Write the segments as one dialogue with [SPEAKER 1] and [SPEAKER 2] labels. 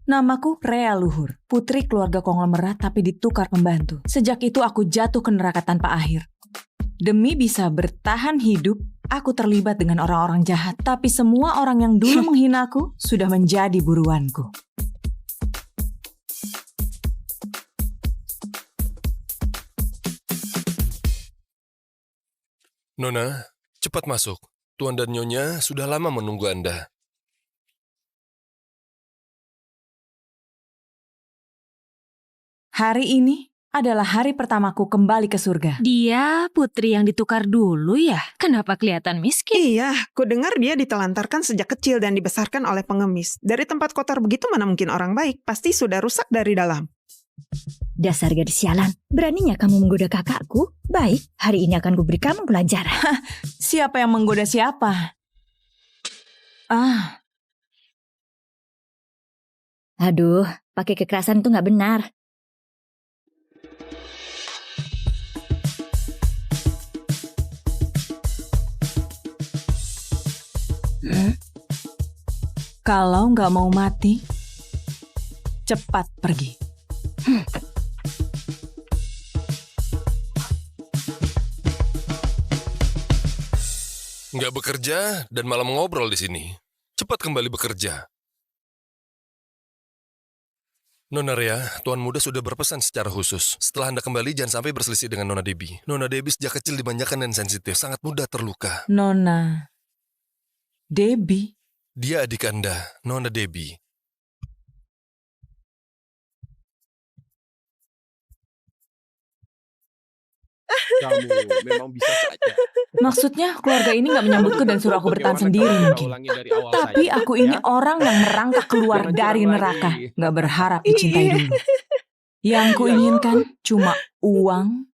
[SPEAKER 1] Namaku Rea Luhur, putri keluarga konglomerat tapi ditukar pembantu. Sejak itu aku jatuh ke neraka tanpa akhir. Demi bisa bertahan hidup, aku terlibat dengan orang-orang jahat. Tapi semua orang yang dulu menghinaku sudah menjadi buruanku.
[SPEAKER 2] Nona, cepat masuk. Tuan dan Nyonya sudah lama menunggu Anda.
[SPEAKER 1] Hari ini adalah hari pertamaku kembali ke surga.
[SPEAKER 3] Dia putri yang ditukar dulu ya? Kenapa kelihatan miskin?
[SPEAKER 4] Iya, kudengar dia ditelantarkan sejak kecil dan dibesarkan oleh pengemis. Dari tempat kotor begitu mana mungkin orang baik, pasti sudah rusak dari dalam.
[SPEAKER 5] Dasar gadis sialan, beraninya kamu menggoda kakakku? Baik, hari ini akan kuberi kamu pelajaran.
[SPEAKER 1] Siapa yang menggoda siapa?
[SPEAKER 5] Aduh, pakai kekerasan itu nggak benar.
[SPEAKER 1] Kalau nggak mau mati, cepat pergi.
[SPEAKER 2] Nggak bekerja dan malah ngobrol di sini. Cepat kembali bekerja. Nona Rea, Tuan Muda sudah berpesan secara khusus. Setelah Anda kembali, jangan sampai berselisih dengan Nona Debbie. Nona Debbie sejak kecil dimanjakan dan sensitif, sangat mudah terluka.
[SPEAKER 1] Nona Debbie?
[SPEAKER 2] Dia adik Anda, Nona Debbie.
[SPEAKER 6] Kamu memang bisa saja.
[SPEAKER 1] Maksudnya keluarga ini nggak menyambutku dan suruh aku bertahan sendiri mungkin. Tapi aku ini orang yang merangkak keluar dari neraka. Nggak berharap dicintai dulu. Yang kuinginkan cuma uang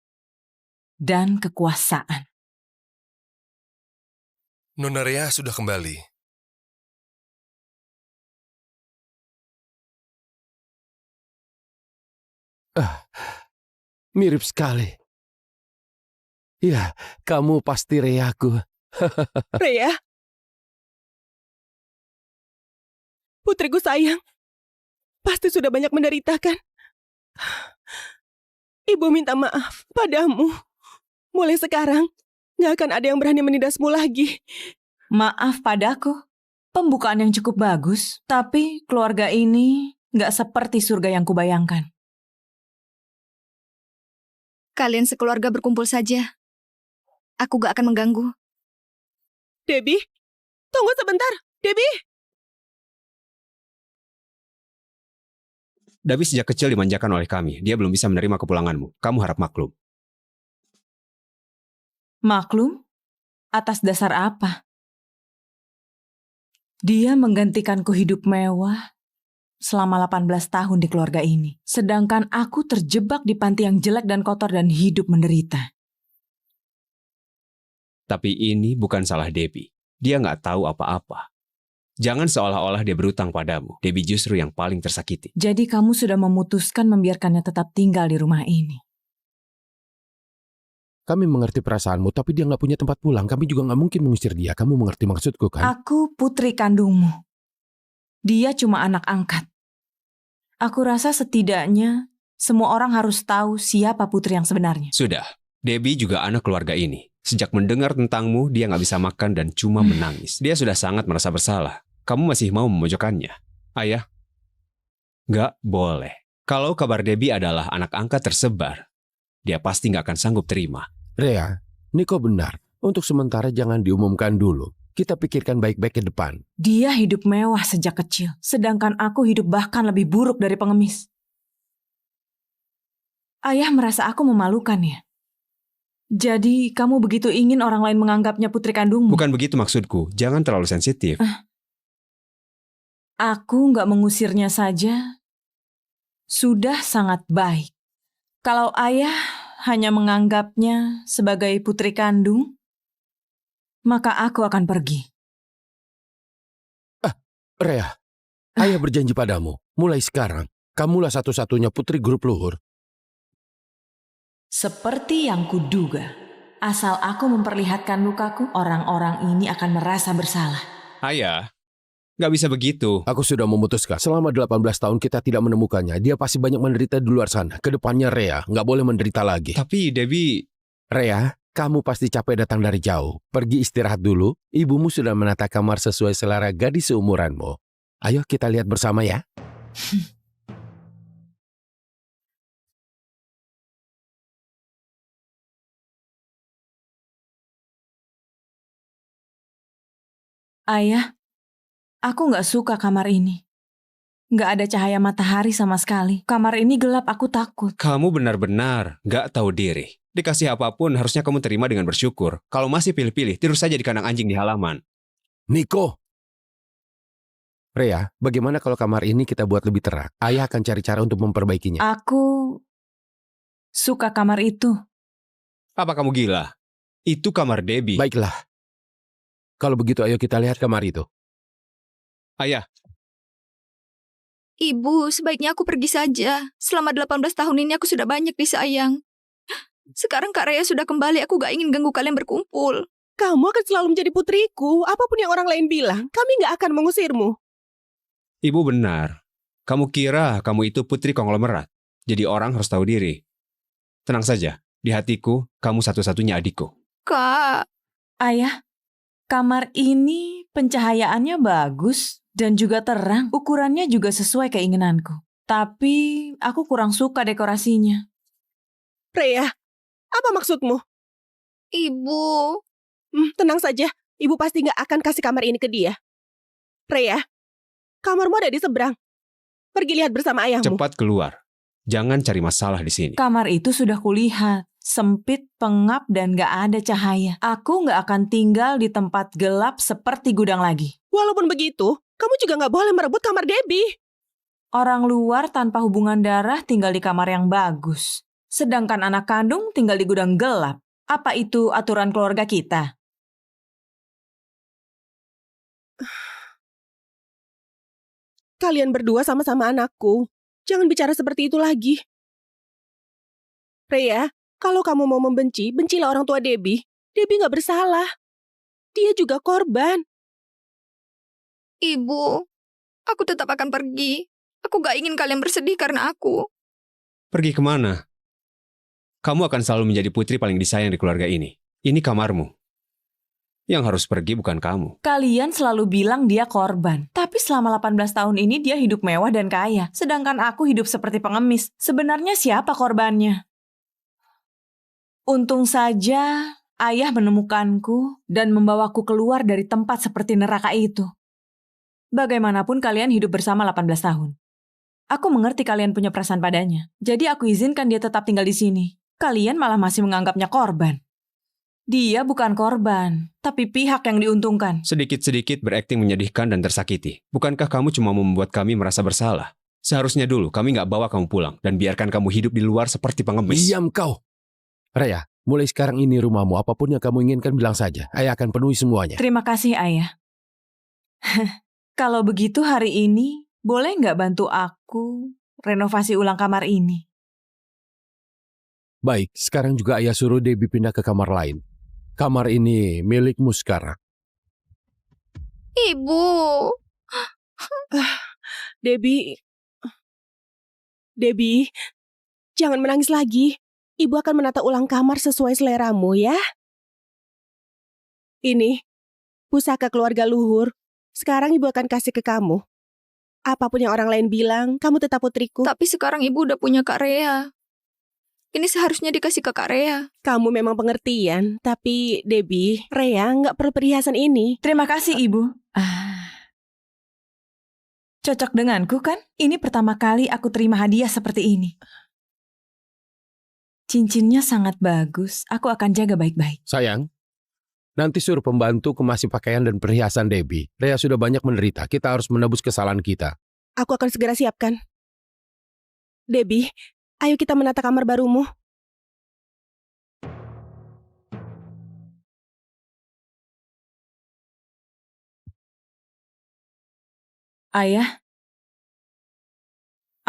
[SPEAKER 1] dan kekuasaan.
[SPEAKER 2] Nona Rea sudah kembali.
[SPEAKER 6] Mirip sekali. Ya, kamu pasti Reaku.
[SPEAKER 7] Rea? Putriku sayang, pasti sudah banyak menderita kan? Ibu minta maaf padamu. Mulai sekarang, gak akan ada yang berani menindasmu lagi.
[SPEAKER 1] Maaf padaku, pembukaan yang cukup bagus, tapi keluarga ini nggak seperti surga yang kubayangkan.
[SPEAKER 8] Kalian sekeluarga berkumpul saja. Aku gak akan mengganggu.
[SPEAKER 7] Debbie, tunggu sebentar. Debbie!
[SPEAKER 9] Debbie sejak kecil dimanjakan oleh kami. Dia belum bisa menerima kepulanganmu. Kamu harap maklum.
[SPEAKER 1] Maklum? Atas dasar apa? Dia menggantikanku hidup mewah selama 18 tahun di keluarga ini. Sedangkan aku terjebak di panti yang jelek dan kotor dan hidup menderita.
[SPEAKER 9] Tapi ini bukan salah Debbie. Dia nggak tahu apa-apa. Jangan seolah-olah dia berutang padamu. Debbie justru yang paling tersakiti.
[SPEAKER 1] Jadi kamu sudah memutuskan membiarkannya tetap tinggal di rumah ini.
[SPEAKER 6] Kami mengerti perasaanmu, tapi dia nggak punya tempat pulang. Kami juga nggak mungkin mengusir dia. Kamu mengerti maksudku kan?
[SPEAKER 1] Aku putri kandungmu. Dia cuma anak angkat. Aku rasa setidaknya semua orang harus tahu siapa putri yang sebenarnya.
[SPEAKER 9] Sudah. Debbie juga anak keluarga ini. Sejak mendengar tentangmu, dia nggak bisa makan dan cuma menangis. Dia sudah sangat merasa bersalah. Kamu masih mau memojokkannya? Ayah? Nggak boleh. Kalau kabar Debbie adalah anak angkat tersebar, dia pasti nggak akan sanggup terima.
[SPEAKER 6] Rea, Niko benar. Untuk sementara jangan diumumkan dulu. Kita pikirkan baik-baik ke depan.
[SPEAKER 1] Dia hidup mewah sejak kecil, sedangkan aku hidup bahkan lebih buruk dari pengemis. Ayah merasa aku memalukan ya? Jadi kamu begitu ingin orang lain menganggapnya putri kandungmu?
[SPEAKER 9] Bukan begitu maksudku. Jangan terlalu sensitif.
[SPEAKER 1] Aku nggak mengusirnya saja. Sudah sangat baik. Kalau ayah hanya menganggapnya sebagai putri kandung, maka aku akan pergi.
[SPEAKER 6] Rea, ayah berjanji padamu. Mulai sekarang, kamulah satu-satunya putri grup Luhur.
[SPEAKER 1] Seperti yang kuduga, asal aku memperlihatkan lukaku, orang-orang ini akan merasa bersalah.
[SPEAKER 9] Ayah, Nggak bisa begitu.
[SPEAKER 6] Aku sudah memutuskan, selama 18 tahun kita tidak menemukannya, dia pasti banyak menderita di luar sana. Kedepannya Rea nggak boleh menderita lagi.
[SPEAKER 9] Tapi Debbie...
[SPEAKER 6] Rea, kamu pasti capek datang dari jauh. Pergi istirahat dulu. Ibumu sudah menata kamar sesuai selera gadis seumuranmu. Ayo kita lihat bersama ya.
[SPEAKER 1] Ayah, aku nggak suka kamar ini. Nggak ada cahaya matahari sama sekali. Kamar ini gelap, aku takut.
[SPEAKER 9] Kamu benar-benar nggak tahu diri. Dikasih apapun harusnya kamu terima dengan bersyukur. Kalau masih pilih-pilih, tidur saja di kandang anjing di halaman.
[SPEAKER 6] Niko! Rea, bagaimana kalau kamar ini kita buat lebih terang? Ayah akan cari cara untuk memperbaikinya.
[SPEAKER 1] Aku suka kamar itu.
[SPEAKER 9] Apa kamu gila? Itu kamar Debbie.
[SPEAKER 6] Baiklah. Kalau begitu ayo kita lihat kamar itu.
[SPEAKER 9] Ayah,
[SPEAKER 8] Ibu, sebaiknya aku pergi saja. Selama 18 tahun ini aku sudah banyak disayang. Sekarang Kak Rea sudah kembali, aku gak ingin ganggu kalian berkumpul.
[SPEAKER 7] Kamu akan selalu menjadi putriku. Apapun yang orang lain bilang, kami nggak akan mengusirmu.
[SPEAKER 9] ibu benar. Kamu kira kamu itu putri konglomerat. Jadi orang harus tahu diri. Tenang saja, di hatiku, kamu satu-satunya adikku.
[SPEAKER 8] Kak,
[SPEAKER 1] Ayah, kamar ini pencahayaannya bagus dan juga terang. Ukurannya juga sesuai keinginanku. Tapi aku kurang suka dekorasinya.
[SPEAKER 7] Rea, apa maksudmu?
[SPEAKER 8] Ibu.
[SPEAKER 7] Tenang saja, ibu pasti nggak akan kasih kamar ini ke dia. Rea, kamarmu ada di seberang. Pergi lihat bersama ayahmu.
[SPEAKER 9] Cepat keluar. Jangan cari masalah di sini.
[SPEAKER 1] Kamar itu sudah kulihat. Sempit, pengap, dan gak ada cahaya. Aku gak akan tinggal di tempat gelap seperti gudang lagi.
[SPEAKER 7] Walaupun begitu, kamu juga nggak boleh merebut kamar Debbie.
[SPEAKER 1] Orang luar tanpa hubungan darah tinggal di kamar yang bagus. Sedangkan anak kandung tinggal di gudang gelap. Apa itu aturan keluarga kita?
[SPEAKER 7] Kalian berdua sama-sama anakku. Jangan bicara seperti itu lagi. Rea, kalau kamu mau membenci, bencilah orang tua Debbie. Debbie nggak bersalah. Dia juga korban.
[SPEAKER 8] Ibu, aku tetap akan pergi. Aku gak ingin kalian bersedih karena aku.
[SPEAKER 9] Pergi kemana? Kamu akan selalu menjadi putri paling disayang di keluarga ini. Ini kamarmu. Yang harus pergi bukan kamu.
[SPEAKER 1] Kalian selalu bilang dia korban. Tapi selama 18 tahun ini dia hidup mewah dan kaya. Sedangkan aku hidup seperti pengemis. Sebenarnya siapa korbannya? Untung saja ayah menemukanku dan membawaku keluar dari tempat seperti neraka itu. Bagaimanapun kalian hidup bersama 18 tahun. Aku mengerti kalian punya perasaan padanya. Jadi aku izinkan dia tetap tinggal di sini. Kalian malah masih menganggapnya korban. Dia bukan korban, tapi pihak yang diuntungkan.
[SPEAKER 9] Sedikit-sedikit berakting menyedihkan dan tersakiti. Bukankah kamu cuma membuat kami merasa bersalah? Seharusnya dulu kami nggak bawa kamu pulang dan biarkan kamu hidup di luar seperti pengemis.
[SPEAKER 6] Diam kau. Rea, mulai sekarang ini rumahmu. Apapun yang kamu inginkan bilang saja. Ayah akan penuhi semuanya.
[SPEAKER 1] Terima kasih, Ayah. Kalau begitu hari ini, boleh nggak bantu aku renovasi ulang kamar ini?
[SPEAKER 6] Baik, sekarang juga ayah suruh Debbie pindah ke kamar lain. Kamar ini milikmu sekarang.
[SPEAKER 8] Ibu.
[SPEAKER 7] Debbie, jangan menangis lagi. Ibu akan menata ulang kamar sesuai seleramu ya. Ini, pusaka keluarga luhur. Sekarang ibu akan kasih ke kamu. Apapun yang orang lain bilang, kamu tetap putriku.
[SPEAKER 8] Tapi sekarang ibu udah punya Kak Rea. Ini seharusnya dikasih ke Kak Rea.
[SPEAKER 7] Kamu memang pengertian, tapi Debbie, Rea nggak perlu perhiasan ini.
[SPEAKER 1] Terima kasih, Ibu. Cocok denganku kan? Ini pertama kali aku terima hadiah seperti ini. Cincinnya sangat bagus. Aku akan jaga baik-baik.
[SPEAKER 6] Sayang, nanti suruh pembantu kemasi pakaian dan perhiasan Debbie. Rea sudah banyak menderita. Kita harus menebus kesalahan kita.
[SPEAKER 7] Aku akan segera siapkan. Debbie, ayo kita menata kamar barumu.
[SPEAKER 1] Ayah,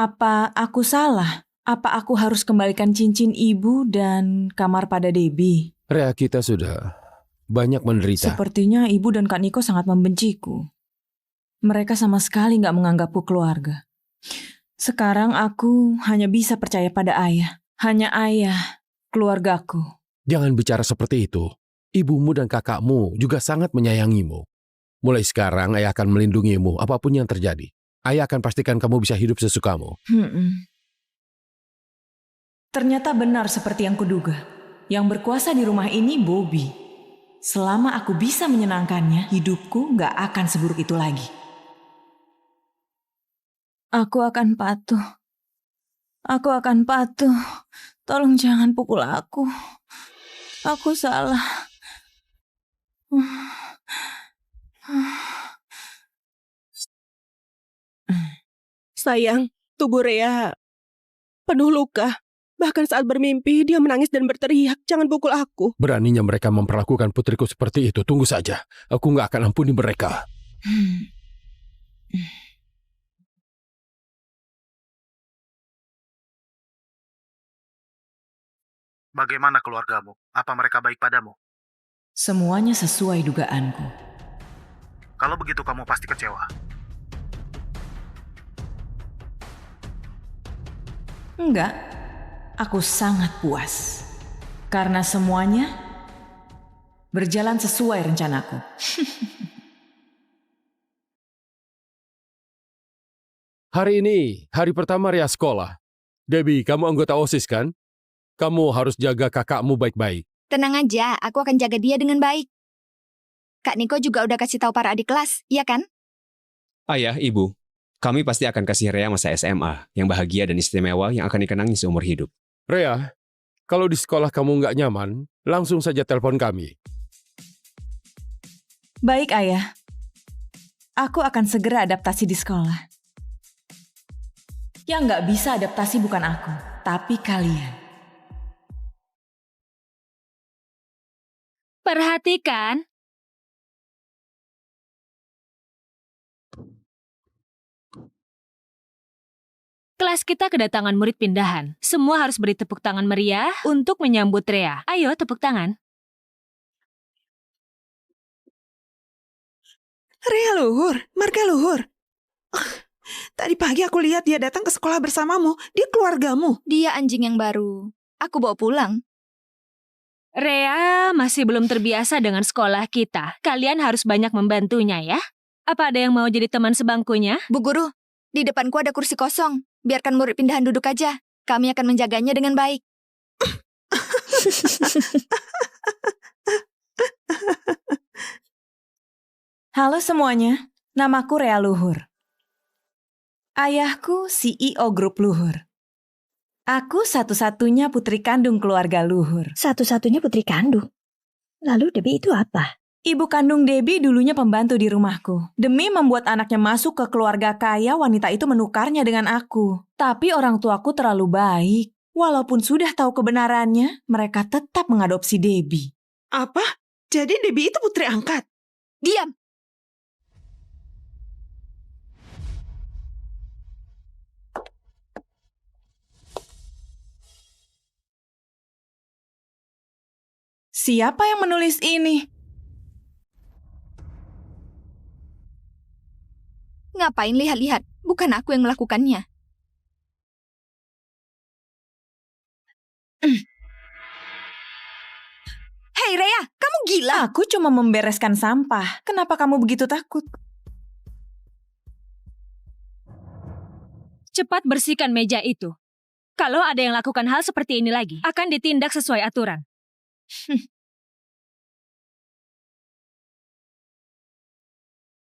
[SPEAKER 1] apa aku salah? Apa aku harus kembalikan cincin ibu dan kamar pada Debbie?
[SPEAKER 6] Rea, kita sudah banyak menderita.
[SPEAKER 1] Sepertinya ibu dan Kak Niko sangat membenciku. Mereka sama sekali nggak menganggapku keluarga. Sekarang aku hanya bisa percaya pada ayah. Hanya ayah, keluargaku.
[SPEAKER 6] Jangan bicara seperti itu. Ibumu dan kakakmu juga sangat menyayangimu. Mulai sekarang ayah akan melindungimu apapun yang terjadi. Ayah akan pastikan kamu bisa hidup sesukamu.
[SPEAKER 1] Ternyata benar seperti yang kuduga. Yang berkuasa di rumah ini Bobby. Selama aku bisa menyenangkannya, hidupku nggak akan seburuk itu lagi. Aku akan patuh. Aku akan patuh. Tolong jangan pukul aku. Aku salah.
[SPEAKER 7] Sayang, tubuh Rea penuh luka. Bahkan saat bermimpi, dia menangis dan berteriak, "Jangan pukul aku."
[SPEAKER 6] Beraninya mereka memperlakukan putriku seperti itu. Tunggu saja. Aku nggak akan ampuni mereka.
[SPEAKER 10] Bagaimana keluargamu? Apa mereka baik padamu?
[SPEAKER 1] Semuanya sesuai dugaanku.
[SPEAKER 10] Kalau begitu kamu pasti kecewa.
[SPEAKER 1] Enggak, aku sangat puas. Karena semuanya berjalan sesuai rencanaku.
[SPEAKER 6] Hari ini, hari pertama Rea sekolah. Debbie, kamu anggota OSIS kan? Kamu harus jaga kakakmu baik-baik.
[SPEAKER 8] Tenang aja, aku akan jaga dia dengan baik. Kak Niko juga udah kasih tahu para adik kelas, iya kan?
[SPEAKER 9] Ayah, ibu, kami pasti akan kasih Rea masa SMA yang bahagia dan istimewa yang akan dikenangi seumur hidup.
[SPEAKER 6] Rea, kalau di sekolah kamu nggak nyaman, langsung saja telepon kami.
[SPEAKER 1] Baik, Ayah. Aku akan segera adaptasi di sekolah. Yang nggak bisa adaptasi bukan aku, tapi kalian.
[SPEAKER 3] Perhatikan. Kelas kita kedatangan murid pindahan. Semua harus beri tepuk tangan meriah untuk menyambut Rea. Ayo, tepuk tangan.
[SPEAKER 4] Rea Luhur, marga Luhur. Tadi pagi aku lihat dia datang ke sekolah bersamamu. Dia keluargamu.
[SPEAKER 8] Dia anjing yang baru. Aku bawa pulang.
[SPEAKER 3] Rea masih belum terbiasa dengan sekolah kita. Kalian harus banyak membantunya ya. Apa ada yang mau jadi teman sebangkunya?
[SPEAKER 8] Bu Guru, di depanku ada kursi kosong. Biarkan murid pindahan duduk aja. Kami akan menjaganya dengan baik.
[SPEAKER 1] Halo semuanya, namaku Rea Luhur. Ayahku CEO Grup Luhur. Aku satu-satunya putri kandung keluarga Luhur.
[SPEAKER 5] Satu-satunya putri kandung. Lalu Debbie itu apa?
[SPEAKER 1] Ibu kandung Debbie dulunya pembantu di rumahku. Demi membuat anaknya masuk ke keluarga kaya, wanita itu menukarnya dengan aku. Tapi orang tuaku terlalu baik. Walaupun sudah tahu kebenarannya, mereka tetap mengadopsi Debbie.
[SPEAKER 4] Apa? Jadi Debbie itu putri angkat?
[SPEAKER 8] Diam!
[SPEAKER 1] Siapa yang menulis ini?
[SPEAKER 8] Ngapain lihat-lihat? Bukan aku yang melakukannya. Hei Rea, kamu gila?
[SPEAKER 1] Aku cuma membereskan sampah. Kenapa kamu begitu takut?
[SPEAKER 3] Cepat bersihkan meja itu. Kalau ada yang lakukan hal seperti ini lagi, akan ditindak sesuai aturan.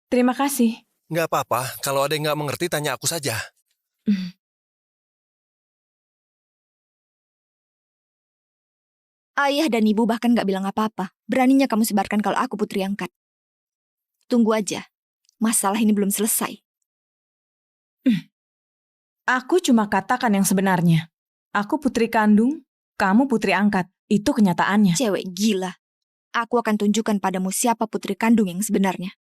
[SPEAKER 1] Terima kasih.
[SPEAKER 2] Nggak apa-apa, kalau ada yang nggak mengerti tanya aku saja.
[SPEAKER 8] Ayah dan ibu bahkan gak bilang apa-apa. Beraninya kamu sebarkan kalau aku putri angkat. Tunggu aja. Masalah ini belum selesai.
[SPEAKER 1] Aku cuma katakan yang sebenarnya. Aku putri kandung, kamu putri angkat. Itu kenyataannya.
[SPEAKER 8] Cewek gila. Aku akan tunjukkan padamu siapa putri kandung yang sebenarnya.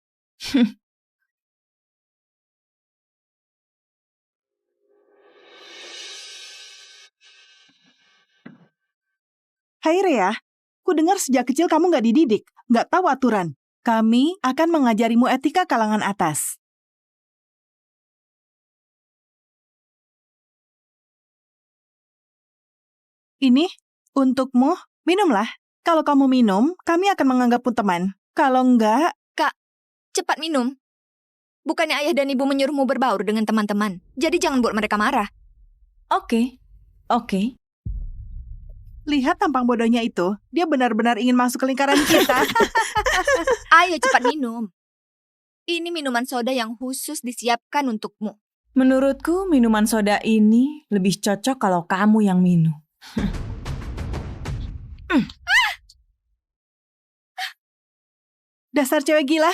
[SPEAKER 11] Hai Rea, ku dengar sejak kecil kamu nggak dididik, nggak tahu aturan. Kami akan mengajarimu etika kalangan atas. Ini untukmu, minumlah. Kalau kamu minum, kami akan menganggapmu teman. Kalau enggak,
[SPEAKER 8] Cepat minum. Bukannya ayah dan ibu menyuruhmu berbaur dengan teman-teman. Jadi jangan buat mereka marah.
[SPEAKER 1] Oke.
[SPEAKER 11] lihat tampang bodohnya itu. Dia benar-benar ingin masuk ke lingkaran kita.
[SPEAKER 8] Ayo cepat minum. Ini minuman soda yang khusus disiapkan untukmu.
[SPEAKER 1] Menurutku minuman soda ini lebih cocok kalau kamu yang minum.
[SPEAKER 11] Dasar cewek gila.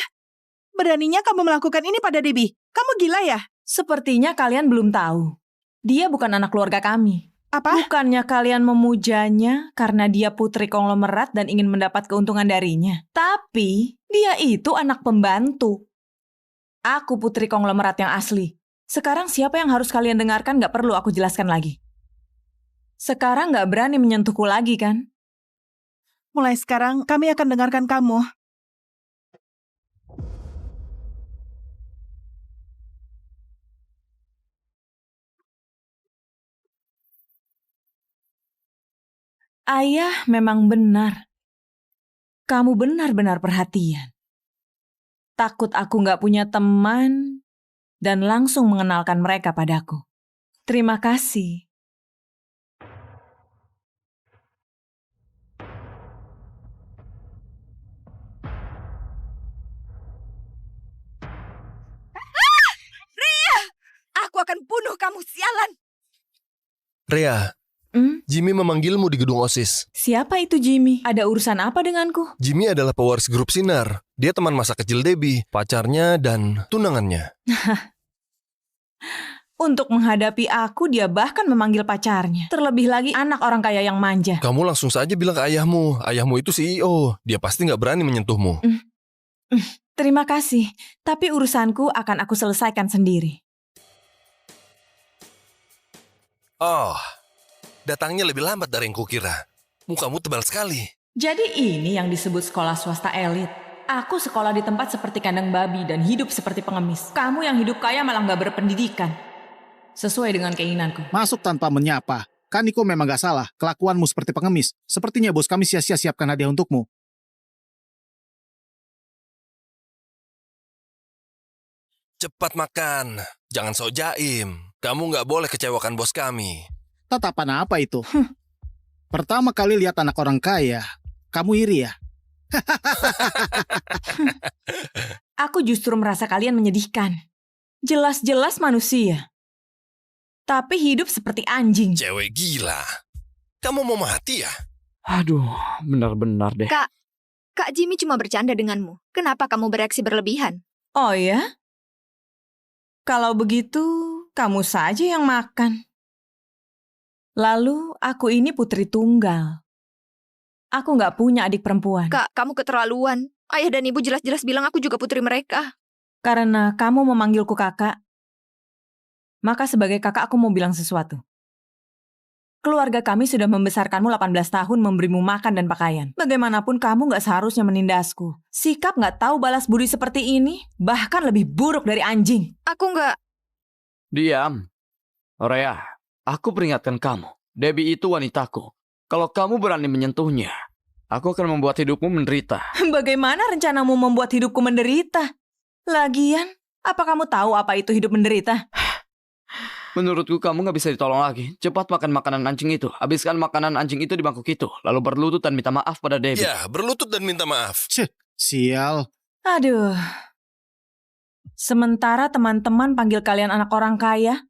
[SPEAKER 11] Beraninya kamu melakukan ini pada Debbie. Kamu gila ya?
[SPEAKER 1] Sepertinya kalian belum tahu. Dia bukan anak keluarga kami.
[SPEAKER 11] Apa?
[SPEAKER 1] Bukannya kalian memujanya karena dia putri konglomerat dan ingin mendapat keuntungan darinya. Tapi dia itu anak pembantu. Aku putri konglomerat yang asli. Sekarang siapa yang harus kalian dengarkan gak perlu aku jelaskan lagi. Sekarang gak berani menyentuhku lagi kan?
[SPEAKER 11] Mulai sekarang kami akan dengarkan kamu.
[SPEAKER 1] Ayah memang benar. Kamu benar-benar perhatian. Takut aku gak punya teman dan langsung mengenalkan mereka padaku. Terima kasih.
[SPEAKER 8] Aku akan bunuh kamu, sialan!
[SPEAKER 2] Rea, Jimmy memanggilmu di gedung OSIS.
[SPEAKER 1] Siapa itu Jimmy? Ada urusan apa denganku?
[SPEAKER 2] Jimmy adalah pewaris grup Sinar. Dia teman masa kecil Debbie, pacarnya dan tunangannya.
[SPEAKER 1] Untuk menghadapi aku, dia bahkan memanggil pacarnya. Terlebih lagi anak orang kaya yang manja.
[SPEAKER 2] Kamu langsung saja bilang ke ayahmu. Ayahmu itu CEO. Dia pasti nggak berani menyentuhmu.
[SPEAKER 1] Terima kasih, tapi urusanku akan aku selesaikan sendiri.
[SPEAKER 2] Oh, datangnya lebih lambat dari yang kukira. Mukamu tebal sekali.
[SPEAKER 1] Jadi ini yang disebut sekolah swasta elit. Aku sekolah di tempat seperti kandang babi dan hidup seperti pengemis. Kamu yang hidup kaya malah gak berpendidikan. Sesuai dengan keinginanku.
[SPEAKER 10] Masuk tanpa menyapa. Kaniko memang gak salah. Kelakuanmu seperti pengemis. Sepertinya bos kami sia-sia siapkan hadiah untukmu.
[SPEAKER 2] Cepat makan. Jangan sok jaim. Kamu nggak boleh kecewakan bos kami.
[SPEAKER 10] Tatapan apa itu? Pertama kali lihat anak orang kaya. Kamu iri ya?
[SPEAKER 1] Aku justru merasa kalian menyedihkan. Jelas-jelas manusia. Tapi hidup seperti anjing.
[SPEAKER 2] Cewek gila. Kamu mau mati ya?
[SPEAKER 12] Aduh, benar-benar deh.
[SPEAKER 8] Kak Jimmy cuma bercanda denganmu. Kenapa kamu bereaksi berlebihan?
[SPEAKER 1] Oh ya? Kalau begitu, kamu saja yang makan. Lalu, aku ini putri tunggal. Aku nggak punya adik perempuan.
[SPEAKER 8] Kak, kamu keterlaluan. Ayah dan ibu jelas-jelas bilang aku juga putri mereka.
[SPEAKER 1] Karena kamu memanggilku kakak, maka sebagai kakak aku mau bilang sesuatu. Keluarga kami sudah membesarkanmu 18 tahun, memberimu makan dan pakaian. Bagaimanapun kamu nggak seharusnya menindasku. Sikap nggak tahu balas budi seperti ini, bahkan lebih buruk dari anjing.
[SPEAKER 8] Aku nggak...
[SPEAKER 12] Diam. Rea, aku peringatkan kamu. Debbie itu wanitaku. Kalau kamu berani menyentuhnya, aku akan membuat hidupmu menderita.
[SPEAKER 1] Bagaimana rencanamu membuat hidupku menderita? Lagian, apa kamu tahu apa itu hidup menderita?
[SPEAKER 12] Menurutku kamu nggak bisa ditolong lagi. Cepat makan makanan anjing itu. Habiskan makanan anjing itu di bangkuk itu. Lalu berlutut dan minta maaf pada Debbie.
[SPEAKER 2] Ya, berlutut dan minta maaf.
[SPEAKER 10] Sial.
[SPEAKER 1] Aduh. Sementara teman-teman panggil kalian anak orang kaya,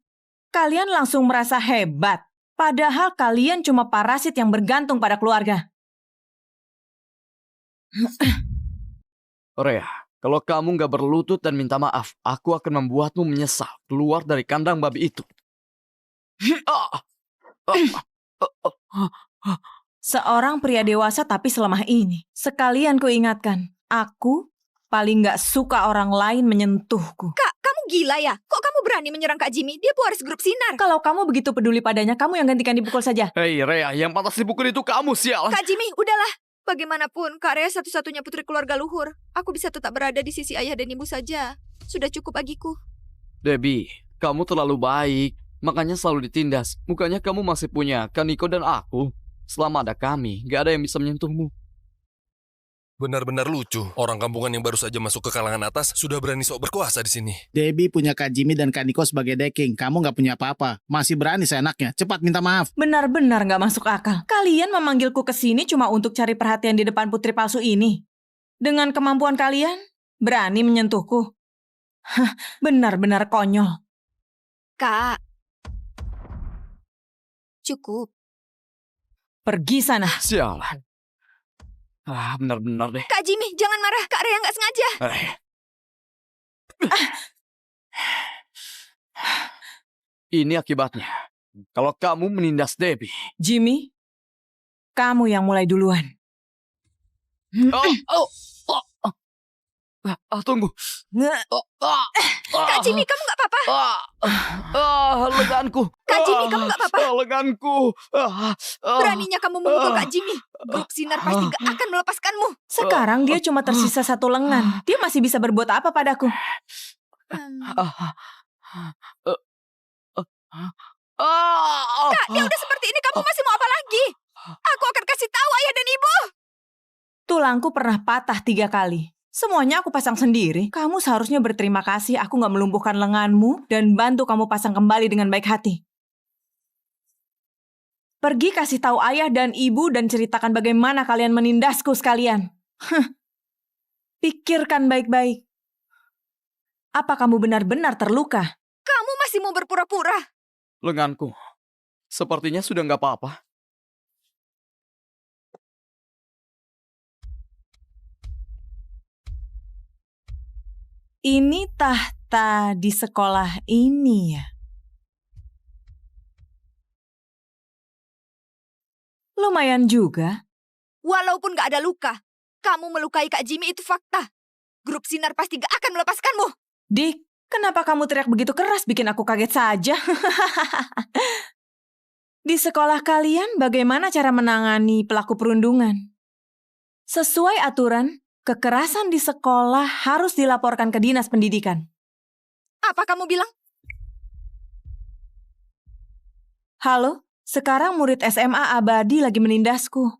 [SPEAKER 1] kalian langsung merasa hebat. Padahal kalian cuma parasit yang bergantung pada keluarga.
[SPEAKER 12] Rea, kalau kamu nggak berlutut dan minta maaf, aku akan membuatmu menyesal keluar dari kandang babi itu.
[SPEAKER 1] Seorang pria dewasa tapi selemah ini. Sekalian ku ingatkan, aku paling nggak suka orang lain menyentuhku.
[SPEAKER 8] Kak, kamu gila ya? Kok kamu berani menyerang Kak Jimmy? Dia pewaris grup Sinar.
[SPEAKER 1] Kalau kamu begitu peduli padanya, kamu yang gantikan dipukul saja.
[SPEAKER 12] Hei Rea, yang pantas dipukul itu kamu, sial.
[SPEAKER 8] Kak Jimmy, udahlah. Bagaimanapun, Kak Rea satu-satunya putri keluarga luhur. Aku bisa tetap berada di sisi ayah dan ibu saja. Sudah cukup bagiku.
[SPEAKER 12] Debbie, kamu terlalu baik. Makanya selalu ditindas. Bukannya kamu masih punya Kaniko dan aku. Selama ada kami, gak ada yang bisa menyentuhmu.
[SPEAKER 2] Benar-benar lucu. Orang kampungan yang baru saja masuk ke kalangan atas sudah berani sok berkuasa di sini.
[SPEAKER 10] Debbie punya Kak Jimmy dan Kak Niko sebagai deking. Kamu nggak punya apa-apa. Masih berani seenaknya. Cepat minta maaf.
[SPEAKER 1] Benar-benar nggak masuk akal. Kalian memanggilku ke sini cuma untuk cari perhatian di depan putri palsu ini. Dengan kemampuan kalian, berani menyentuhku. Hah, benar-benar konyol.
[SPEAKER 8] Kak. Cukup.
[SPEAKER 1] Pergi sana.
[SPEAKER 12] Sialan. Benar-benar deh.
[SPEAKER 8] Kak Jimmy, jangan marah. Kak Rhea nggak sengaja.
[SPEAKER 12] Ini akibatnya. Kalau kamu menindas Debbie.
[SPEAKER 1] Jimmy, kamu yang mulai duluan.
[SPEAKER 12] Tunggu.
[SPEAKER 8] Kak Jimmy, kamu nggak apa-apa?
[SPEAKER 12] Lenganku.
[SPEAKER 8] Kak Jimmy, kamu nggak apa-apa?
[SPEAKER 12] Lenganku.
[SPEAKER 8] Beraninya kamu memukul Kak Jimmy. Grup Sinar pasti nggak akan melepaskanmu.
[SPEAKER 1] Sekarang dia cuma tersisa satu lengan. Dia masih bisa berbuat apa padaku?
[SPEAKER 8] Kak, dia udah seperti ini. Kamu masih mau apa lagi? Aku akan kasih tahu ayah dan ibu.
[SPEAKER 1] Tulangku pernah patah 3 kali. Semuanya aku pasang sendiri. Kamu seharusnya berterima kasih aku nggak melumpuhkan lenganmu dan bantu kamu pasang kembali dengan baik hati. Pergi kasih tahu ayah dan ibu dan ceritakan bagaimana kalian menindasku sekalian. Pikirkan baik-baik. Apa kamu benar-benar terluka?
[SPEAKER 8] Kamu masih mau berpura-pura?
[SPEAKER 12] Lenganku. Sepertinya sudah nggak apa-apa.
[SPEAKER 1] Ini tahta di sekolah ini ya? Lumayan juga.
[SPEAKER 8] Walaupun gak ada luka, kamu melukai Kak Jimmy itu fakta. Grup Sinar pasti gak akan melepaskanmu.
[SPEAKER 1] Dik, kenapa kamu teriak begitu keras bikin aku kaget saja? Di sekolah kalian bagaimana cara menangani pelaku perundungan? Sesuai aturan, kekerasan di sekolah harus dilaporkan ke dinas pendidikan.
[SPEAKER 8] Apa kamu bilang?
[SPEAKER 1] Halo, sekarang murid SMA Abadi lagi menindasku.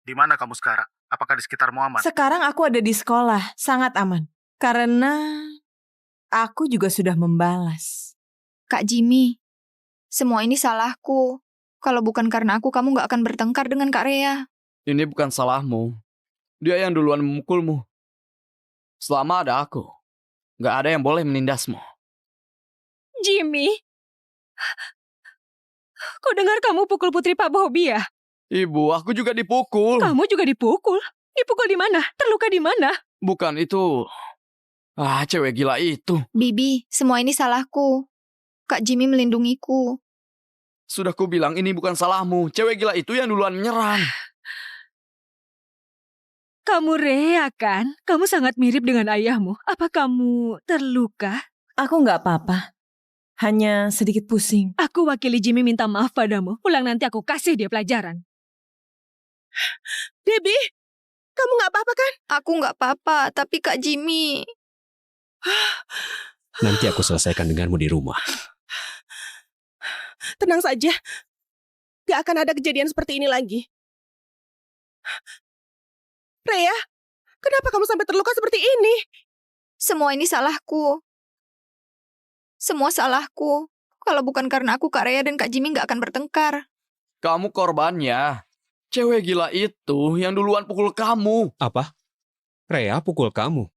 [SPEAKER 10] Di mana kamu sekarang? Apakah di sekitarmu aman?
[SPEAKER 1] Sekarang aku ada di sekolah, sangat aman. Karena aku juga sudah membalas.
[SPEAKER 8] Kak Jimmy, semua ini salahku. Kalau bukan karena aku, kamu gak akan bertengkar dengan Kak Rhea.
[SPEAKER 12] Ini bukan salahmu. Dia yang duluan memukulmu. Selama ada aku, gak ada yang boleh menindasmu.
[SPEAKER 3] Jimmy, kau dengar kamu pukul putri Pak Bobby ya?
[SPEAKER 12] Ibu, aku juga dipukul.
[SPEAKER 3] Kamu juga dipukul? Dipukul di mana? Terluka di mana?
[SPEAKER 12] Bukan itu. Cewek gila itu.
[SPEAKER 8] Bibi, semua ini salahku. Kak Jimmy melindungiku.
[SPEAKER 12] Sudah ku bilang ini bukan salahmu. Cewek gila itu yang duluan menyerang.
[SPEAKER 3] Kamu Rhea kan? Kamu sangat mirip dengan ayahmu. Apa kamu terluka?
[SPEAKER 1] Aku nggak apa-apa. Hanya sedikit pusing.
[SPEAKER 3] Aku wakili Jimmy minta maaf padamu. Pulang nanti aku kasih dia pelajaran.
[SPEAKER 7] Debbie, kamu gak apa-apa kan?
[SPEAKER 8] Aku gak apa-apa, tapi Kak Jimmy...
[SPEAKER 9] Nanti aku selesaikan denganmu di rumah.
[SPEAKER 7] Tenang saja. Gak akan ada kejadian seperti ini lagi. Rhea, kenapa kamu sampai terluka seperti ini?
[SPEAKER 8] Semua ini salahku. Semua salahku. Kalau bukan karena aku, Kak Rhea dan Kak Jimmy gak akan bertengkar.
[SPEAKER 12] Kamu korbannya. Cewek gila itu yang duluan pukul kamu.
[SPEAKER 9] Apa? Rhea pukul kamu?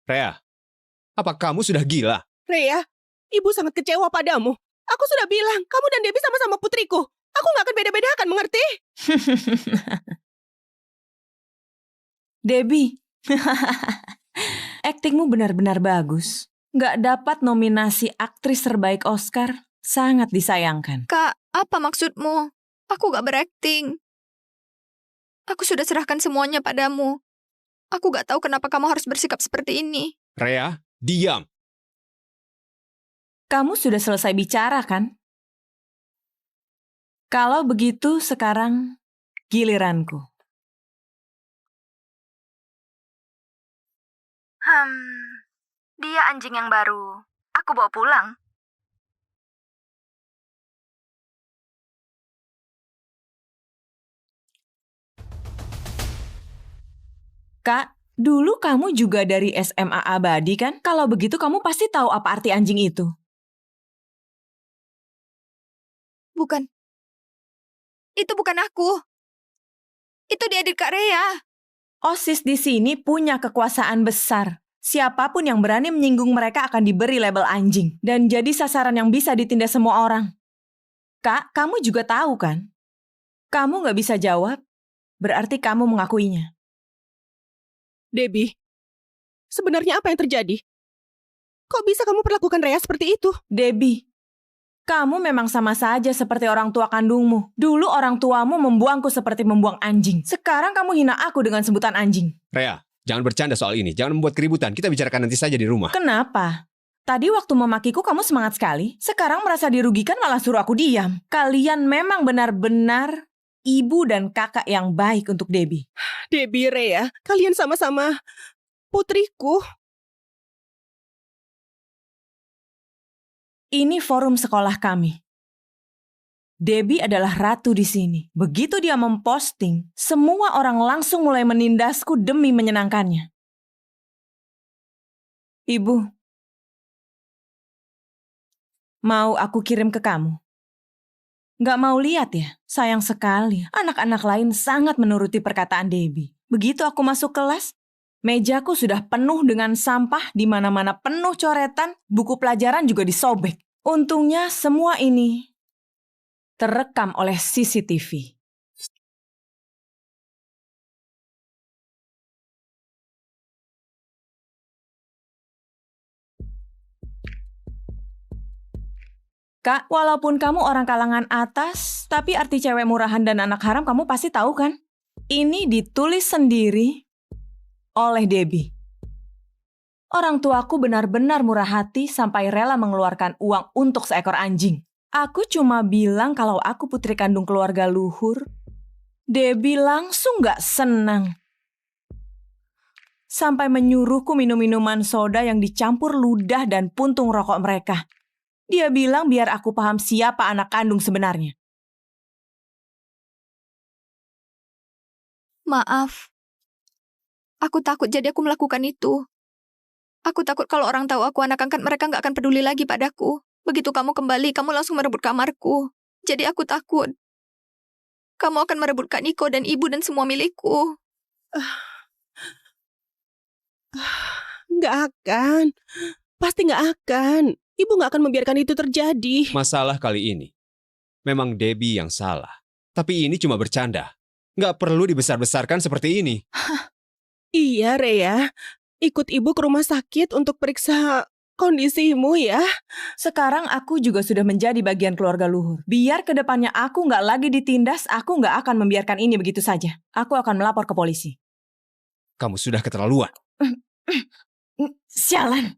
[SPEAKER 9] Rhea, apa kamu sudah gila?
[SPEAKER 7] Rhea, ibu sangat kecewa padamu. Aku sudah bilang, kamu dan Debbie sama-sama putriku. Aku gak akan beda-bedakan, mengerti?
[SPEAKER 1] Debbie, aktingmu benar-benar bagus. Gak dapat nominasi aktris terbaik Oscar, sangat disayangkan.
[SPEAKER 8] Kak, apa maksudmu? Aku gak berakting. Aku sudah serahkan semuanya padamu. Aku gak tahu kenapa kamu harus bersikap seperti ini.
[SPEAKER 9] Rhea, diam.
[SPEAKER 1] Kamu sudah selesai bicara, kan? Kalau begitu, sekarang giliranku.
[SPEAKER 13] Dia anjing yang baru. Aku bawa pulang.
[SPEAKER 1] Kak, dulu kamu juga dari SMA Abadi kan? Kalau begitu kamu pasti tahu apa arti anjing itu.
[SPEAKER 8] Bukan. Itu bukan aku. Itu dia adik Kak Rea.
[SPEAKER 1] OSIS di sini punya kekuasaan besar. Siapapun yang berani menyinggung mereka akan diberi label anjing. Dan jadi sasaran yang bisa ditindas semua orang. Kak, kamu juga tahu kan? Kamu nggak bisa jawab, berarti kamu mengakuinya.
[SPEAKER 7] Debbie, sebenarnya apa yang terjadi? Kok bisa kamu perlakukan Rea seperti itu?
[SPEAKER 1] Debbie, kamu memang sama saja seperti orang tua kandungmu. Dulu orang tuamu membuangku seperti membuang anjing. Sekarang kamu hina aku dengan sebutan anjing.
[SPEAKER 9] Rea, jangan bercanda soal ini. Jangan membuat keributan. Kita bicarakan nanti saja di rumah.
[SPEAKER 1] Kenapa? Tadi waktu memakiku kamu semangat sekali. Sekarang merasa dirugikan malah suruh aku diam. Kalian memang benar-benar ibu dan kakak yang baik untuk Debbie.
[SPEAKER 7] Debbie, Rea, kalian sama-sama putriku.
[SPEAKER 1] Ini forum sekolah kami. Debbie adalah ratu di sini. Begitu dia memposting, semua orang langsung mulai menindasku demi menyenangkannya. Ibu, mau aku kirim ke kamu? Nggak mau lihat ya? Sayang sekali. Anak-anak lain sangat menuruti perkataan Debbie. Begitu aku masuk kelas, mejaku sudah penuh dengan sampah, di mana-mana penuh coretan, buku pelajaran juga disobek. Untungnya semua ini terekam oleh CCTV. Kak, walaupun kamu orang kalangan atas, tapi arti cewek murahan dan anak haram kamu pasti tahu kan? Ini ditulis sendiri oleh Debbie. Orang tuaku benar-benar murah hati sampai rela mengeluarkan uang untuk seekor anjing. Aku cuma bilang kalau aku putri kandung keluarga luhur. Debbie langsung gak senang. Sampai menyuruhku minum minuman soda yang dicampur ludah dan puntung rokok mereka. Dia bilang biar aku paham siapa anak kandung sebenarnya.
[SPEAKER 8] Maaf. Aku takut jadi aku melakukan itu. Aku takut kalau orang tahu aku anak angkat mereka nggak akan peduli lagi padaku. Begitu kamu kembali, kamu langsung merebut kamarku. Jadi aku takut. Kamu akan merebut Kak Niko dan ibu dan semua milikku.
[SPEAKER 7] Nggak akan. Pasti nggak akan. Ibu nggak akan membiarkan itu terjadi.
[SPEAKER 9] Masalah kali ini, memang Debbie yang salah. Tapi ini cuma bercanda. Nggak perlu dibesar-besarkan seperti ini.
[SPEAKER 7] Iya, Rea. Ikut ibu ke rumah sakit untuk periksa kondisimu ya.
[SPEAKER 1] Sekarang aku juga sudah menjadi bagian keluarga luhur. Biar kedepannya aku nggak lagi ditindas, aku nggak akan membiarkan ini begitu saja. Aku akan melapor ke polisi.
[SPEAKER 9] Kamu sudah keterlaluan.
[SPEAKER 1] Sialan.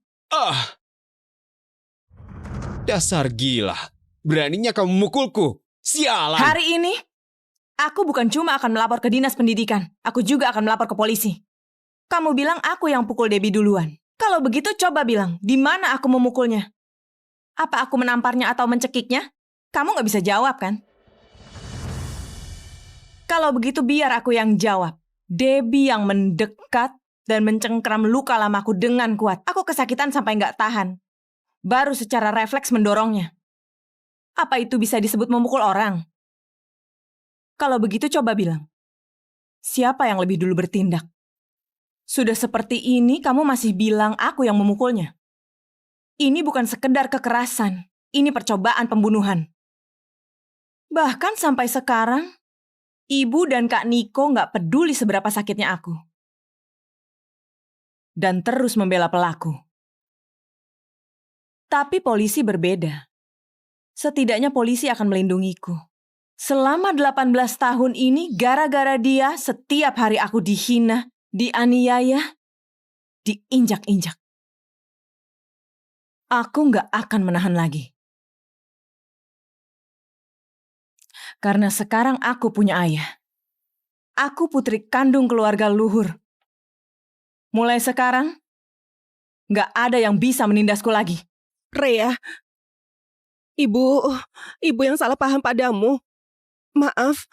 [SPEAKER 9] Dasar gila. Beraninya kamu memukulku. Sialan.
[SPEAKER 1] Hari ini, aku bukan cuma akan melapor ke dinas pendidikan. Aku juga akan melapor ke polisi. Kamu bilang aku yang pukul Debbie duluan. Kalau begitu coba bilang, di mana aku memukulnya? Apa aku menamparnya atau mencekiknya? Kamu nggak bisa jawab kan? Kalau begitu biar aku yang jawab. Debbie yang mendekat dan mencengkram luka lamaku dengan kuat. Aku kesakitan sampai nggak tahan. Baru secara refleks mendorongnya. Apa itu bisa disebut memukul orang? Kalau begitu coba bilang. Siapa yang lebih dulu bertindak? Sudah seperti ini kamu masih bilang aku yang memukulnya. Ini bukan sekedar kekerasan. Ini percobaan pembunuhan. Bahkan sampai sekarang, ibu dan Kak Niko nggak peduli seberapa sakitnya aku. Dan terus membela pelaku. Tapi polisi berbeda. Setidaknya polisi akan melindungiku. Selama 18 tahun ini, gara-gara dia, setiap hari aku dihina, dianiaya, diinjak-injak. Aku nggak akan menahan lagi. Karena sekarang aku punya ayah. Aku putri kandung keluarga luhur. Mulai sekarang, nggak ada yang bisa menindasku lagi.
[SPEAKER 7] Rea, ibu yang salah paham padamu. Maaf.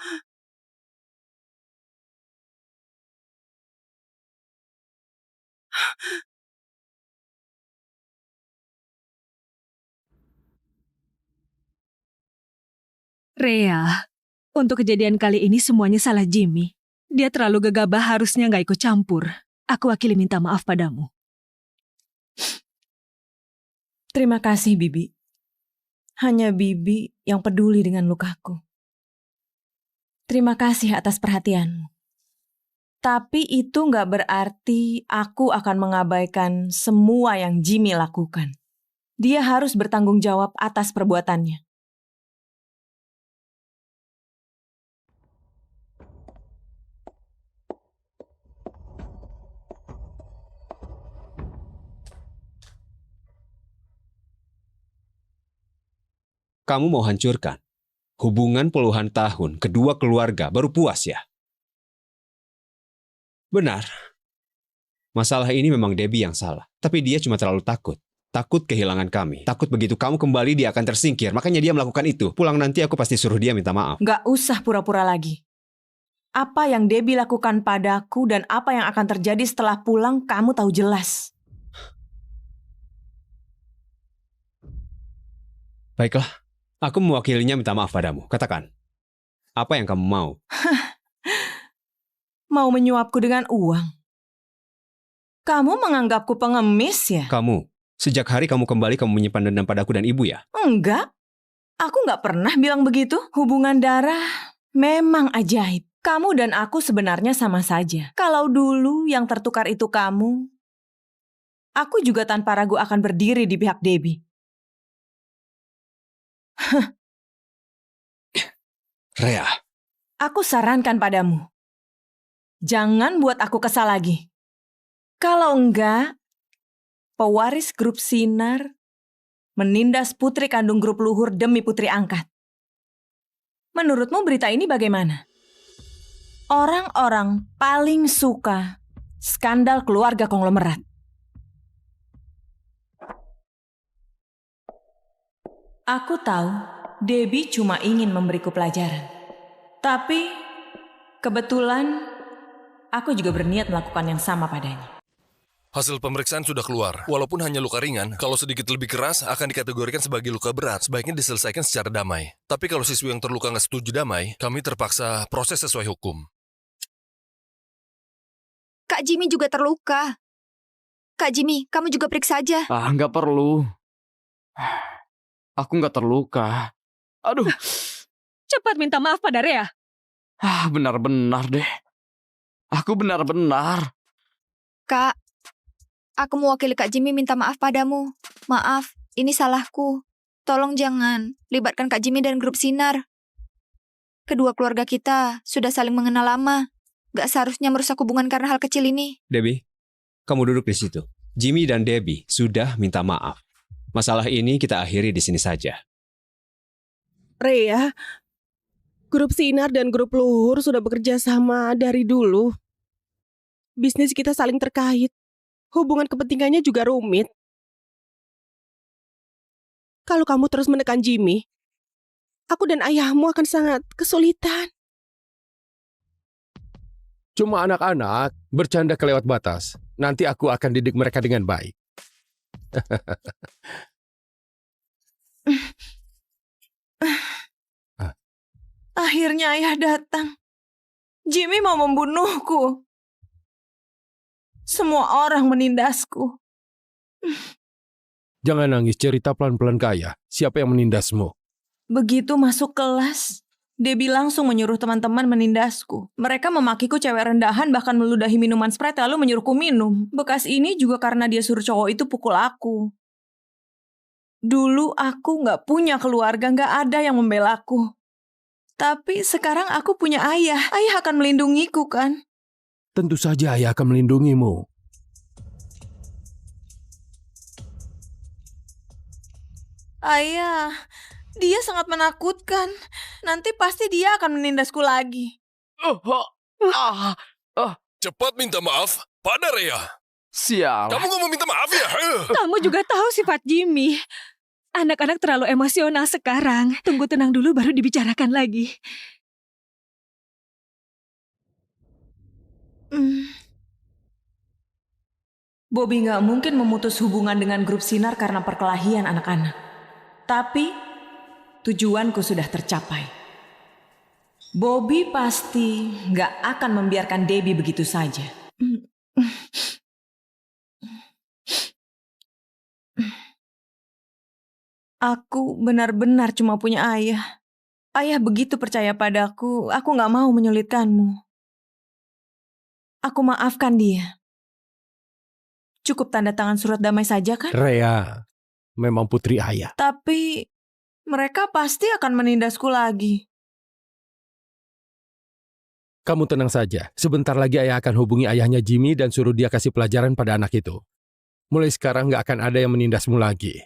[SPEAKER 3] Rhea, untuk kejadian kali ini semuanya salah Jimmy. Dia terlalu gegabah, harusnya nggak ikut campur. Aku wakili minta maaf padamu.
[SPEAKER 1] Terima kasih, Bibi. Hanya Bibi yang peduli dengan lukaku. Terima kasih atas perhatianmu. Tapi itu nggak berarti aku akan mengabaikan semua yang Jimmy lakukan. Dia harus bertanggung jawab atas perbuatannya.
[SPEAKER 9] Kamu mau hancurkan hubungan puluhan tahun kedua keluarga baru puas ya? Benar. Masalah ini memang Debbie yang salah. Tapi dia cuma terlalu takut. Takut kehilangan kami. Takut begitu kamu kembali dia akan tersingkir. Makanya dia melakukan itu. Pulang nanti aku pasti suruh dia minta maaf.
[SPEAKER 1] Nggak usah pura-pura lagi. Apa yang Debbie lakukan padaku dan apa yang akan terjadi setelah pulang kamu tahu jelas.
[SPEAKER 9] Baiklah. Aku mewakilinya minta maaf padamu. Katakan. Apa yang kamu mau?
[SPEAKER 1] Mau menyuapku dengan uang? Kamu menganggapku pengemis ya?
[SPEAKER 9] Kamu. Sejak hari kamu kembali kamu menyimpan dendam padaku dan ibu ya?
[SPEAKER 1] Enggak. Aku nggak pernah bilang begitu. Hubungan darah memang ajaib. Kamu dan aku sebenarnya sama saja. Kalau dulu yang tertukar itu kamu, aku juga tanpa ragu akan berdiri di pihak Debbie.
[SPEAKER 9] Rhea.
[SPEAKER 1] Aku sarankan padamu. Jangan buat aku kesal lagi. Kalau enggak, pewaris grup Sinar menindas putri kandung grup Luhur demi putri angkat. Menurutmu berita ini bagaimana? Orang-orang paling suka skandal keluarga konglomerat. Aku tahu Debbie cuma ingin memberiku pelajaran. Tapi kebetulan aku juga berniat melakukan yang sama padanya.
[SPEAKER 2] Hasil pemeriksaan sudah keluar. Walaupun hanya luka ringan, kalau sedikit lebih keras akan dikategorikan sebagai luka berat. Sebaiknya diselesaikan secara damai. Tapi kalau siswi yang terluka nggak setuju damai, kami terpaksa proses sesuai hukum.
[SPEAKER 8] Kak Jimmy juga terluka. Kak Jimmy, kamu juga periksa aja.
[SPEAKER 12] Nggak perlu. Aku nggak terluka. Aduh.
[SPEAKER 3] Cepat minta maaf pada Rhea.
[SPEAKER 12] Benar-benar deh. Aku benar-benar.
[SPEAKER 8] Kak, aku mewakili Kak Jimmy minta maaf padamu. Maaf, ini salahku. Tolong jangan libatkan Kak Jimmy dan grup Sinar. Kedua keluarga kita sudah saling mengenal lama. Gak seharusnya merusak hubungan karena hal kecil ini.
[SPEAKER 9] Debbie, kamu duduk di situ. Jimmy dan Debbie sudah minta maaf. Masalah ini kita akhiri di sini saja.
[SPEAKER 7] Rhea, grup Sinar dan grup Luhur sudah bekerja sama dari dulu. Bisnis kita saling terkait. Hubungan kepentingannya juga rumit. Kalau kamu terus menekan Jimmy, aku dan ayahmu akan sangat kesulitan.
[SPEAKER 6] Cuma anak-anak, bercanda kelewat batas. Nanti aku akan didik mereka dengan baik.
[SPEAKER 1] Akhirnya ayah datang. Jimmy mau membunuhku. Semua orang menindasku.
[SPEAKER 6] Jangan nangis, cerita pelan-pelan ke ayah. Siapa yang menindasmu?
[SPEAKER 1] Begitu masuk kelas, Debbie langsung menyuruh teman-teman menindasku. Mereka memakiku cewek rendahan, bahkan meludahi minuman Sprite lalu menyuruhku minum. Bekas ini juga karena dia suruh cowok itu pukul aku. Dulu aku nggak punya keluarga, nggak ada yang membelaku. Tapi sekarang aku punya ayah. Ayah akan melindungiku, kan?
[SPEAKER 6] Tentu saja ayah akan melindungimu.
[SPEAKER 1] Ayah, dia sangat menakutkan. Nanti pasti dia akan menindasku lagi.
[SPEAKER 2] Cepat minta maaf pada Rhea.
[SPEAKER 12] Sial.
[SPEAKER 2] Kamu nggak mau minta maaf ya?
[SPEAKER 3] Kamu juga tahu sifat Jimmy. Anak-anak terlalu emosional sekarang. Tunggu tenang dulu baru dibicarakan lagi.
[SPEAKER 1] Bobby nggak mungkin memutus hubungan dengan grup Sinar karena perkelahian anak-anak. Tapi tujuanku sudah tercapai. Bobby pasti nggak akan membiarkan Debbie begitu saja. Aku benar-benar cuma punya ayah. Ayah begitu percaya padaku, aku nggak mau menyulitkanmu. Aku maafkan dia. Cukup tanda tangan surat damai saja kan?
[SPEAKER 6] Rea, memang putri ayah.
[SPEAKER 1] Tapi mereka pasti akan menindasku lagi.
[SPEAKER 6] Kamu tenang saja. Sebentar lagi ayah akan hubungi ayahnya Jimmy dan suruh dia kasih pelajaran pada anak itu. Mulai sekarang nggak akan ada yang menindasmu lagi.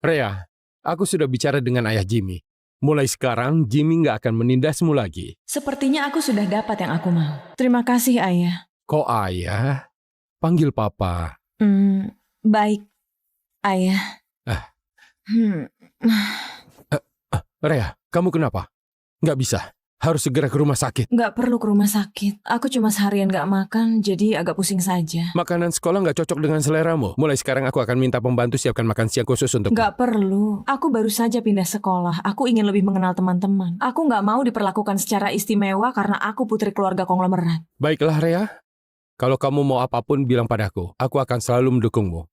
[SPEAKER 6] Rea, aku sudah bicara dengan ayah Jimmy. Mulai sekarang, Jimmy nggak akan menindasmu lagi.
[SPEAKER 1] Sepertinya aku sudah dapat yang aku mau. Terima kasih, Ayah.
[SPEAKER 6] Kok ayah? Panggil papa.
[SPEAKER 1] Baik, Ayah.
[SPEAKER 6] Rea, kamu kenapa? Nggak bisa. Harus segera ke rumah sakit.
[SPEAKER 1] Nggak perlu ke rumah sakit. Aku cuma seharian nggak makan, jadi agak pusing saja.
[SPEAKER 6] Makanan sekolah nggak cocok dengan seleramu. Mulai sekarang aku akan minta pembantu siapkan makan siang khusus untukmu.
[SPEAKER 1] Nggak perlu. Aku baru saja pindah sekolah. Aku ingin lebih mengenal teman-teman. Aku nggak mau diperlakukan secara istimewa karena aku putri keluarga konglomerat.
[SPEAKER 6] Baiklah, Rea. Kalau kamu mau apapun, bilang padaku. Aku akan selalu mendukungmu.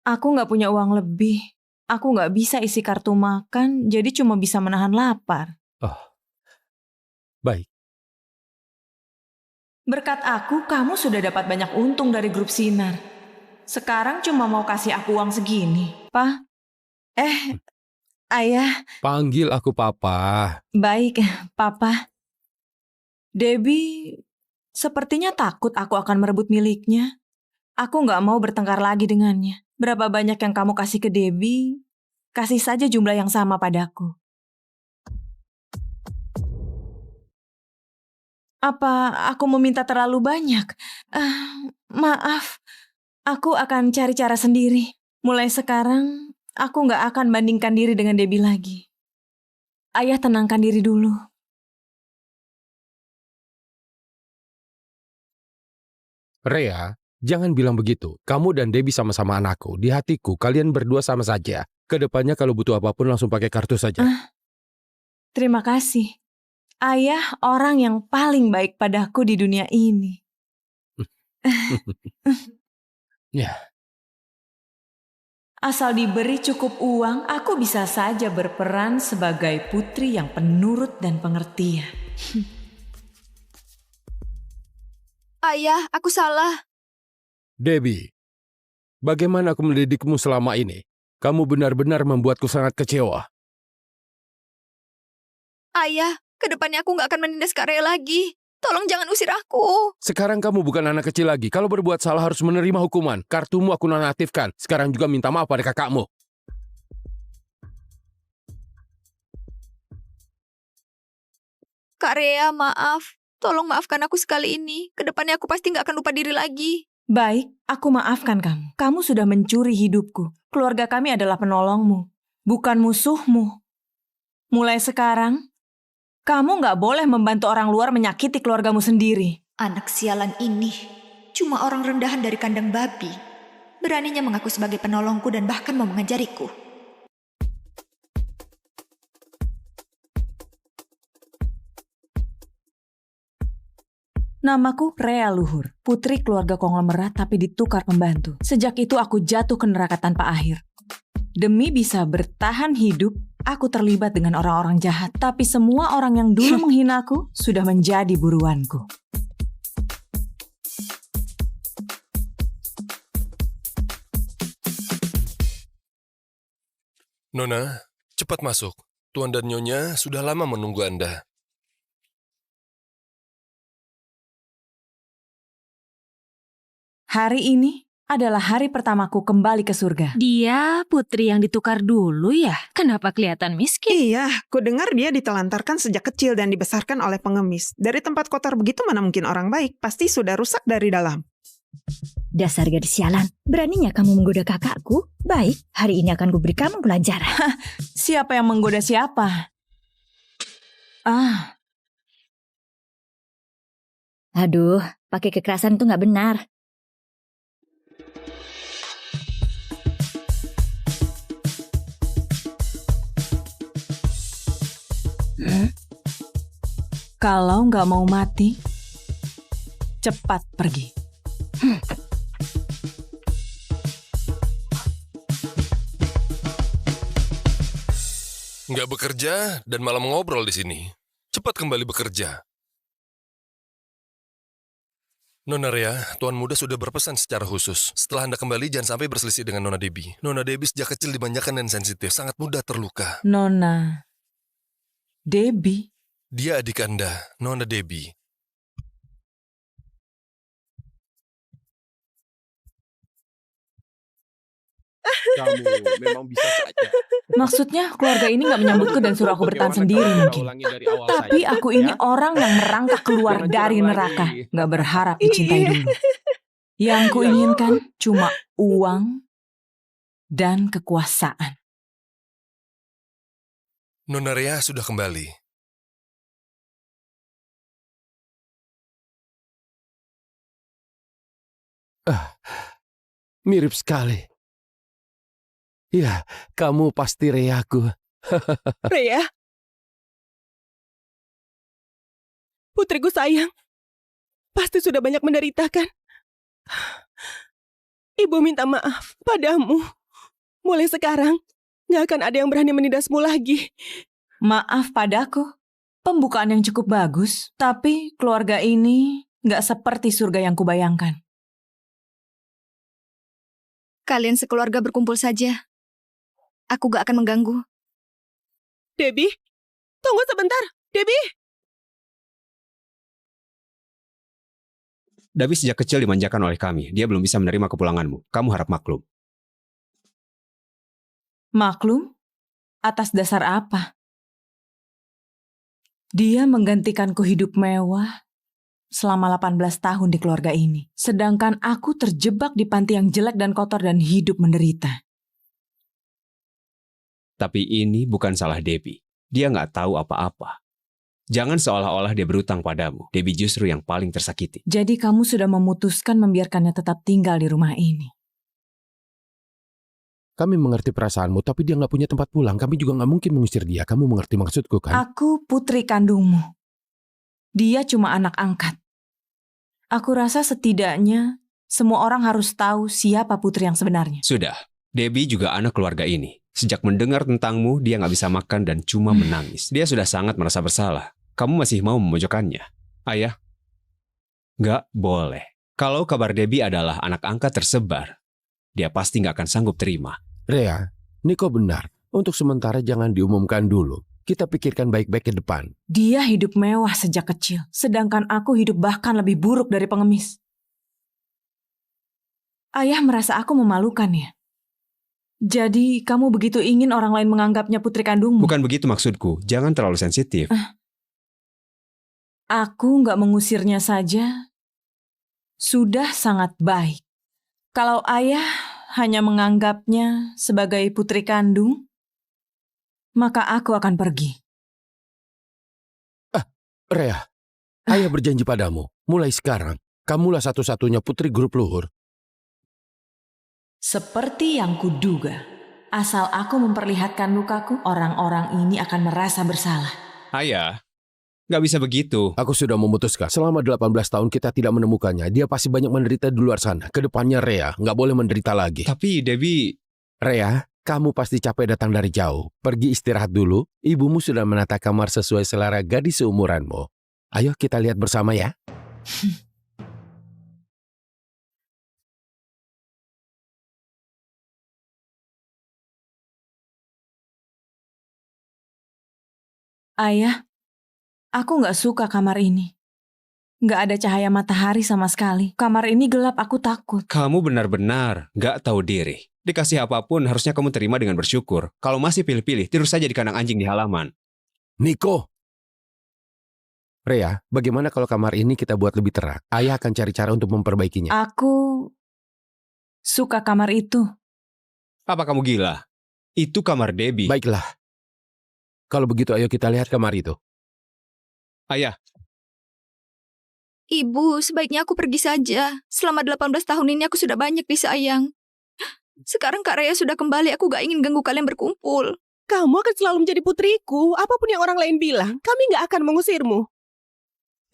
[SPEAKER 1] Aku nggak punya uang lebih. Aku nggak bisa isi kartu makan, jadi cuma bisa menahan lapar.
[SPEAKER 6] Oh, baik.
[SPEAKER 1] Berkat aku, kamu sudah dapat banyak untung dari grup Sinar. Sekarang cuma mau kasih aku uang segini. Pa? Ayah.
[SPEAKER 6] Panggil aku Papa.
[SPEAKER 1] Baik, Papa. Debbie sepertinya takut aku akan merebut miliknya. Aku nggak mau bertengkar lagi dengannya. Berapa banyak yang kamu kasih ke Debbie, kasih saja jumlah yang sama padaku. Apa aku meminta terlalu banyak? Maaf, aku akan cari cara sendiri. Mulai sekarang, aku nggak akan bandingkan diri dengan Debbie lagi. Ayah tenangkan diri dulu.
[SPEAKER 6] Rea, jangan bilang begitu. Kamu dan Debbie sama-sama anakku. Di hatiku, kalian berdua sama saja. Kedepannya kalau butuh apapun langsung pakai kartu saja.
[SPEAKER 1] Terima kasih. Ayah orang yang paling baik padaku di dunia ini.
[SPEAKER 6] Ya.
[SPEAKER 1] Asal diberi cukup uang, aku bisa saja berperan sebagai putri yang penurut dan pengertian.
[SPEAKER 8] Ayah, aku salah.
[SPEAKER 6] Debbie, bagaimana aku mendidikmu selama ini? Kamu benar-benar membuatku sangat kecewa.
[SPEAKER 8] Ayah, kedepannya aku nggak akan menindas Kak Rea lagi. Tolong jangan usir aku.
[SPEAKER 6] Sekarang kamu bukan anak kecil lagi. Kalau berbuat salah harus menerima hukuman. Kartumu aku nonaktifkan. Sekarang juga minta maaf pada kakakmu.
[SPEAKER 8] Kak Rea, maaf. Tolong maafkan aku sekali ini. Kedepannya aku pasti nggak akan lupa diri lagi.
[SPEAKER 1] Baik, aku maafkan kamu. Kamu sudah mencuri hidupku. Keluarga kami adalah penolongmu, bukan musuhmu. Mulai sekarang, kamu nggak boleh membantu orang luar menyakiti keluargamu sendiri.
[SPEAKER 8] Anak sialan ini cuma orang rendahan dari kandang babi. Beraninya mengaku sebagai penolongku dan bahkan mau mengajariku.
[SPEAKER 1] Namaku Rea Luhur, putri keluarga konglomerat tapi ditukar pembantu. Sejak itu aku jatuh ke neraka tanpa akhir. Demi bisa bertahan hidup, aku terlibat dengan orang-orang jahat. Tapi semua orang yang dulu menghinaku sudah menjadi buruanku.
[SPEAKER 2] Nona, cepat masuk. Tuan dan Nyonya sudah lama menunggu Anda.
[SPEAKER 1] Hari ini adalah hari pertamaku kembali ke surga.
[SPEAKER 3] Dia putri yang ditukar dulu ya? Kenapa kelihatan miskin?
[SPEAKER 4] Iya, ku dengar dia ditelantarkan sejak kecil dan dibesarkan oleh pengemis. Dari tempat kotor begitu mana mungkin orang baik, pasti sudah rusak dari dalam.
[SPEAKER 5] Dasar gadis sialan, beraninya kamu menggoda kakakku? Baik, hari ini akan kuberi kamu pelajaran.
[SPEAKER 1] Siapa yang menggoda siapa?
[SPEAKER 5] Aduh, pakai kekerasan itu nggak benar.
[SPEAKER 1] Kalau nggak mau mati, cepat pergi.
[SPEAKER 2] Nggak bekerja dan malah ngobrol di sini. Cepat kembali bekerja. Nona Rea, Tuan Muda sudah berpesan secara khusus. Setelah Anda kembali, jangan sampai berselisih dengan Nona Debbie. Nona Debbie sejak kecil dimanjakan dan sensitif, sangat mudah terluka.
[SPEAKER 1] Nona Debbie?
[SPEAKER 2] Dia adik Anda, Nona Debbie.
[SPEAKER 14] Kamu memang bisa saja.
[SPEAKER 1] Maksudnya keluarga ini nggak menyambutku dan suruh aku bertahan sendiri mungkin. Tapi aku ini orang yang merangkak keluar dari neraka. Nggak berharap dicintai dulu. Yang kuinginkan cuma uang dan kekuasaan.
[SPEAKER 2] Nona Rea sudah kembali.
[SPEAKER 6] Mirip sekali. Ya, kamu pasti Reaku.
[SPEAKER 7] Rea? Putriku sayang, pasti sudah banyak menderita kan? Ibu minta maaf padamu. Mulai sekarang, gak akan ada yang berani menindasmu lagi.
[SPEAKER 1] Maaf padaku, pembukaan yang cukup bagus, tapi keluarga ini gak seperti surga yang kubayangkan.
[SPEAKER 8] Kalian sekeluarga berkumpul saja. Aku gak akan mengganggu.
[SPEAKER 7] Debbie, tunggu sebentar. Debbie!
[SPEAKER 9] Debbie sejak kecil dimanjakan oleh kami. Dia belum bisa menerima kepulanganmu. Kamu harap maklum.
[SPEAKER 1] Maklum? Atas dasar apa? Dia menggantikanku hidup mewah selama 18 tahun di keluarga ini. Sedangkan aku terjebak di panti yang jelek dan kotor dan hidup menderita.
[SPEAKER 9] Tapi ini bukan salah Debbie. Dia nggak tahu apa-apa. Jangan seolah-olah dia berutang padamu. Debbie justru yang paling tersakiti.
[SPEAKER 1] Jadi kamu sudah memutuskan membiarkannya tetap tinggal di rumah ini.
[SPEAKER 6] Kami mengerti perasaanmu, tapi dia nggak punya tempat pulang. Kami juga nggak mungkin mengusir dia. Kamu mengerti maksudku kan?
[SPEAKER 1] Aku putri kandungmu. Dia cuma anak angkat. Aku rasa setidaknya semua orang harus tahu siapa putri yang sebenarnya.
[SPEAKER 9] Sudah. Debbie juga anak keluarga ini. Sejak mendengar tentangmu, dia nggak bisa makan dan cuma menangis. Dia sudah sangat merasa bersalah. Kamu masih mau memojokkannya? Ayah? Nggak boleh. Kalau kabar Debbie adalah anak angkat tersebar, dia pasti nggak akan sanggup terima.
[SPEAKER 6] Rea, Niko benar. Untuk sementara jangan diumumkan dulu. Kita pikirkan baik-baik ke depan.
[SPEAKER 1] Dia hidup mewah sejak kecil, sedangkan aku hidup bahkan lebih buruk dari pengemis. Ayah merasa aku memalukan ya? Jadi kamu begitu ingin orang lain menganggapnya putri kandungmu?
[SPEAKER 9] Bukan begitu maksudku. Jangan terlalu sensitif.
[SPEAKER 1] Aku nggak mengusirnya saja. Sudah sangat baik. Kalau ayah hanya menganggapnya sebagai putri kandung, maka aku akan pergi.
[SPEAKER 6] Rea, ayah berjanji padamu. Mulai sekarang, kamulah satu-satunya putri grup luhur.
[SPEAKER 1] Seperti yang kuduga, asal aku memperlihatkan lukaku, orang-orang ini akan merasa bersalah.
[SPEAKER 9] Ayah, nggak bisa begitu.
[SPEAKER 6] Aku sudah memutuskan, selama 18 tahun kita tidak menemukannya. Dia pasti banyak menderita di luar sana. Kedepannya Rea, nggak boleh menderita lagi.
[SPEAKER 9] Tapi Debbie...
[SPEAKER 6] Rea, kamu pasti capek datang dari jauh. Pergi istirahat dulu. Ibumu sudah menata kamar sesuai selera gadis seumuranmu. Ayo kita lihat bersama ya.
[SPEAKER 1] Ayah, aku nggak suka kamar ini. Nggak ada cahaya matahari sama sekali. Kamar ini gelap, aku takut.
[SPEAKER 9] Kamu benar-benar nggak tahu diri. Dikasih apapun harusnya kamu terima dengan bersyukur. Kalau masih pilih-pilih, tidur saja di kandang anjing di halaman.
[SPEAKER 6] Niko! Rea, bagaimana kalau kamar ini kita buat lebih terang? Ayah akan cari cara untuk memperbaikinya.
[SPEAKER 1] Aku suka kamar itu.
[SPEAKER 9] Apa kamu gila? Itu kamar Debbie.
[SPEAKER 6] Baiklah. Kalau begitu ayo kita lihat kamar itu.
[SPEAKER 9] Ayah.
[SPEAKER 8] Ibu, sebaiknya aku pergi saja. Selama 18 tahun ini aku sudah banyak disayang. Sekarang Kak Raya sudah kembali, aku gak ingin ganggu kalian berkumpul.
[SPEAKER 7] Kamu akan selalu menjadi putriku. Apapun yang orang lain bilang, kami gak akan mengusirmu.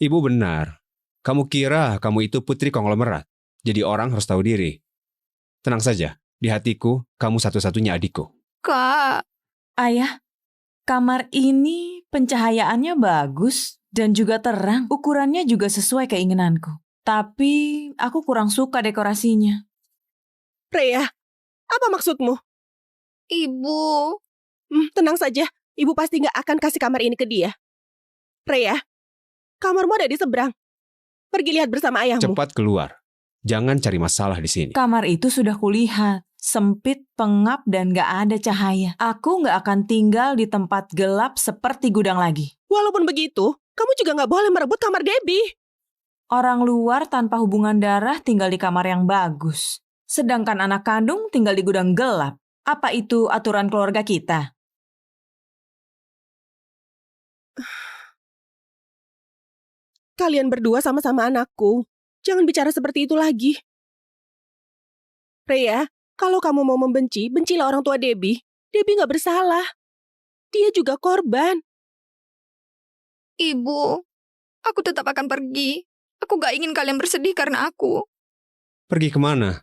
[SPEAKER 9] Ibu benar. Kamu kira kamu itu putri konglomerat. Jadi orang harus tahu diri. Tenang saja. Di hatiku, kamu satu-satunya adikku.
[SPEAKER 8] Kak.
[SPEAKER 1] Ayah, kamar ini pencahayaannya bagus dan juga terang. Ukurannya juga sesuai keinginanku. Tapi aku kurang suka dekorasinya.
[SPEAKER 7] Rhea, apa maksudmu?
[SPEAKER 8] Ibu.
[SPEAKER 7] Tenang saja, ibu pasti gak akan kasih kamar ini ke dia. Rhea, kamarmu ada di seberang. Pergi lihat bersama ayahmu.
[SPEAKER 9] Cepat keluar. Jangan cari masalah di sini.
[SPEAKER 1] Kamar itu sudah kulihat. Sempit, pengap, dan gak ada cahaya. Aku gak akan tinggal di tempat gelap seperti gudang lagi.
[SPEAKER 7] Walaupun begitu, kamu juga gak boleh merebut kamar Debbie.
[SPEAKER 1] Orang luar tanpa hubungan darah tinggal di kamar yang bagus. Sedangkan anak kandung tinggal di gudang gelap. Apa itu aturan keluarga kita?
[SPEAKER 7] Kalian berdua sama-sama anakku. Jangan bicara seperti itu lagi. Rhea, kalau kamu mau membenci, bencilah orang tua Debbie. Debbie gak bersalah. Dia juga korban.
[SPEAKER 8] Ibu, aku tetap akan pergi. Aku gak ingin kalian bersedih karena aku.
[SPEAKER 9] Pergi kemana?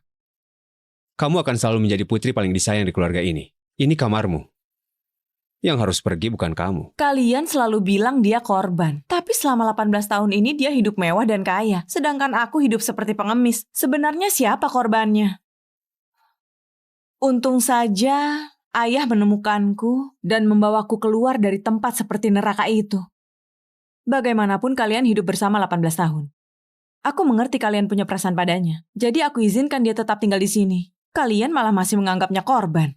[SPEAKER 9] Kamu akan selalu menjadi putri paling disayang di keluarga ini. Ini kamarmu. Yang harus pergi bukan kamu.
[SPEAKER 1] Kalian selalu bilang dia korban. Tapi selama 18 tahun ini dia hidup mewah dan kaya. Sedangkan aku hidup seperti pengemis. Sebenarnya siapa korbannya? Untung saja ayah menemukanku dan membawaku keluar dari tempat seperti neraka itu. Bagaimanapun kalian hidup bersama 18 tahun. Aku mengerti kalian punya perasaan padanya. Jadi aku izinkan dia tetap tinggal di sini. Kalian malah masih menganggapnya korban.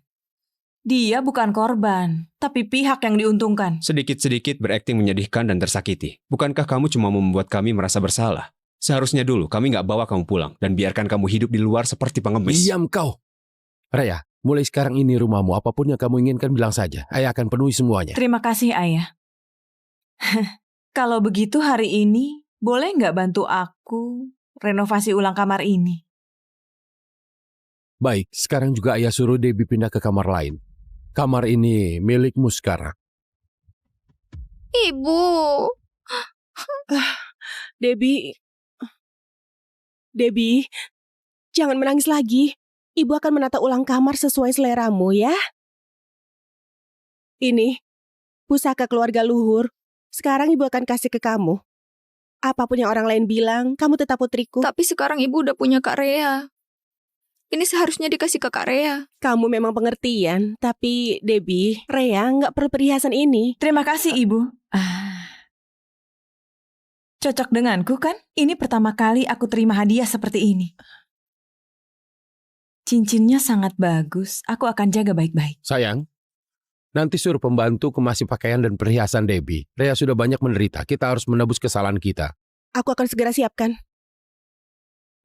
[SPEAKER 1] Dia bukan korban, tapi pihak yang diuntungkan.
[SPEAKER 9] Sedikit-sedikit berakting menyedihkan dan tersakiti. Bukankah kamu cuma membuat kami merasa bersalah? Seharusnya dulu kami nggak bawa kamu pulang dan biarkan kamu hidup di luar seperti pengemis.
[SPEAKER 6] Diam kau. Rhea, mulai sekarang ini rumahmu. Apapun yang kamu inginkan bilang saja. Ayah akan penuhi semuanya.
[SPEAKER 1] Terima kasih, Ayah. Kalau begitu hari ini, boleh nggak bantu aku renovasi ulang kamar ini?
[SPEAKER 6] Baik, sekarang juga ayah suruh Debbie pindah ke kamar lain. Kamar ini milikmu sekarang.
[SPEAKER 8] Ibu.
[SPEAKER 7] Debbie, jangan menangis lagi. Ibu akan menata ulang kamar sesuai seleramu ya. Ini, pusaka keluarga luhur. Sekarang ibu akan kasih ke kamu. Apapun yang orang lain bilang, kamu tetap putriku.
[SPEAKER 8] Tapi sekarang ibu udah punya Kak Rhea. Ini seharusnya dikasih ke Kak Rhea.
[SPEAKER 7] Kamu memang pengertian, tapi Debbie, Rhea nggak perlu perhiasan ini.
[SPEAKER 1] Terima kasih, Ibu. Cocok denganku kan? Ini pertama kali aku terima hadiah seperti ini. Cincinnya sangat bagus. Aku akan jaga baik-baik.
[SPEAKER 6] Sayang, nanti suruh pembantu kemasi pakaian dan perhiasan Debbie. Rhea sudah banyak menderita. Kita harus menebus kesalahan kita.
[SPEAKER 7] Aku akan segera siapkan.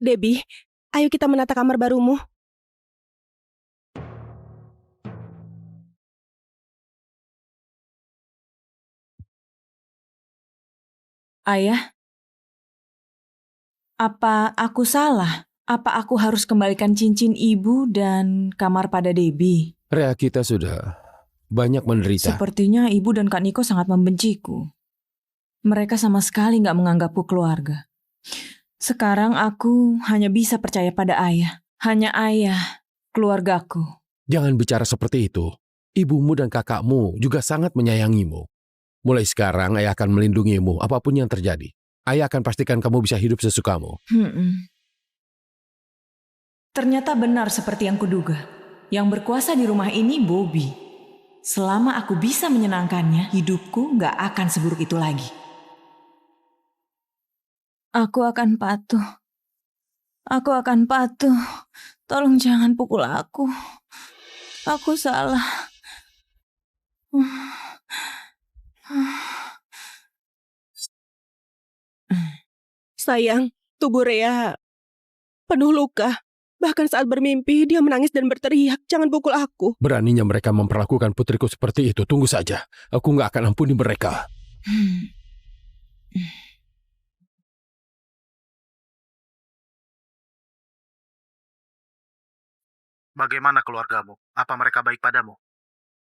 [SPEAKER 7] Debbie, ayo kita menata kamar barumu.
[SPEAKER 1] Ayah, apa aku salah? Apa aku harus kembalikan cincin ibu dan kamar pada Debbie?
[SPEAKER 6] Rhea, kita sudah banyak menderita.
[SPEAKER 1] Sepertinya ibu dan Kak Niko sangat membenciku. Mereka sama sekali nggak menganggapku keluarga. Sekarang aku hanya bisa percaya pada ayah. Hanya ayah, keluargaku.
[SPEAKER 6] Jangan bicara seperti itu. Ibumu dan kakakmu juga sangat menyayangimu. Mulai sekarang ayah akan melindungimu apapun yang terjadi. Ayah akan pastikan kamu bisa hidup sesukamu.
[SPEAKER 1] Ternyata benar seperti yang kuduga. Yang berkuasa di rumah ini Bobby. Selama aku bisa menyenangkannya, hidupku nggak akan seburuk itu lagi. Aku akan patuh. Aku akan patuh. Tolong jangan pukul aku. Aku salah.
[SPEAKER 7] Sayang, tubuh Rhea penuh luka. Bahkan saat bermimpi, dia menangis dan berteriak, "Jangan pukul aku."
[SPEAKER 6] Beraninya mereka memperlakukan putriku seperti itu. Tunggu saja. Aku nggak akan ampuni mereka.
[SPEAKER 10] Bagaimana keluargamu? Apa mereka baik padamu?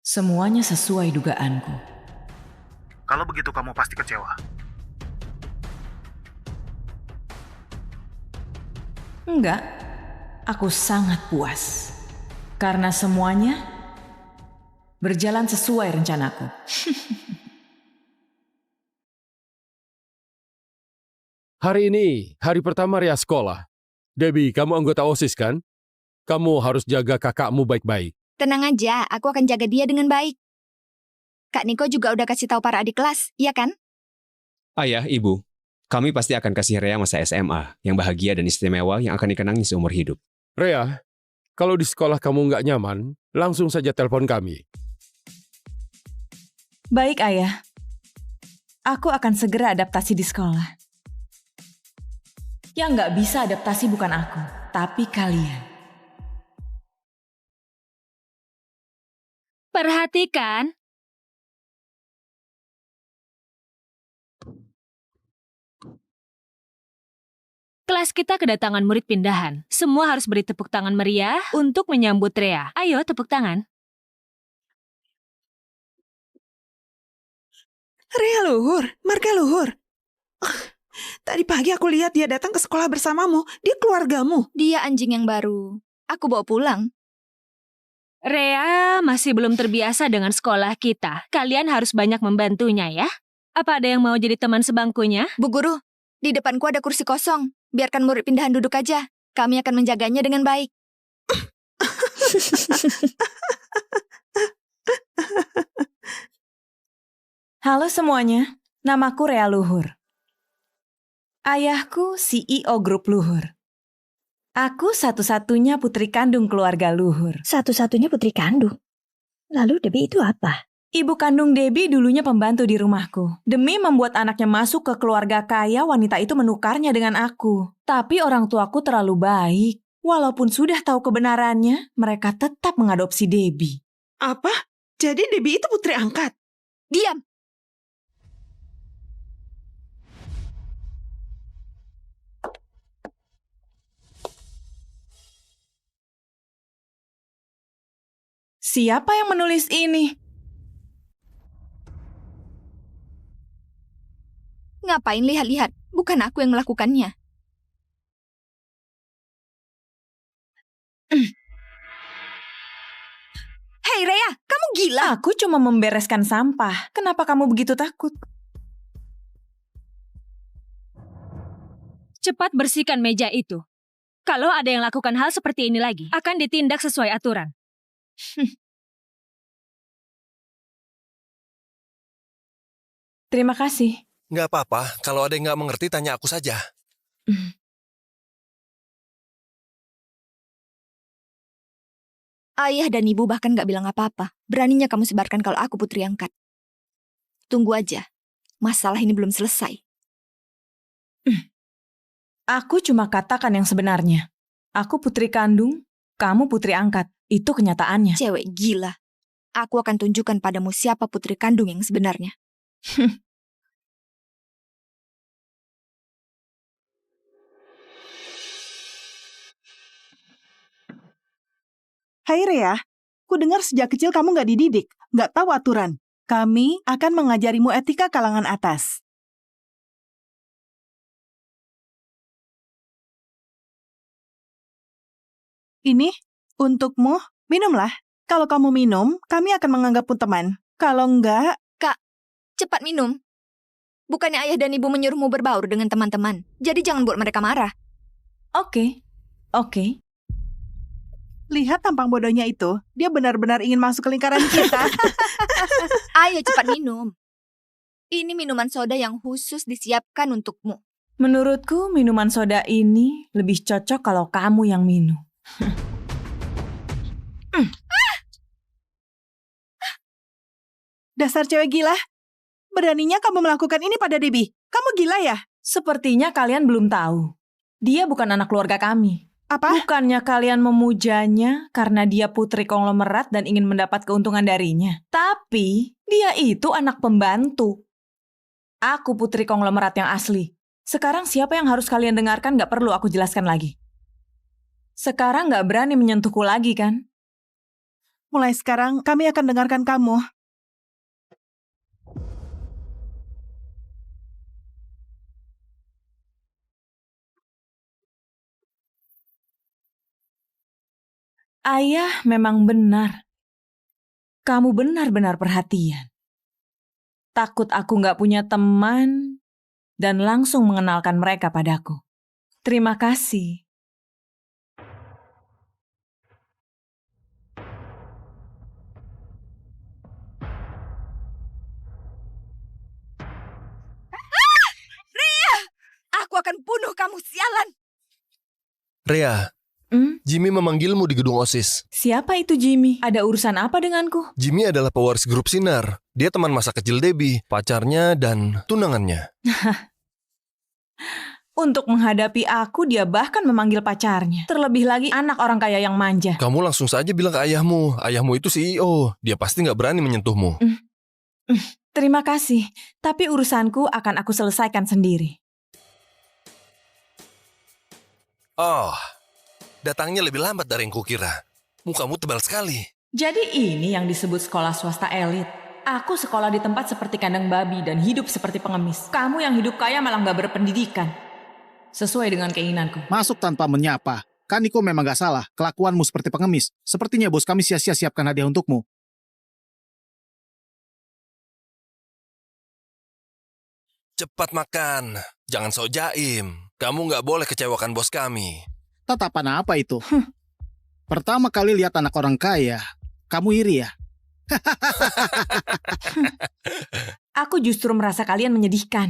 [SPEAKER 1] Semuanya sesuai dugaanku.
[SPEAKER 10] Kalau begitu kamu pasti kecewa.
[SPEAKER 1] Enggak, aku sangat puas. Karena semuanya berjalan sesuai rencanaku.
[SPEAKER 6] Hari ini, hari pertama Ria sekolah. Debbie, kamu anggota OSIS kan? Kamu harus jaga kakakmu baik-baik.
[SPEAKER 8] Tenang aja, aku akan jaga dia dengan baik. Kak Niko juga udah kasih tahu para adik kelas, iya kan?
[SPEAKER 9] Ayah, Ibu, kami pasti akan kasih Rea masa SMA yang bahagia dan istimewa yang akan dikenangi seumur hidup.
[SPEAKER 6] Rea, kalau di sekolah kamu nggak nyaman, langsung saja telepon kami.
[SPEAKER 1] Baik, Ayah. Aku akan segera adaptasi di sekolah. Yang nggak bisa adaptasi bukan aku, tapi kalian.
[SPEAKER 3] Perhatikan. Kelas kita kedatangan murid pindahan. Semua harus beri tepuk tangan meriah untuk menyambut Rea. Ayo, tepuk tangan.
[SPEAKER 4] Rea Luhur, marga Luhur. Tadi pagi aku lihat dia datang ke sekolah bersamamu. Dia keluargamu.
[SPEAKER 8] Dia anjing yang baru. Aku bawa pulang.
[SPEAKER 3] Rea masih belum terbiasa dengan sekolah kita. Kalian harus banyak membantunya ya. Apa ada yang mau jadi teman sebangkunya?
[SPEAKER 8] Bu Guru, di depanku ada kursi kosong. Biarkan murid pindahan duduk aja. Kami akan menjaganya dengan baik.
[SPEAKER 1] Halo semuanya, namaku Rea Luhur. Ayahku CEO Grup Luhur. Aku satu-satunya putri kandung keluarga Luhur.
[SPEAKER 5] Satu-satunya putri kandung? Lalu Debbie itu apa?
[SPEAKER 1] Ibu kandung Debbie dulunya pembantu di rumahku. Demi membuat anaknya masuk ke keluarga kaya, wanita itu menukarnya dengan aku. Tapi orang tuaku terlalu baik. Walaupun sudah tahu kebenarannya, mereka tetap mengadopsi Debbie.
[SPEAKER 4] Apa? Jadi Debbie itu putri angkat?
[SPEAKER 8] Diam!
[SPEAKER 1] Siapa yang menulis ini?
[SPEAKER 8] Ngapain lihat-lihat? Bukan aku yang melakukannya. Hei Rea, kamu gila?
[SPEAKER 1] Aku cuma membereskan sampah. Kenapa kamu begitu takut?
[SPEAKER 3] Cepat bersihkan meja itu. Kalau ada yang lakukan hal seperti ini lagi, akan ditindak sesuai aturan.
[SPEAKER 1] Terima kasih.
[SPEAKER 2] Nggak apa-apa, kalau ada yang nggak mengerti tanya aku saja.
[SPEAKER 8] Ayah dan ibu bahkan gak bilang apa-apa. Beraninya kamu sebarkan kalau aku putri angkat. Tunggu aja. Masalah ini belum selesai.
[SPEAKER 1] Aku cuma katakan yang sebenarnya. Aku putri kandung, kamu putri angkat. Itu kenyataannya.
[SPEAKER 8] Cewek gila. Aku akan tunjukkan padamu siapa putri kandung yang sebenarnya.
[SPEAKER 11] Hai Rea, ku dengar sejak kecil kamu nggak dididik, nggak tahu aturan. Kami akan mengajarimu etika kalangan atas. Ini untukmu, minumlah. Kalau kamu minum, kami akan menganggapmu teman. Kalau enggak...
[SPEAKER 8] Kak, cepat minum. Bukannya ayah dan ibu menyuruhmu berbaur dengan teman-teman. Jadi jangan buat mereka marah.
[SPEAKER 1] Oke.
[SPEAKER 11] Lihat tampang bodohnya itu. Dia benar-benar ingin masuk ke lingkaran kita.
[SPEAKER 8] Ayo cepat minum. Ini minuman soda yang khusus disiapkan untukmu.
[SPEAKER 1] Menurutku minuman soda ini lebih cocok kalau kamu yang minum.
[SPEAKER 11] Dasar cewek gila. Beraninya kamu melakukan ini pada Debbie. Kamu gila ya?
[SPEAKER 1] Sepertinya kalian belum tahu. Dia bukan anak keluarga kami.
[SPEAKER 11] Apa?
[SPEAKER 1] Bukannya kalian memujanya karena dia putri konglomerat dan ingin mendapat keuntungan darinya. Tapi dia itu anak pembantu. Aku putri konglomerat yang asli. Sekarang siapa yang harus kalian dengarkan gak perlu aku jelaskan lagi. Sekarang gak berani menyentuhku lagi kan?
[SPEAKER 11] Mulai sekarang kami akan dengarkan kamu.
[SPEAKER 1] Ayah memang benar. Kamu benar-benar perhatian. Takut aku gak punya teman dan langsung mengenalkan mereka padaku. Terima kasih.
[SPEAKER 5] Ria! Aku akan bunuh kamu, sialan!
[SPEAKER 2] Rea, Jimmy memanggilmu di gedung OSIS.
[SPEAKER 1] Siapa itu Jimmy? Ada urusan apa denganku?
[SPEAKER 2] Jimmy adalah pewaris grup Sinar. Dia teman masa kecil Debbie, pacarnya dan tunangannya.
[SPEAKER 1] Untuk menghadapi aku, dia bahkan memanggil pacarnya. Terlebih lagi anak orang kaya yang manja.
[SPEAKER 2] Kamu langsung saja bilang ke ayahmu. Ayahmu itu CEO. Dia pasti nggak berani menyentuhmu.
[SPEAKER 1] Terima kasih, tapi urusanku akan aku selesaikan sendiri.
[SPEAKER 2] Oh, datangnya lebih lambat dari yang kukira. Mukamu tebal sekali.
[SPEAKER 1] Jadi ini yang disebut sekolah swasta elit. Aku sekolah di tempat seperti kandang babi dan hidup seperti pengemis. Kamu yang hidup kaya malah nggak berpendidikan. Sesuai dengan keinginanku.
[SPEAKER 10] Masuk tanpa menyapa. Kaniko memang gak salah. Kelakuanmu seperti pengemis. Sepertinya bos kami sia-sia siapkan hadiah untukmu.
[SPEAKER 2] Cepat makan. Jangan sok jaim. Kamu nggak boleh kecewakan bos kami.
[SPEAKER 10] Tatapan apa itu? Pertama kali lihat anak orang kaya. Kamu iri ya?
[SPEAKER 1] Aku justru merasa kalian menyedihkan.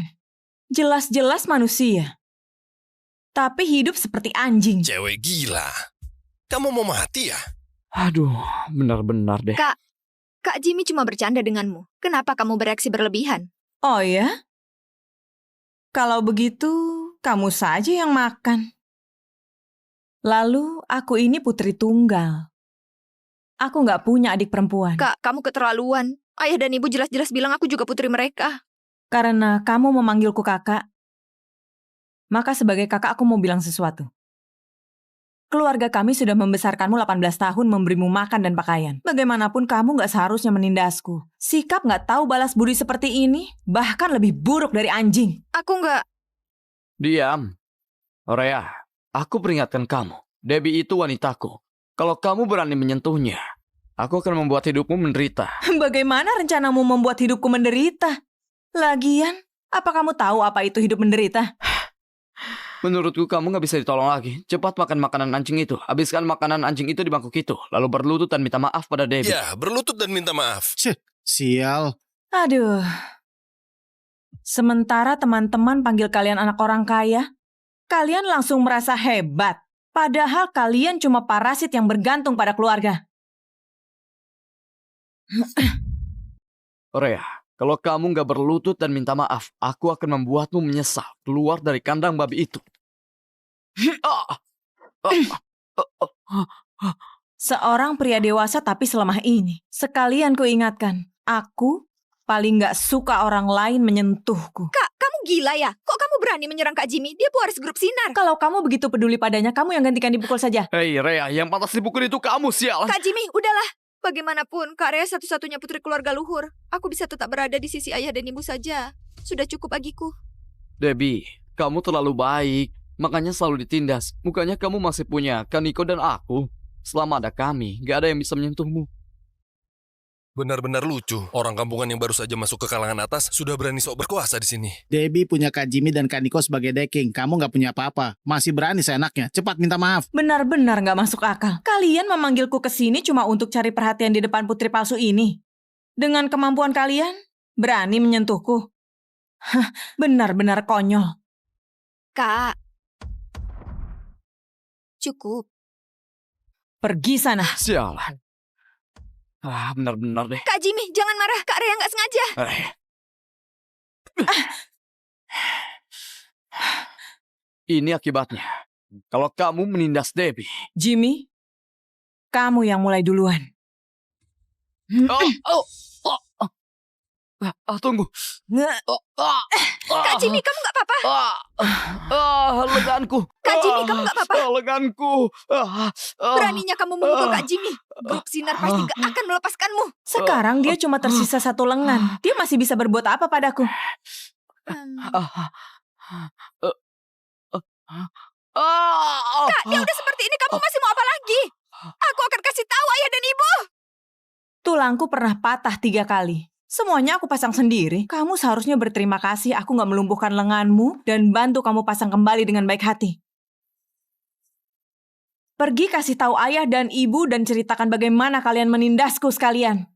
[SPEAKER 1] Jelas-jelas manusia. Tapi hidup seperti anjing.
[SPEAKER 2] Cewek gila. Kamu mau mati ya?
[SPEAKER 12] Aduh, benar-benar deh.
[SPEAKER 8] Kak Jimmy cuma bercanda denganmu. Kenapa kamu bereaksi berlebihan?
[SPEAKER 1] Oh ya? Kalau begitu, kamu saja yang makan. Lalu, aku ini putri tunggal. Aku nggak punya adik perempuan.
[SPEAKER 8] Kak, kamu keterlaluan. Ayah dan ibu jelas-jelas bilang aku juga putri mereka.
[SPEAKER 1] Karena kamu memanggilku kakak, maka sebagai kakak aku mau bilang sesuatu. Keluarga kami sudah membesarkanmu 18 tahun, memberimu makan dan pakaian. Bagaimanapun kamu nggak seharusnya menindasku. Sikap nggak tahu balas budi seperti ini, bahkan lebih buruk dari anjing.
[SPEAKER 8] Aku nggak...
[SPEAKER 12] Diam. Rea, aku peringatkan kamu. Debbie itu wanitaku. Kalau kamu berani menyentuhnya, aku akan membuat hidupmu menderita.
[SPEAKER 1] Bagaimana rencanamu membuat hidupku menderita? Lagian, apa kamu tahu apa itu hidup menderita?
[SPEAKER 12] Menurutku kamu nggak bisa ditolong lagi. Cepat makan makanan anjing itu. Habiskan makanan anjing itu di bangkuk itu. Lalu berlutut dan minta maaf pada Debbie.
[SPEAKER 2] Ya, berlutut dan minta maaf.
[SPEAKER 10] Sial.
[SPEAKER 1] Aduh. Sementara teman-teman panggil kalian anak orang kaya, kalian langsung merasa hebat. Padahal kalian cuma parasit yang bergantung pada keluarga.
[SPEAKER 12] Rea, kalau kamu nggak berlutut dan minta maaf, aku akan membuatmu menyesal keluar dari kandang babi itu.
[SPEAKER 1] Seorang pria dewasa tapi selemah ini. Sekalian ku ingatkan, aku paling nggak suka orang lain menyentuhku.
[SPEAKER 8] Kak, kamu gila ya? Kok kamu berani menyerang Kak Jimmy? Dia pewaris grup Sinar.
[SPEAKER 1] Kalau kamu begitu peduli padanya, kamu yang gantikan dipukul saja.
[SPEAKER 12] Hei Rea, yang pantas dipukul itu kamu, sial.
[SPEAKER 8] Kak Jimmy, udahlah. Bagaimanapun, Kak Rea satu-satunya putri keluarga luhur. Aku bisa tetap berada di sisi ayah dan ibu saja. Sudah cukup bagiku.
[SPEAKER 12] Debbie, kamu terlalu baik. Makanya selalu ditindas. Mukanya kamu masih punya Kaniko dan aku. Selama ada kami, gak ada yang bisa menyentuhmu.
[SPEAKER 2] Benar-benar lucu. Orang kampungan yang baru saja masuk ke kalangan atas sudah berani sok berkuasa di sini.
[SPEAKER 10] Debbie punya Kak Jimmy dan Kaniko sebagai deking. Kamu nggak punya apa-apa. Masih berani seenaknya. Cepat minta maaf.
[SPEAKER 1] Benar-benar nggak masuk akal. Kalian memanggilku ke sini cuma untuk cari perhatian di depan putri palsu ini. Dengan kemampuan kalian, berani menyentuhku. Hah, benar-benar konyol.
[SPEAKER 8] Kak. Cukup.
[SPEAKER 1] Pergi sana.
[SPEAKER 12] Sialan. Benar-benar deh.
[SPEAKER 8] Kak Jimmy, jangan marah. Kak Rea nggak sengaja.
[SPEAKER 12] Ini akibatnya. kalau kamu menindas Debbie.
[SPEAKER 1] Jimmy, kamu yang mulai duluan.
[SPEAKER 12] Tunggu.
[SPEAKER 8] Kak Jimmy, kamu nggak apa-apa?
[SPEAKER 12] Lenganku.
[SPEAKER 8] Kak Jimmy, kamu nggak apa-apa?
[SPEAKER 12] Lenganku.
[SPEAKER 8] Beraninya kamu memukul Kak Jimmy. Grup Sinar pasti nggak akan melepaskanmu.
[SPEAKER 1] Sekarang dia cuma tersisa satu lengan. Dia masih bisa berbuat apa padaku?
[SPEAKER 8] Kak, dia udah seperti ini, kamu masih mau apa lagi? Aku akan kasih tahu ayah dan ibu.
[SPEAKER 1] Tulangku pernah patah 3 kali. Semuanya aku pasang sendiri. Kamu seharusnya berterima kasih aku nggak melumpuhkan lenganmu dan bantu kamu pasang kembali dengan baik hati. Pergi kasih tahu ayah dan ibu dan ceritakan bagaimana kalian menindasku sekalian.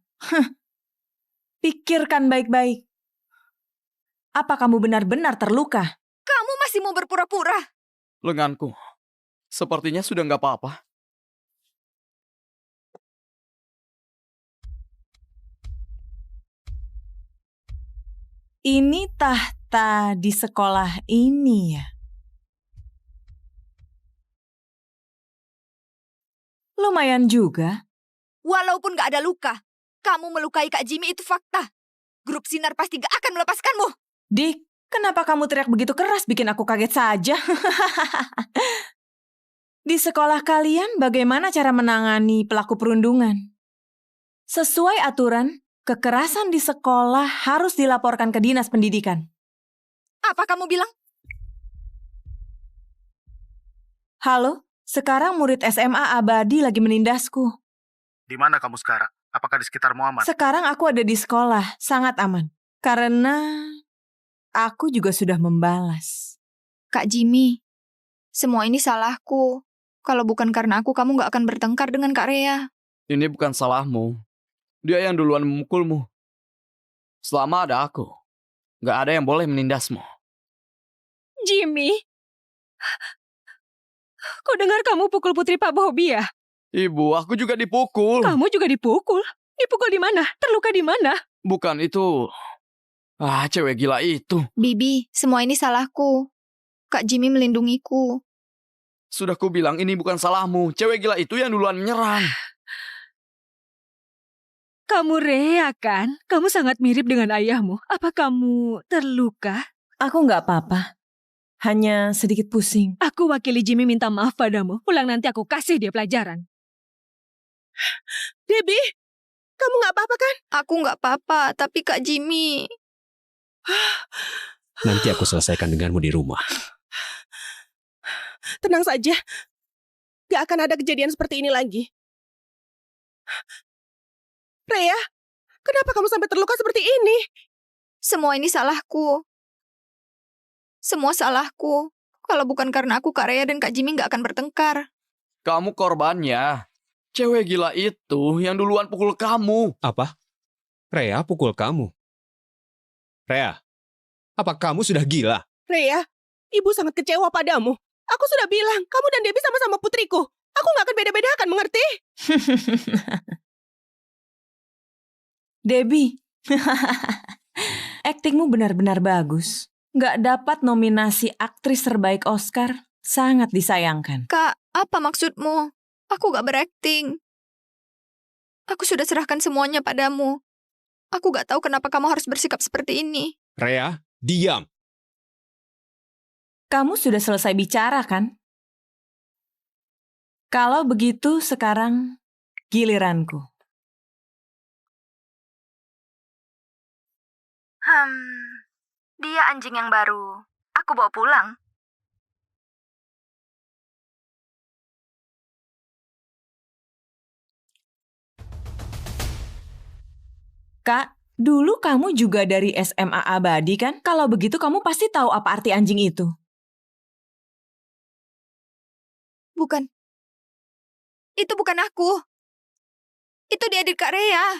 [SPEAKER 1] Pikirkan baik-baik. Apa kamu benar-benar terluka?
[SPEAKER 8] Kamu masih mau berpura-pura?
[SPEAKER 12] Lenganku. Sepertinya sudah nggak apa-apa.
[SPEAKER 1] Ini tahta di sekolah ini ya? Lumayan juga.
[SPEAKER 8] Walaupun gak ada luka, kamu melukai Kak Jimmy itu fakta. Grup Sinar pasti gak akan melepaskanmu.
[SPEAKER 1] Dik, kenapa kamu teriak begitu keras bikin aku kaget saja? Di sekolah kalian bagaimana cara menangani pelaku perundungan? Sesuai aturan, kekerasan di sekolah harus dilaporkan ke dinas pendidikan.
[SPEAKER 8] Apa kamu bilang?
[SPEAKER 1] Halo, sekarang murid SMA Abadi lagi menindasku.
[SPEAKER 10] Di mana kamu sekarang? Apakah di sekitar Muhammad?
[SPEAKER 1] Sekarang aku ada di sekolah, sangat aman. Karena aku juga sudah membalas.
[SPEAKER 8] Kak Jimmy, semua ini salahku. Kalau bukan karena aku, kamu gak akan bertengkar dengan Kak Rea.
[SPEAKER 12] Ini bukan salahmu. Dia yang duluan memukulmu. Selama ada aku, gak ada yang boleh menindasmu.
[SPEAKER 3] Jimmy, kau dengar kamu pukul putri Pak Bobby ya?
[SPEAKER 12] Ibu, aku juga dipukul.
[SPEAKER 3] Kamu juga dipukul? Dipukul di mana? Terluka di mana?
[SPEAKER 12] Bukan itu. Cewek gila itu.
[SPEAKER 8] Bibi, semua ini salahku. Kak Jimmy melindungiku.
[SPEAKER 12] Sudah ku bilang ini bukan salahmu. Cewek gila itu yang duluan menyerang.
[SPEAKER 3] Kamu Rea kan? Kamu sangat mirip dengan ayahmu. Apa kamu terluka?
[SPEAKER 1] Aku nggak apa-apa. Hanya sedikit pusing.
[SPEAKER 3] Aku wakili Jimmy minta maaf padamu. Pulang nanti aku kasih dia pelajaran. Debbie, kamu nggak apa-apa kan?
[SPEAKER 8] Aku nggak apa-apa, tapi Kak Jimmy...
[SPEAKER 9] Nanti aku selesaikan denganmu di rumah.
[SPEAKER 7] Tenang saja. Gak akan ada kejadian seperti ini lagi. Rea, kenapa kamu sampai terluka seperti ini?
[SPEAKER 8] Semua ini salahku. Semua salahku. Kalau bukan karena aku, Kak Rea dan Kak Jimmy gak akan bertengkar.
[SPEAKER 12] Kamu korbannya. Cewek gila itu yang duluan pukul kamu.
[SPEAKER 9] Apa? Rea pukul kamu? Rea, apa kamu sudah gila?
[SPEAKER 7] Rea, ibu sangat kecewa padamu. Aku sudah bilang, kamu dan Debbie sama-sama putriku. Aku gak akan beda-bedakan, mengerti?
[SPEAKER 1] Debbie, aktingmu benar-benar bagus. Gak dapat nominasi aktris terbaik Oscar, sangat disayangkan.
[SPEAKER 8] Kak, apa maksudmu? Aku gak berakting. Aku sudah serahkan semuanya padamu. Aku gak tahu kenapa kamu harus bersikap seperti ini.
[SPEAKER 9] Rea, diam.
[SPEAKER 1] Kamu sudah selesai bicara, kan? Kalau begitu, sekarang giliranku.
[SPEAKER 13] Dia anjing yang baru. Aku bawa pulang.
[SPEAKER 1] Kak, dulu kamu juga dari SMA Abadi, kan? Kalau begitu kamu pasti tahu apa arti anjing itu.
[SPEAKER 8] Bukan. Itu bukan aku. Itu dia adik Kak Rea.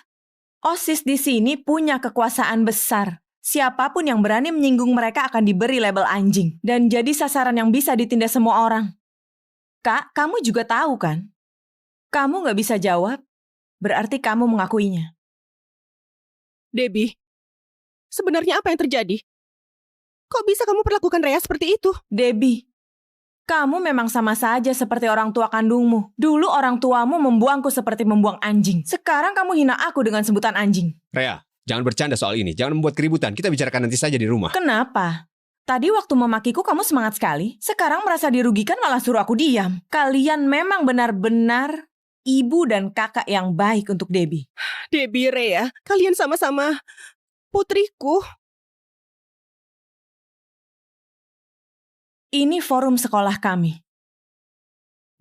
[SPEAKER 1] OSIS di sini punya kekuasaan besar. Siapapun yang berani menyinggung mereka akan diberi label anjing. Dan jadi sasaran yang bisa ditindas semua orang. Kak, kamu juga tahu kan? Kamu nggak bisa jawab, berarti kamu mengakuinya.
[SPEAKER 7] Debbie, sebenarnya apa yang terjadi? Kok bisa kamu perlakukan Rea seperti itu?
[SPEAKER 1] Debbie, Kamu memang sama saja seperti orang tua kandungmu. Dulu orang tuamu membuangku seperti membuang anjing. Sekarang kamu hina aku dengan sebutan anjing.
[SPEAKER 9] Rea, jangan bercanda soal ini. Jangan membuat keributan. Kita bicarakan nanti saja di rumah.
[SPEAKER 1] Kenapa? Tadi waktu memakiku kamu semangat sekali. Sekarang merasa dirugikan malah suruh aku diam. Kalian memang benar-benar ibu dan kakak yang baik untuk Debbie.
[SPEAKER 7] Debbie, Rea, kalian sama-sama putriku.
[SPEAKER 1] Ini forum sekolah kami.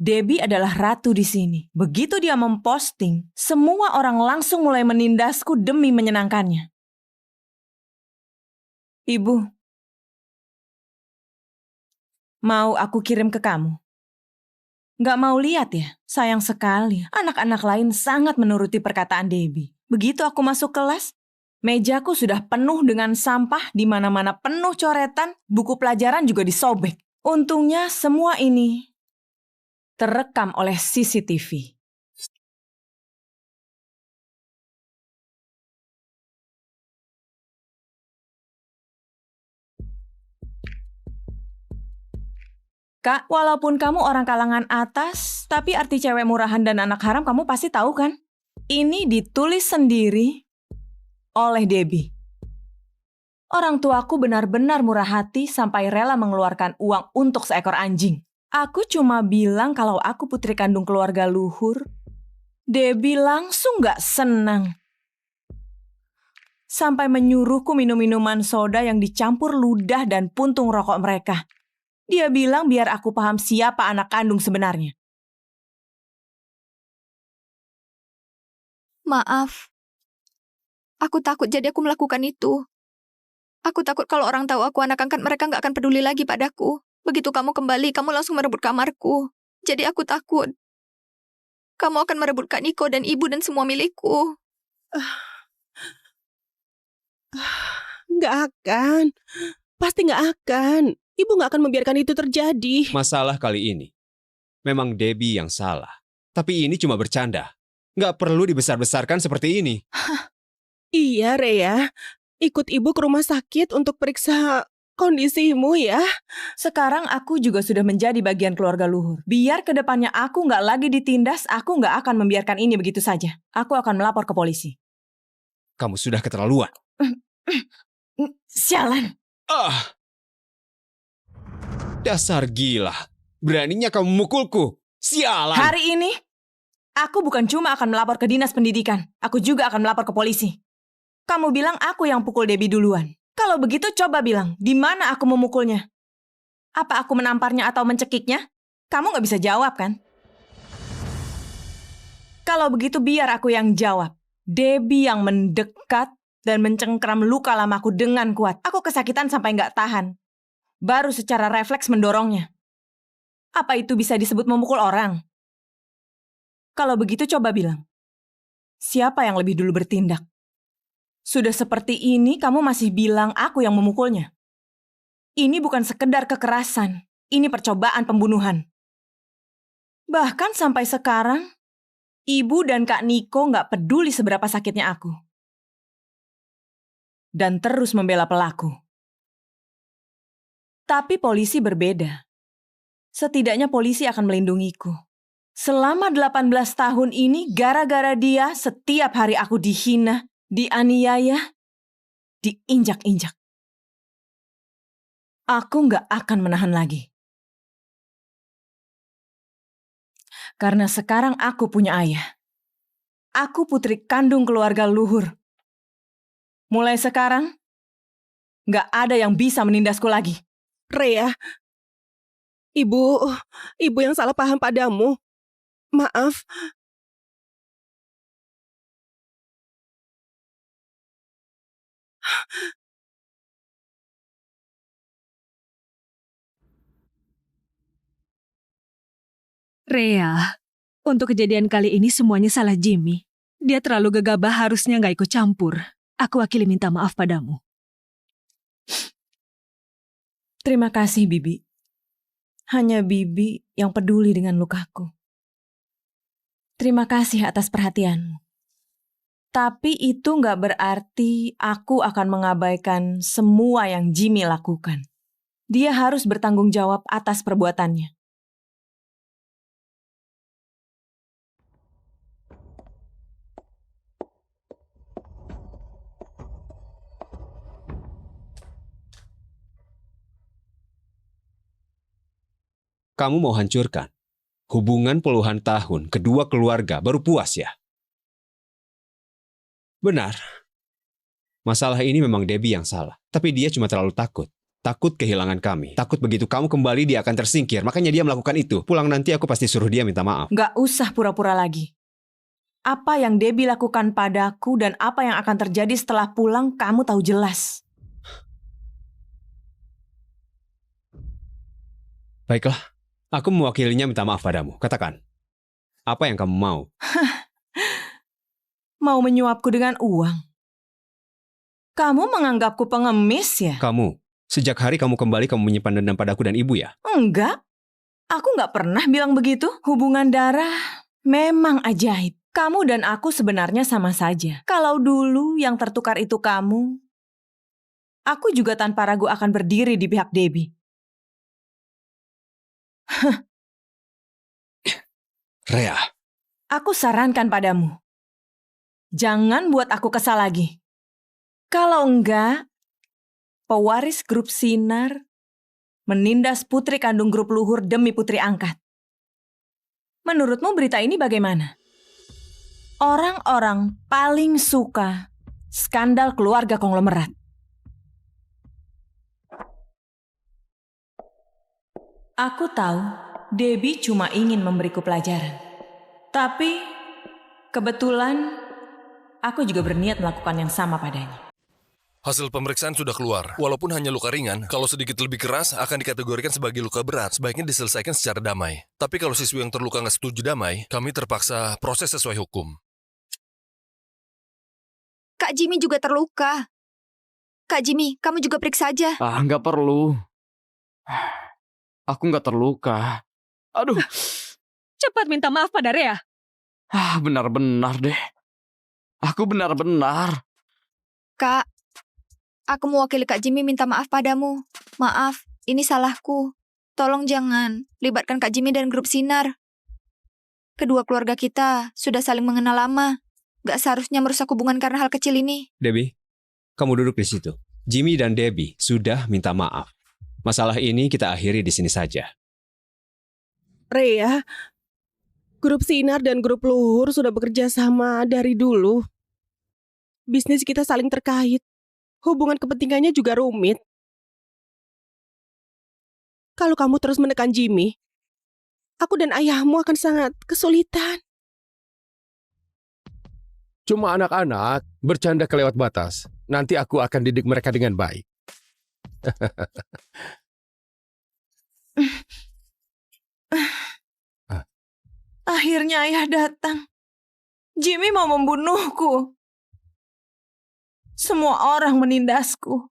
[SPEAKER 1] Debbie adalah ratu di sini. Begitu dia memposting, semua orang langsung mulai menindasku demi menyenangkannya. Ibu, mau aku kirim ke kamu? Nggak mau lihat ya? Sayang sekali. Anak-anak lain sangat menuruti perkataan Debbie. Begitu aku masuk kelas, mejaku sudah penuh dengan sampah, di mana-mana penuh coretan, buku pelajaran juga disobek. Untungnya semua ini terekam oleh CCTV. Kak, walaupun kamu orang kalangan atas, tapi arti cewek murahan dan anak haram kamu pasti tahu kan? Ini ditulis sendiri oleh Debbie. Orang tuaku benar-benar murah hati sampai rela mengeluarkan uang untuk seekor anjing. Aku cuma bilang kalau aku putri kandung keluarga luhur. Debbie langsung gak senang. Sampai menyuruhku minum minuman soda yang dicampur ludah dan puntung rokok mereka. Dia bilang biar aku paham siapa anak kandung sebenarnya.
[SPEAKER 8] Maaf. Aku takut jadi aku melakukan itu. Aku takut kalau orang tahu aku anak angkat mereka nggak akan peduli lagi padaku. Begitu kamu kembali, kamu langsung merebut kamarku. Jadi aku takut. Kamu akan merebutkan Niko dan ibu dan semua milikku.
[SPEAKER 7] Nggak akan. Pasti nggak akan. Ibu nggak akan membiarkan itu terjadi.
[SPEAKER 9] Masalah kali ini, memang Debbie yang salah. Tapi ini cuma bercanda. Nggak perlu dibesar-besarkan seperti ini.
[SPEAKER 7] Iya, Rea. Ikut ibu ke rumah sakit untuk periksa kondisimu ya.
[SPEAKER 1] Sekarang aku juga sudah menjadi bagian keluarga luhur. Biar kedepannya aku nggak lagi ditindas, aku nggak akan membiarkan ini begitu saja. Aku akan melapor ke polisi.
[SPEAKER 9] Kamu sudah keterlaluan.
[SPEAKER 1] Sialan.
[SPEAKER 9] Dasar gila. Beraninya kamu memukulku. Sialan.
[SPEAKER 1] Hari ini, aku bukan cuma akan melapor ke dinas pendidikan. Aku juga akan melapor ke polisi. Kamu bilang aku yang pukul Debbie duluan. Kalau begitu coba bilang, di mana aku memukulnya? Apa aku menamparnya atau mencekiknya? Kamu nggak bisa jawab kan? Kalau begitu biar aku yang jawab. Debbie yang mendekat dan mencengkram luka lamaku dengan kuat. Aku kesakitan sampai nggak tahan. Baru secara refleks mendorongnya. Apa itu bisa disebut memukul orang? Kalau begitu coba bilang. Siapa yang lebih dulu bertindak? Sudah seperti ini kamu masih bilang aku yang memukulnya. Ini bukan sekedar kekerasan. Ini percobaan pembunuhan. Bahkan sampai sekarang, Ibu dan Kak Niko nggak peduli seberapa sakitnya aku. Dan terus membela pelaku. Tapi polisi berbeda. Setidaknya polisi akan melindungiku. Selama 18 tahun ini, gara-gara dia, setiap hari aku dihina, dianiaya, diinjak-injak. Aku nggak akan menahan lagi. Karena sekarang aku punya ayah. Aku putri kandung keluarga luhur. Mulai sekarang, nggak ada yang bisa menindasku lagi.
[SPEAKER 7] Rea, ibu yang salah paham padamu. Maaf.
[SPEAKER 3] Rea, untuk kejadian kali ini semuanya salah Jimmy. Dia terlalu gegabah, harusnya nggak ikut campur. Aku wakili minta maaf padamu.
[SPEAKER 1] Terima kasih, Bibi. Hanya Bibi yang peduli dengan lukaku. Terima kasih atas perhatianmu. Tapi itu nggak berarti aku akan mengabaikan semua yang Jimmy lakukan. Dia harus bertanggung jawab atas perbuatannya.
[SPEAKER 9] Kamu mau hancurkan hubungan puluhan tahun kedua keluarga baru puas ya? Benar. Masalah ini memang Debbie yang salah. Tapi dia cuma terlalu takut. Takut kehilangan kami. Takut begitu kamu kembali dia akan tersingkir. Makanya dia melakukan itu. Pulang nanti aku pasti suruh dia minta maaf.
[SPEAKER 1] Gak usah pura-pura lagi. Apa yang Debbie lakukan padaku dan apa yang akan terjadi setelah pulang kamu tahu jelas.
[SPEAKER 9] Baiklah. Aku mewakilinya minta maaf padamu. Katakan. Apa yang kamu mau?
[SPEAKER 1] Mau menyuapku dengan uang? Kamu menganggapku pengemis ya?
[SPEAKER 9] Kamu, sejak hari kamu kembali kamu menyimpan dendam padaku dan ibu ya?
[SPEAKER 1] Enggak. Aku nggak pernah bilang begitu. Hubungan darah memang ajaib. Kamu dan aku sebenarnya sama saja. Kalau dulu yang tertukar itu kamu, aku juga tanpa ragu akan berdiri di pihak Debbie.
[SPEAKER 9] Rea.
[SPEAKER 1] Aku sarankan padamu. Jangan buat aku kesal lagi. Kalau enggak, pewaris grup Sinar menindas putri kandung grup Luhur demi putri angkat. Menurutmu berita ini bagaimana? Orang-orang paling suka skandal keluarga konglomerat. Aku tahu Debbie cuma ingin memberiku pelajaran. Tapi kebetulan aku juga berniat melakukan yang sama padanya.
[SPEAKER 2] Hasil pemeriksaan sudah keluar. Walaupun hanya luka ringan, kalau sedikit lebih keras akan dikategorikan sebagai luka berat. Sebaiknya diselesaikan secara damai. Tapi kalau siswi yang terluka nggak setuju damai, kami terpaksa proses sesuai hukum.
[SPEAKER 8] Kak Jimmy juga terluka. Kak Jimmy, kamu juga periksa aja.
[SPEAKER 12] Nggak perlu. Aku nggak terluka. Aduh.
[SPEAKER 3] Cepat minta maaf pada Rea.
[SPEAKER 12] Benar-benar deh. Aku benar-benar.
[SPEAKER 8] Kak, aku mewakili Kak Jimmy minta maaf padamu. Maaf, ini salahku. Tolong jangan libatkan Kak Jimmy dan grup Sinar. Kedua keluarga kita sudah saling mengenal lama. Gak seharusnya merusak hubungan karena hal kecil ini.
[SPEAKER 9] Debbie, kamu duduk di situ. Jimmy dan Debbie sudah minta maaf. Masalah ini kita akhiri di sini saja.
[SPEAKER 7] Rea, grup Sinar dan grup Luhur sudah bekerja sama dari dulu. Bisnis kita saling terkait. Hubungan kepentingannya juga rumit. Kalau kamu terus menekan Jimmy, aku dan ayahmu akan sangat kesulitan.
[SPEAKER 6] Cuma anak-anak bercanda kelewat batas. Nanti aku akan didik mereka dengan baik.
[SPEAKER 1] Akhirnya ayah datang. Jimmy mau membunuhku. Semua orang menindasku.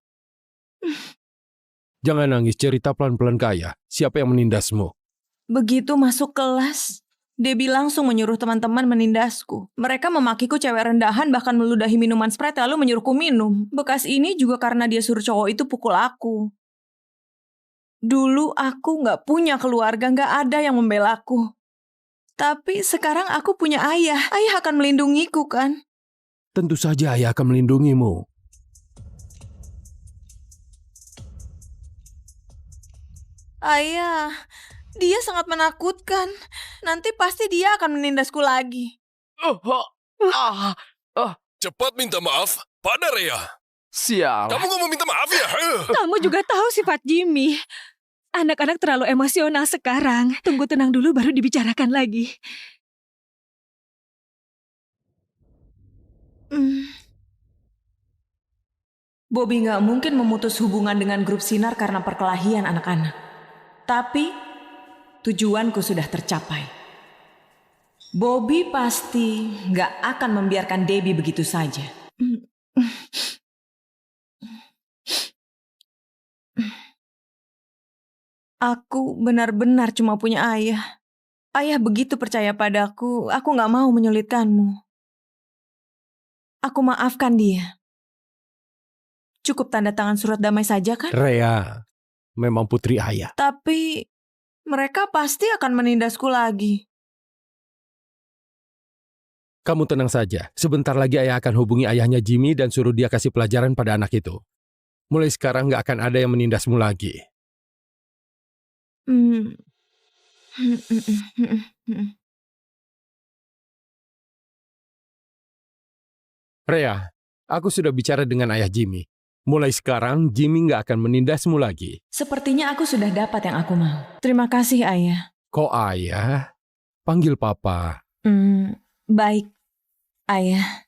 [SPEAKER 6] Jangan nangis, cerita pelan-pelan ke ayah. Siapa yang menindasmu?
[SPEAKER 1] Begitu masuk kelas, Debbie langsung menyuruh teman-teman menindasku. Mereka memakiku cewek rendahan, bahkan meludahi minuman Sprite lalu menyuruhku minum. Bekas ini juga karena dia suruh cowok itu pukul aku. Dulu aku nggak punya keluarga, nggak ada yang membela aku. Tapi sekarang aku punya ayah. Ayah akan melindungiku kan?
[SPEAKER 6] Tentu saja ayah akan melindungimu.
[SPEAKER 1] Ayah, dia sangat menakutkan. Nanti pasti dia akan menindasku lagi.
[SPEAKER 2] Cepat minta maaf pada Rea.
[SPEAKER 12] Sial.
[SPEAKER 2] Kamu nggak mau minta maaf ya?
[SPEAKER 3] Kamu juga tahu sifat Jimmy. Anak-anak terlalu emosional sekarang. Tunggu tenang dulu baru dibicarakan lagi.
[SPEAKER 1] Bobby nggak mungkin memutus hubungan dengan grup Sinar karena perkelahian anak-anak. Tapi tujuanku sudah tercapai. Bobby pasti nggak akan membiarkan Debbie begitu saja. Aku benar-benar cuma punya ayah. Ayah begitu percaya padaku, aku nggak mau menyulitkanmu. Aku maafkan dia. Cukup tanda tangan surat damai saja kan?
[SPEAKER 6] Rea, memang putri ayah.
[SPEAKER 1] Tapi mereka pasti akan menindasku lagi.
[SPEAKER 6] Kamu tenang saja. Sebentar lagi ayah akan hubungi ayahnya Jimmy dan suruh dia kasih pelajaran pada anak itu. Mulai sekarang nggak akan ada yang menindasmu lagi. Rea, aku sudah bicara dengan ayah Jimmy. Mulai sekarang Jimmy nggak akan menindasmu lagi.
[SPEAKER 1] Sepertinya aku sudah dapat yang aku mau. Terima kasih, Ayah.
[SPEAKER 6] Kok ayah? Panggil papa.
[SPEAKER 1] Baik, Ayah.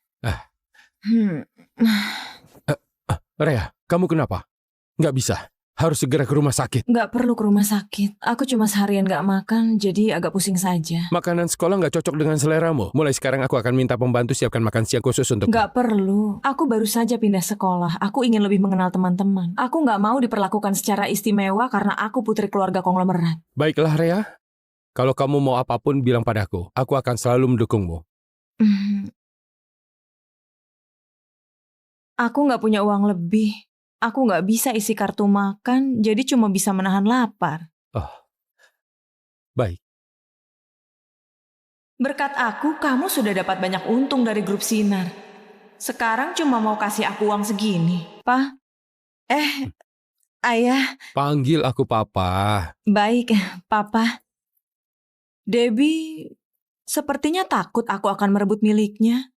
[SPEAKER 6] Rea, kamu kenapa? Nggak bisa. Harus segera ke rumah sakit.
[SPEAKER 1] Nggak perlu ke rumah sakit. Aku cuma seharian nggak makan, jadi agak pusing saja.
[SPEAKER 6] Makanan sekolah nggak cocok dengan seleramu. Mulai sekarang aku akan minta pembantu siapkan makan siang khusus untuk.
[SPEAKER 1] Nggak perlu. Aku baru saja pindah sekolah. Aku ingin lebih mengenal teman-teman. Aku nggak mau diperlakukan secara istimewa karena aku putri keluarga konglomerat.
[SPEAKER 6] Baiklah, Rea. Kalau kamu mau apapun, bilang padaku. Aku akan selalu mendukungmu.
[SPEAKER 1] Aku nggak punya uang lebih. Aku nggak bisa isi kartu makan, jadi cuma bisa menahan lapar.
[SPEAKER 6] Oh, baik.
[SPEAKER 1] Berkat aku, kamu sudah dapat banyak untung dari grup Sinar. Sekarang cuma mau kasih aku uang segini. Pa? Ayah.
[SPEAKER 6] Panggil aku Papa.
[SPEAKER 1] Baik, Papa. Debbie sepertinya takut aku akan merebut miliknya.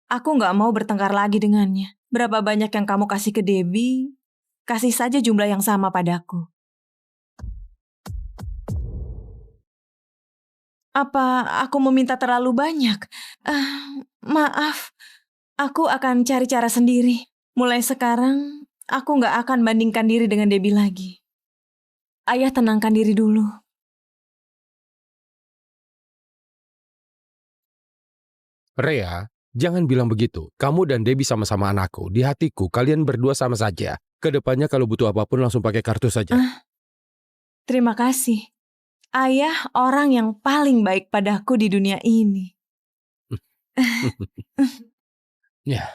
[SPEAKER 1] Aku nggak mau bertengkar lagi dengannya. Berapa banyak yang kamu kasih ke Debbie, kasih saja jumlah yang sama padaku. Apa aku meminta terlalu banyak? Maaf, aku akan cari cara sendiri. Mulai sekarang, aku nggak akan bandingkan diri dengan Debbie lagi. Ayah tenangkan diri dulu.
[SPEAKER 6] Rea, jangan bilang begitu. Kamu dan Debbie sama-sama anakku. Di hatiku, kalian berdua sama saja. Kedepannya kalau butuh apapun langsung pakai kartu saja.
[SPEAKER 1] Terima kasih. Ayah orang yang paling baik padaku di dunia ini.
[SPEAKER 6] Ya.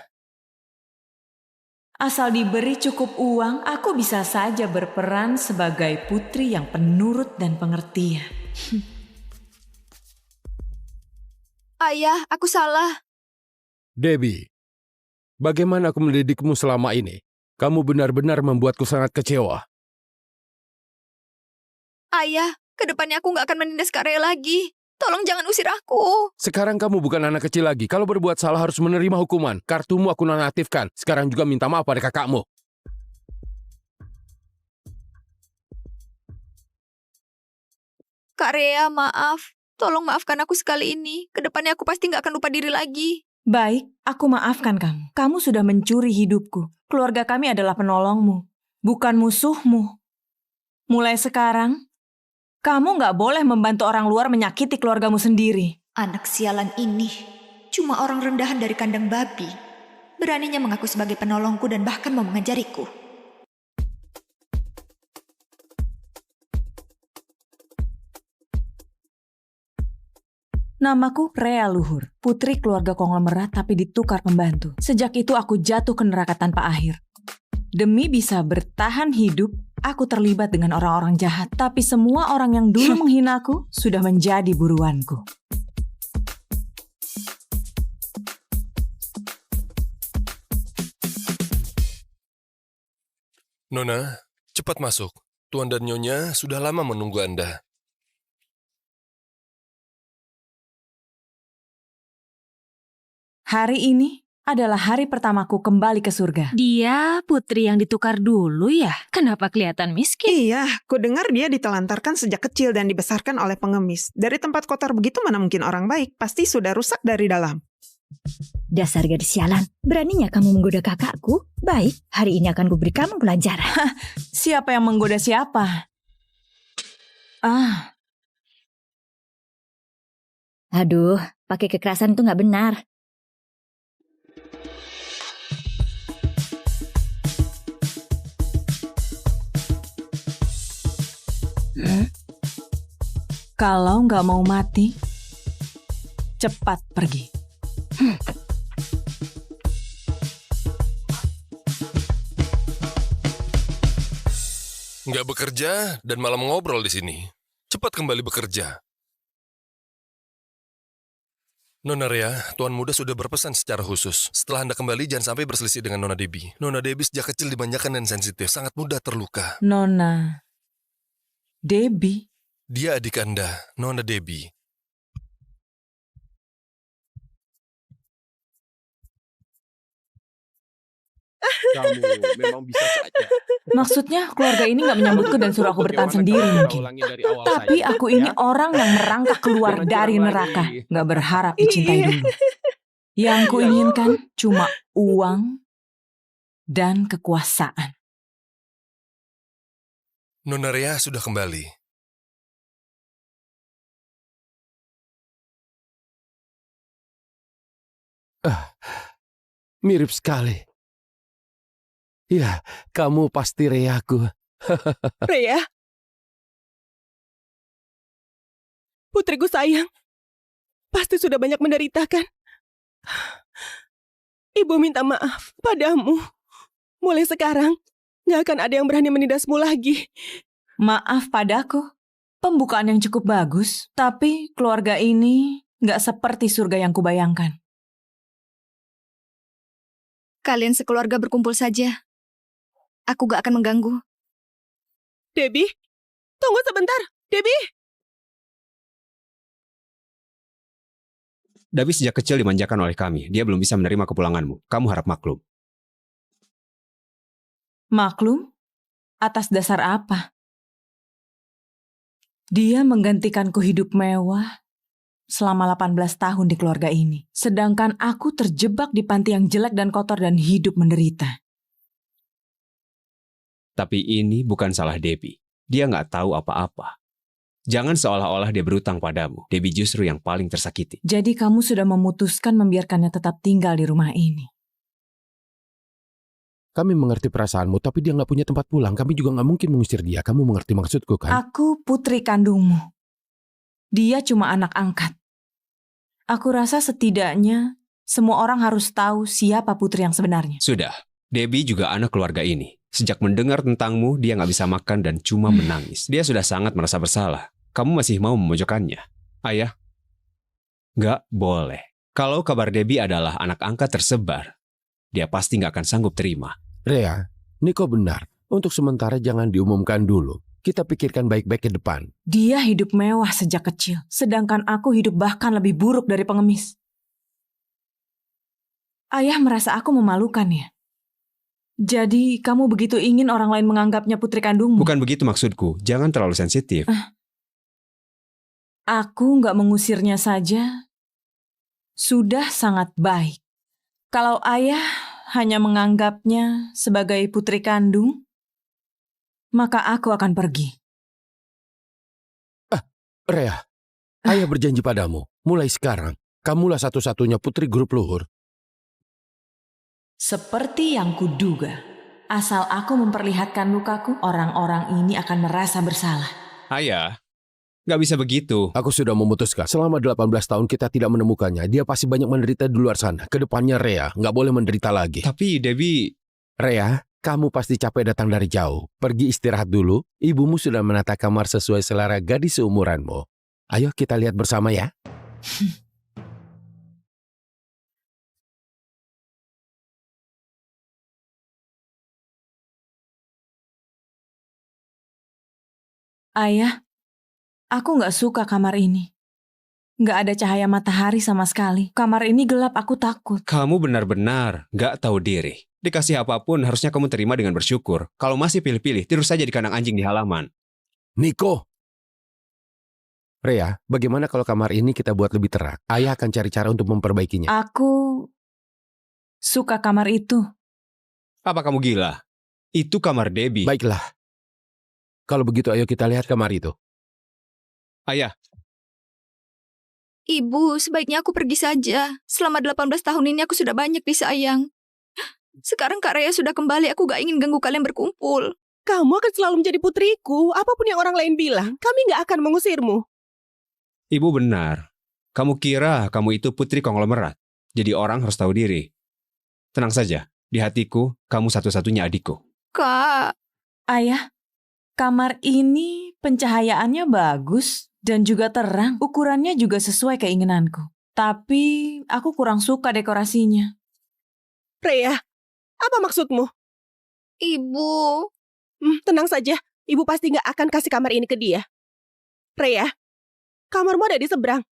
[SPEAKER 1] Asal diberi cukup uang, aku bisa saja berperan sebagai putri yang penurut dan pengertian.
[SPEAKER 8] Ayah, aku salah.
[SPEAKER 6] Debbie, bagaimana aku mendidikmu selama ini? Kamu benar-benar membuatku sangat kecewa.
[SPEAKER 8] Ayah, kedepannya aku nggak akan menindas Kak Rea lagi. Tolong jangan usir aku.
[SPEAKER 6] Sekarang kamu bukan anak kecil lagi. Kalau berbuat salah harus menerima hukuman. Kartumu aku nonaktifkan. Sekarang juga minta maaf pada kakakmu.
[SPEAKER 8] Kak Rea, maaf. Tolong maafkan aku sekali ini. Kedepannya aku pasti nggak akan lupa diri lagi.
[SPEAKER 1] Baik, aku maafkan kamu. Kamu sudah mencuri hidupku. Keluarga kami adalah penolongmu, bukan musuhmu. Mulai sekarang, kamu nggak boleh membantu orang luar menyakiti keluargamu sendiri.
[SPEAKER 8] Anak sialan ini cuma orang rendahan dari kandang babi. Beraninya mengaku sebagai penolongku dan bahkan mau mengajariku.
[SPEAKER 1] Namaku Rea Luhur, putri keluarga konglomerat tapi ditukar pembantu. Sejak itu aku jatuh ke neraka tanpa akhir. Demi bisa bertahan hidup, aku terlibat dengan orang-orang jahat. Tapi semua orang yang dulu menghinaku sudah menjadi buruanku.
[SPEAKER 2] Nona, cepat masuk. Tuan dan Nyonya sudah lama menunggu Anda.
[SPEAKER 1] Hari ini adalah hari pertamaku kembali ke surga.
[SPEAKER 3] Dia putri yang ditukar dulu ya? Kenapa kelihatan miskin?
[SPEAKER 4] Iya, ku dengar dia ditelantarkan sejak kecil dan dibesarkan oleh pengemis. Dari tempat kotor begitu mana mungkin orang baik, pasti sudah rusak dari dalam.
[SPEAKER 5] Dasar gadis sialan, beraninya kamu menggoda kakakku? Baik, hari ini akan kuberi kamu pelajaran.
[SPEAKER 1] Siapa yang menggoda siapa?
[SPEAKER 5] Aduh, pakai kekerasan itu nggak benar.
[SPEAKER 1] Kalau nggak mau mati, cepat pergi.
[SPEAKER 2] Nggak bekerja dan malah ngobrol di sini. Cepat kembali bekerja. Nona Rea, Tuan Muda sudah berpesan secara khusus. Setelah Anda kembali, jangan sampai berselisih dengan Nona Debbie. Nona Debbie sejak kecil dimanjakan dan sensitif, sangat mudah terluka.
[SPEAKER 1] Nona Debbie?
[SPEAKER 2] Dia adik Anda, Nona Debbie.
[SPEAKER 14] Kamu memang bisa saja.
[SPEAKER 1] Maksudnya keluarga ini nggak menyambutku dan suruh aku bertahan sendiri mungkin. Tapi aku ini orang yang merangkak keluar dari neraka. Nggak berharap dicintai dulu. Yang kuinginkan cuma uang dan kekuasaan.
[SPEAKER 2] Nona Rea sudah kembali.
[SPEAKER 6] Mirip sekali. Ya, kamu pasti Reaku.
[SPEAKER 7] Rea? Putriku sayang, pasti sudah banyak menderita kan? Ibu minta maaf padamu. Mulai sekarang, gak akan ada yang berani menindasmu lagi.
[SPEAKER 1] Maaf padaku, pembukaan yang cukup bagus, tapi keluarga ini gak seperti surga yang kubayangkan.
[SPEAKER 8] Kalian sekeluarga berkumpul saja. Aku gak akan mengganggu.
[SPEAKER 7] Debbie, tunggu sebentar. Debbie!
[SPEAKER 9] Debbie sejak kecil dimanjakan oleh kami. Dia belum bisa menerima kepulanganmu. Kamu harap maklum.
[SPEAKER 1] Maklum? Atas dasar apa? Dia menggantikanku hidup mewah selama 18 tahun di keluarga ini. Sedangkan aku terjebak di panti yang jelek dan kotor dan hidup menderita.
[SPEAKER 9] Tapi ini bukan salah Debbie. Dia nggak tahu apa-apa. Jangan seolah-olah dia berutang padamu. Debbie justru yang paling tersakiti.
[SPEAKER 1] Jadi kamu sudah memutuskan membiarkannya tetap tinggal di rumah ini.
[SPEAKER 6] Kami mengerti perasaanmu, tapi dia nggak punya tempat pulang. Kami juga nggak mungkin mengusir dia. Kamu mengerti maksudku kan?
[SPEAKER 1] Aku putri kandungmu. Dia cuma anak angkat. Aku rasa setidaknya semua orang harus tahu siapa putri yang sebenarnya.
[SPEAKER 9] Sudah. Debbie juga anak keluarga ini. Sejak mendengar tentangmu, dia nggak bisa makan dan cuma menangis. Dia sudah sangat merasa bersalah. Kamu masih mau memojokkannya? Ayah? Nggak boleh. Kalau kabar Debbie adalah anak angkat tersebar, dia pasti nggak akan sanggup terima.
[SPEAKER 6] Rea, Niko benar. Untuk sementara jangan diumumkan dulu. Kita pikirkan baik-baik ke depan.
[SPEAKER 1] Dia hidup mewah sejak kecil, sedangkan aku hidup bahkan lebih buruk dari pengemis. Ayah merasa aku memalukan ya? Jadi, kamu begitu ingin orang lain menganggapnya putri kandungmu?
[SPEAKER 9] Bukan begitu maksudku. Jangan terlalu sensitif.
[SPEAKER 1] Aku nggak mengusirnya saja. Sudah sangat baik. Kalau ayah hanya menganggapnya sebagai putri kandung, maka aku akan pergi.
[SPEAKER 6] Rea, ayah berjanji padamu. Mulai sekarang, kamulah satu-satunya putri grup luhur.
[SPEAKER 1] Seperti yang kuduga, asal aku memperlihatkan lukaku, orang-orang ini akan merasa bersalah.
[SPEAKER 9] Ayah, nggak bisa begitu.
[SPEAKER 6] Aku sudah memutuskan, selama 18 tahun kita tidak menemukannya. Dia pasti banyak menderita di luar sana. Kedepannya Rea, nggak boleh menderita lagi.
[SPEAKER 9] Tapi Debbie...
[SPEAKER 6] Rea, kamu pasti capek datang dari jauh. Pergi istirahat dulu. Ibumu sudah menata kamar sesuai selera gadis seumuranmu. Ayo kita lihat bersama ya.
[SPEAKER 1] Ayah, aku nggak suka kamar ini. Nggak ada cahaya matahari sama sekali. Kamar ini gelap, aku takut.
[SPEAKER 9] Kamu benar-benar nggak tahu diri. Dikasih apapun harusnya kamu terima dengan bersyukur. Kalau masih pilih-pilih, tidur saja di kandang anjing di halaman.
[SPEAKER 6] Niko! Rea, bagaimana kalau kamar ini kita buat lebih terang? Ayah akan cari cara untuk memperbaikinya.
[SPEAKER 1] Aku suka kamar itu.
[SPEAKER 9] Apa kamu gila? Itu kamar Debbie.
[SPEAKER 6] Baiklah. Kalau begitu ayo kita lihat kamar itu.
[SPEAKER 9] Ayah.
[SPEAKER 8] Ibu, sebaiknya aku pergi saja. Selama 18 tahun ini aku sudah banyak disayang. Sekarang Kak Rea sudah kembali, aku gak ingin ganggu kalian berkumpul.
[SPEAKER 7] Kamu akan selalu menjadi putriku. Apapun yang orang lain bilang, kami gak akan mengusirmu.
[SPEAKER 9] Ibu benar. Kamu kira kamu itu putri konglomerat. Jadi orang harus tahu diri. Tenang saja. Di hatiku, kamu satu-satunya adikku.
[SPEAKER 8] Kak.
[SPEAKER 1] Ayah, Kamar ini pencahayaannya bagus dan juga terang. Ukurannya juga sesuai keinginanku. Tapi aku kurang suka dekorasinya.
[SPEAKER 7] Freya, apa maksudmu?
[SPEAKER 8] Ibu.
[SPEAKER 7] Tenang saja, ibu pasti nggak akan kasih kamar ini ke dia. Freya, kamarmu ada di seberang.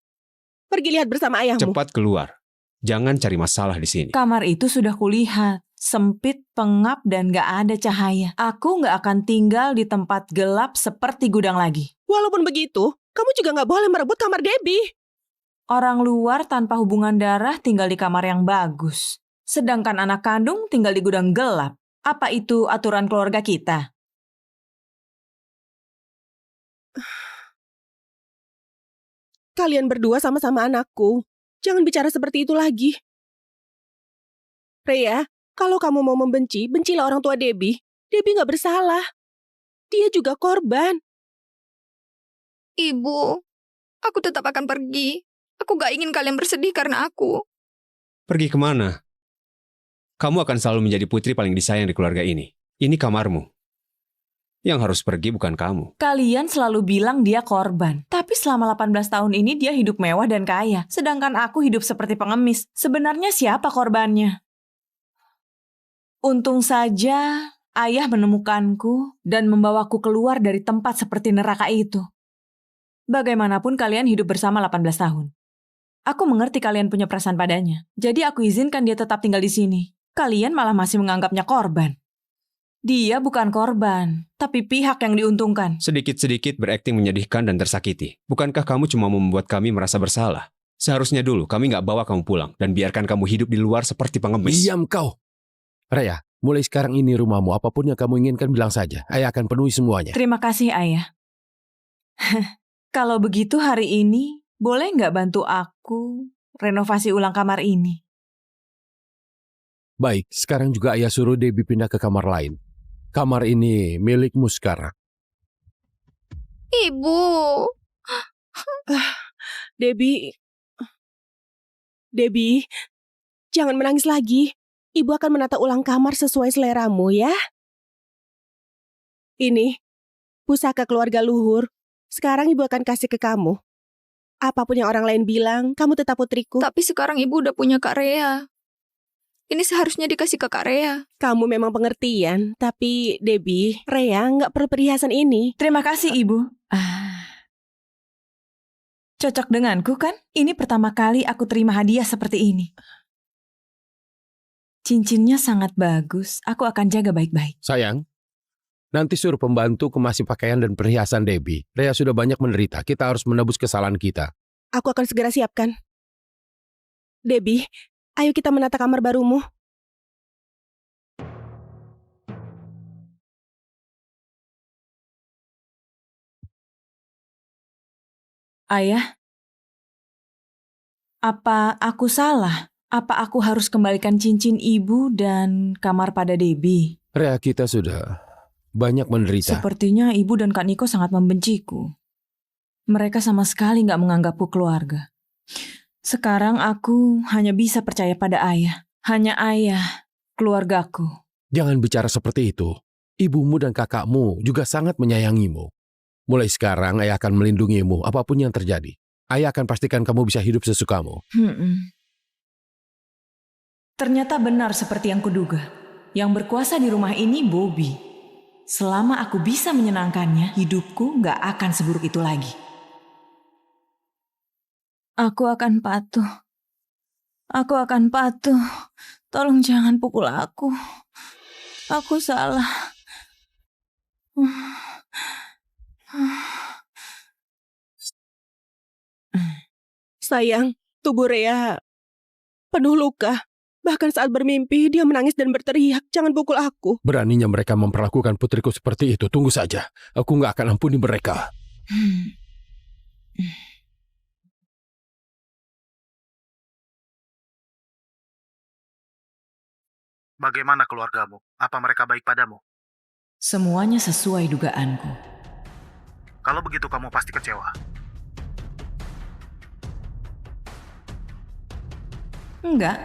[SPEAKER 7] Pergi lihat bersama ayahmu.
[SPEAKER 9] Cepat keluar. Jangan cari masalah di sini.
[SPEAKER 1] Kamar itu sudah kulihat. Sempit, pengap, dan gak ada cahaya. Aku gak akan tinggal di tempat gelap seperti gudang lagi.
[SPEAKER 7] Walaupun begitu, kamu juga gak boleh merebut kamar Debbie.
[SPEAKER 1] Orang luar tanpa hubungan darah tinggal di kamar yang bagus. Sedangkan anak kandung tinggal di gudang gelap. Apa itu aturan keluarga kita?
[SPEAKER 7] Kalian berdua sama-sama anakku. Jangan bicara seperti itu lagi. Freya, kalau kamu mau membenci, bencilah orang tua Debbie. Debbie gak bersalah. Dia juga korban.
[SPEAKER 8] Ibu, aku tetap akan pergi. Aku gak ingin kalian bersedih karena aku.
[SPEAKER 9] Pergi kemana? Kamu akan selalu menjadi putri paling disayang di keluarga ini. Ini kamarmu. Yang harus pergi bukan kamu.
[SPEAKER 1] Kalian selalu bilang dia korban. Tapi selama 18 tahun ini dia hidup mewah dan kaya. Sedangkan aku hidup seperti pengemis. Sebenarnya siapa korbannya? Untung saja ayah menemukanku dan membawaku keluar dari tempat seperti neraka itu. Bagaimanapun kalian hidup bersama 18 tahun. Aku mengerti kalian punya perasaan padanya. Jadi aku izinkan dia tetap tinggal di sini. Kalian malah masih menganggapnya korban. Dia bukan korban, tapi pihak yang diuntungkan.
[SPEAKER 9] Sedikit-sedikit berakting menyedihkan dan tersakiti. Bukankah kamu cuma membuat kami merasa bersalah? Seharusnya dulu kami nggak bawa kamu pulang dan biarkan kamu hidup di luar seperti pengemis.
[SPEAKER 6] Diam kau. Raya, mulai sekarang ini rumahmu. Apapun yang kamu inginkan bilang saja. Ayah akan penuhi semuanya.
[SPEAKER 1] Terima kasih, Ayah. Kalau begitu hari ini, boleh nggak bantu aku renovasi ulang kamar ini?
[SPEAKER 6] Baik, sekarang juga ayah suruh Debbie pindah ke kamar lain. Kamar ini milikmu sekarang.
[SPEAKER 8] Ibu.
[SPEAKER 7] Debbie, jangan menangis lagi. Ibu akan menata ulang kamar sesuai seleramu ya. Ini, pusaka keluarga luhur. Sekarang ibu akan kasih ke kamu. Apapun yang orang lain bilang, kamu tetap putriku.
[SPEAKER 8] Tapi sekarang ibu udah punya Kak Rea. Ini seharusnya dikasih ke Kak Rea.
[SPEAKER 7] Kamu memang pengertian, tapi Debbie, Rea nggak perlu perhiasan ini.
[SPEAKER 1] Terima kasih, Ibu. Cocok denganku kan? Ini pertama kali aku terima hadiah seperti ini. Cincinnya sangat bagus. Aku akan jaga baik-baik.
[SPEAKER 6] Sayang, nanti suruh pembantu kemasi pakaian dan perhiasan Debbie. Rea sudah banyak menderita. Kita harus menebus kesalahan kita.
[SPEAKER 7] Aku akan segera siapkan. Debbie, ayo kita menata kamar barumu.
[SPEAKER 1] Ayah, apa aku salah? Apa aku harus kembalikan cincin ibu dan kamar pada Debbie?
[SPEAKER 6] Rea, kita sudah banyak menderita.
[SPEAKER 1] Sepertinya ibu dan Kak Niko sangat membenciku. Mereka sama sekali nggak menganggapku keluarga. Sekarang aku hanya bisa percaya pada ayah. Hanya ayah, keluargaku.
[SPEAKER 6] Jangan bicara seperti itu. Ibumu dan kakakmu juga sangat menyayangimu. Mulai sekarang ayah akan melindungimu apapun yang terjadi. Ayah akan pastikan kamu bisa hidup sesukamu.
[SPEAKER 1] Ternyata benar seperti yang kuduga. Yang berkuasa di rumah ini Bobby. Selama aku bisa menyenangkannya, hidupku nggak akan seburuk itu lagi. Aku akan patuh. Aku akan patuh. Tolong jangan pukul aku. Aku salah.
[SPEAKER 7] Sayang, tubuh Rea penuh luka. Bahkan saat bermimpi, dia menangis dan berteriak, "Jangan pukul aku."
[SPEAKER 6] Beraninya mereka memperlakukan putriku seperti itu. Tunggu saja. Aku nggak akan ampuni mereka.
[SPEAKER 10] Bagaimana keluargamu? Apa mereka baik padamu?
[SPEAKER 1] Semuanya sesuai dugaanku.
[SPEAKER 10] Kalau begitu kamu pasti kecewa.
[SPEAKER 1] Enggak.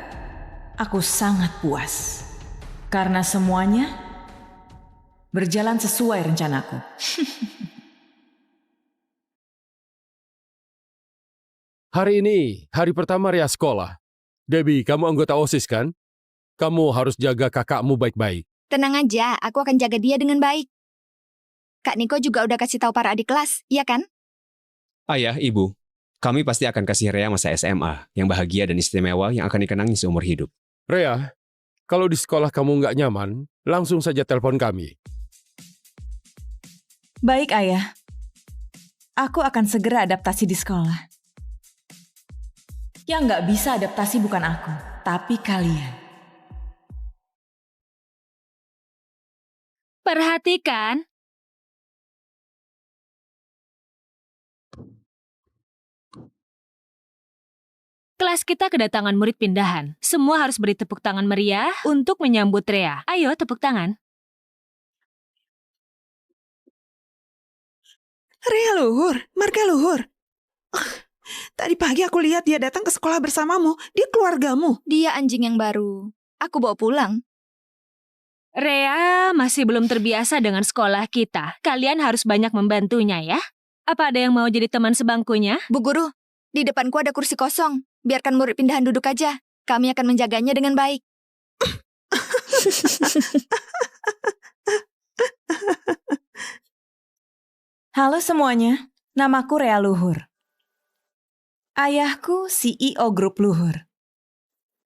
[SPEAKER 1] Aku sangat puas. Karena semuanya Berjalan sesuai rencanaku.
[SPEAKER 6] Hari ini, hari pertama Ria sekolah. Debbie, kamu anggota OSIS kan? Kamu harus jaga kakakmu baik-baik.
[SPEAKER 8] Tenang aja, aku akan jaga dia dengan baik. Kak Niko juga udah kasih tahu para adik kelas, iya kan?
[SPEAKER 9] Ayah, ibu, kami pasti akan kasih Rea masa SMA yang bahagia dan istimewa yang akan dikenangi seumur hidup.
[SPEAKER 6] Rea, kalau di sekolah kamu nggak nyaman, langsung saja telepon kami.
[SPEAKER 1] Baik, Ayah. Aku akan segera adaptasi di sekolah. Yang nggak bisa adaptasi bukan aku, tapi kalian.
[SPEAKER 3] Perhatikan. Kelas kita kedatangan murid pindahan. Semua harus beri tepuk tangan meriah untuk menyambut Rea. Ayo, tepuk tangan.
[SPEAKER 4] Rea Luhur, marga Luhur. Tadi pagi aku lihat dia datang ke sekolah bersamamu. Dia keluargamu.
[SPEAKER 8] Dia anjing yang baru. Aku bawa pulang.
[SPEAKER 3] Rea masih belum terbiasa dengan sekolah kita. Kalian harus banyak membantunya ya. Apa ada yang mau jadi teman sebangkunya?
[SPEAKER 8] Bu Guru, di depanku ada kursi kosong. Biarkan murid pindahan duduk aja. Kami akan menjaganya dengan baik.
[SPEAKER 1] Halo semuanya, namaku Rea Luhur. Ayahku CEO Grup Luhur.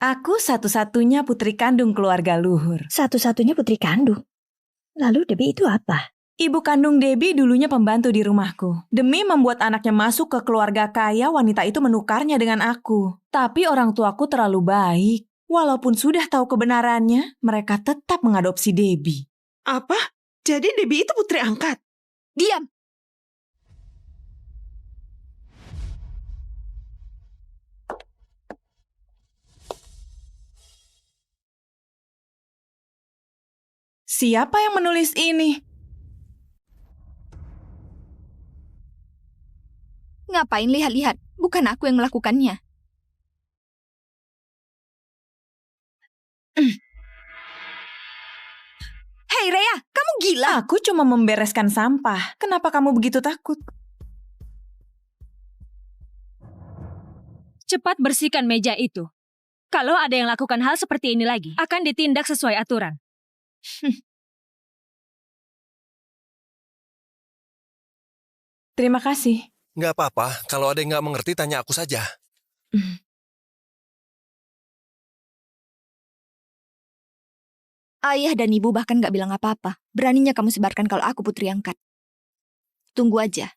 [SPEAKER 1] Aku satu-satunya putri kandung keluarga Luhur.
[SPEAKER 5] Satu-satunya putri kandung? Lalu Debbie itu apa?
[SPEAKER 1] Ibu kandung Debbie dulunya pembantu di rumahku. Demi membuat anaknya masuk ke keluarga kaya, wanita itu menukarnya dengan aku. Tapi orang tuaku terlalu baik. Walaupun sudah tahu kebenarannya, mereka tetap mengadopsi Debbie.
[SPEAKER 4] Apa? Jadi Debbie itu putri angkat?
[SPEAKER 8] Diam!
[SPEAKER 1] Siapa yang menulis ini?
[SPEAKER 8] Ngapain lihat-lihat? Bukan aku yang melakukannya. Hei Rea, kamu gila?
[SPEAKER 1] Aku cuma membereskan sampah. Kenapa kamu begitu takut?
[SPEAKER 3] Cepat bersihkan meja itu. Kalau ada yang lakukan hal seperti ini lagi, akan ditindak sesuai aturan.
[SPEAKER 1] Terima kasih.
[SPEAKER 2] Nggak apa-apa, kalau ada yang nggak mengerti tanya aku saja.
[SPEAKER 8] Ayah dan ibu bahkan gak bilang apa-apa. Beraninya kamu sebarkan kalau aku putri angkat. Tunggu aja.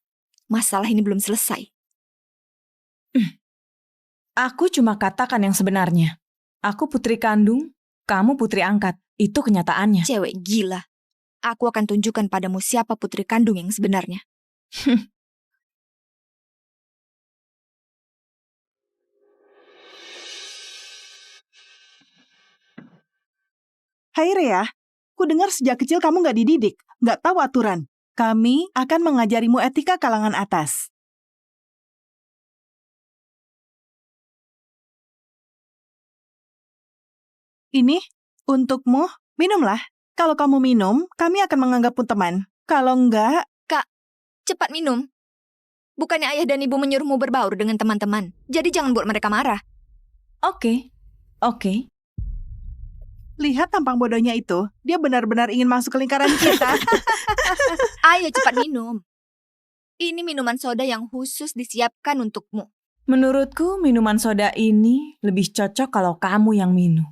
[SPEAKER 8] Masalah ini belum selesai.
[SPEAKER 1] Aku cuma katakan yang sebenarnya. Aku putri kandung, kamu putri angkat. Itu kenyataannya.
[SPEAKER 8] Cewek gila. Aku akan tunjukkan padamu siapa putri kandung yang sebenarnya.
[SPEAKER 11] Hai Rea, ku dengar sejak kecil kamu nggak dididik, nggak tahu aturan. Kami akan mengajarimu etika kalangan atas. Ini untukmu, minumlah. Kalau kamu minum, kami akan menganggapmu teman. Kalau enggak...
[SPEAKER 8] Kak, cepat minum. Bukannya ayah dan ibu menyuruhmu berbaur dengan teman-teman. Jadi jangan buat mereka marah.
[SPEAKER 1] Oke.
[SPEAKER 11] Lihat tampang bodohnya itu. Dia benar-benar ingin masuk ke lingkaran kita.
[SPEAKER 8] Ayo cepat minum. Ini minuman soda yang khusus disiapkan untukmu.
[SPEAKER 1] Menurutku minuman soda ini lebih cocok kalau kamu yang minum.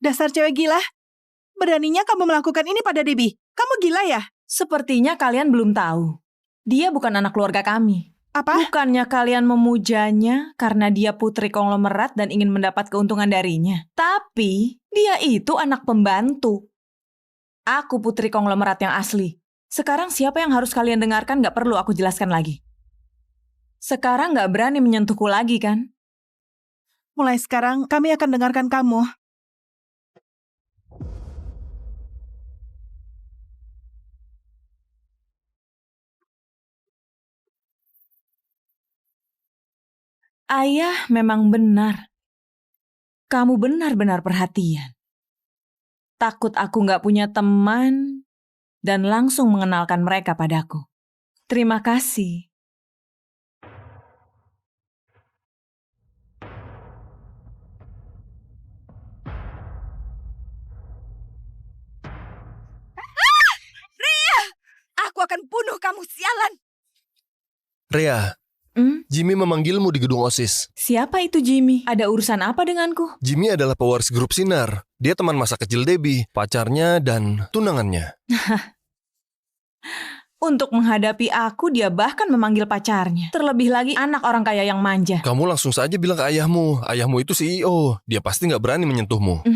[SPEAKER 11] Dasar cewek gila. Beraninya kamu melakukan ini pada Debbie. Kamu gila ya?
[SPEAKER 1] Sepertinya kalian belum tahu. Dia bukan anak keluarga kami.
[SPEAKER 11] Apa?
[SPEAKER 1] Bukannya kalian memujanya karena dia putri konglomerat dan ingin mendapat keuntungan darinya. Tapi dia itu anak pembantu. Aku putri konglomerat yang asli. Sekarang siapa yang harus kalian dengarkan gak perlu aku jelaskan lagi. Sekarang gak berani menyentuhku lagi kan?
[SPEAKER 11] Mulai sekarang kami akan dengarkan kamu.
[SPEAKER 1] Ayah memang benar. Kamu benar-benar perhatian. Takut aku nggak punya teman dan langsung mengenalkan mereka padaku. Terima kasih.
[SPEAKER 5] Ria! Aku akan bunuh kamu, sialan!
[SPEAKER 2] Rea, Jimmy memanggilmu di gedung OSIS.
[SPEAKER 1] Siapa itu Jimmy? Ada urusan apa denganku?
[SPEAKER 2] Jimmy adalah pewaris grup Sinar. Dia teman masa kecil Debbie, pacarnya dan tunangannya.
[SPEAKER 1] Untuk menghadapi aku, dia bahkan memanggil pacarnya. Terlebih lagi anak orang kaya yang manja.
[SPEAKER 2] Kamu langsung saja bilang ke ayahmu. Ayahmu itu CEO. Dia pasti nggak berani menyentuhmu.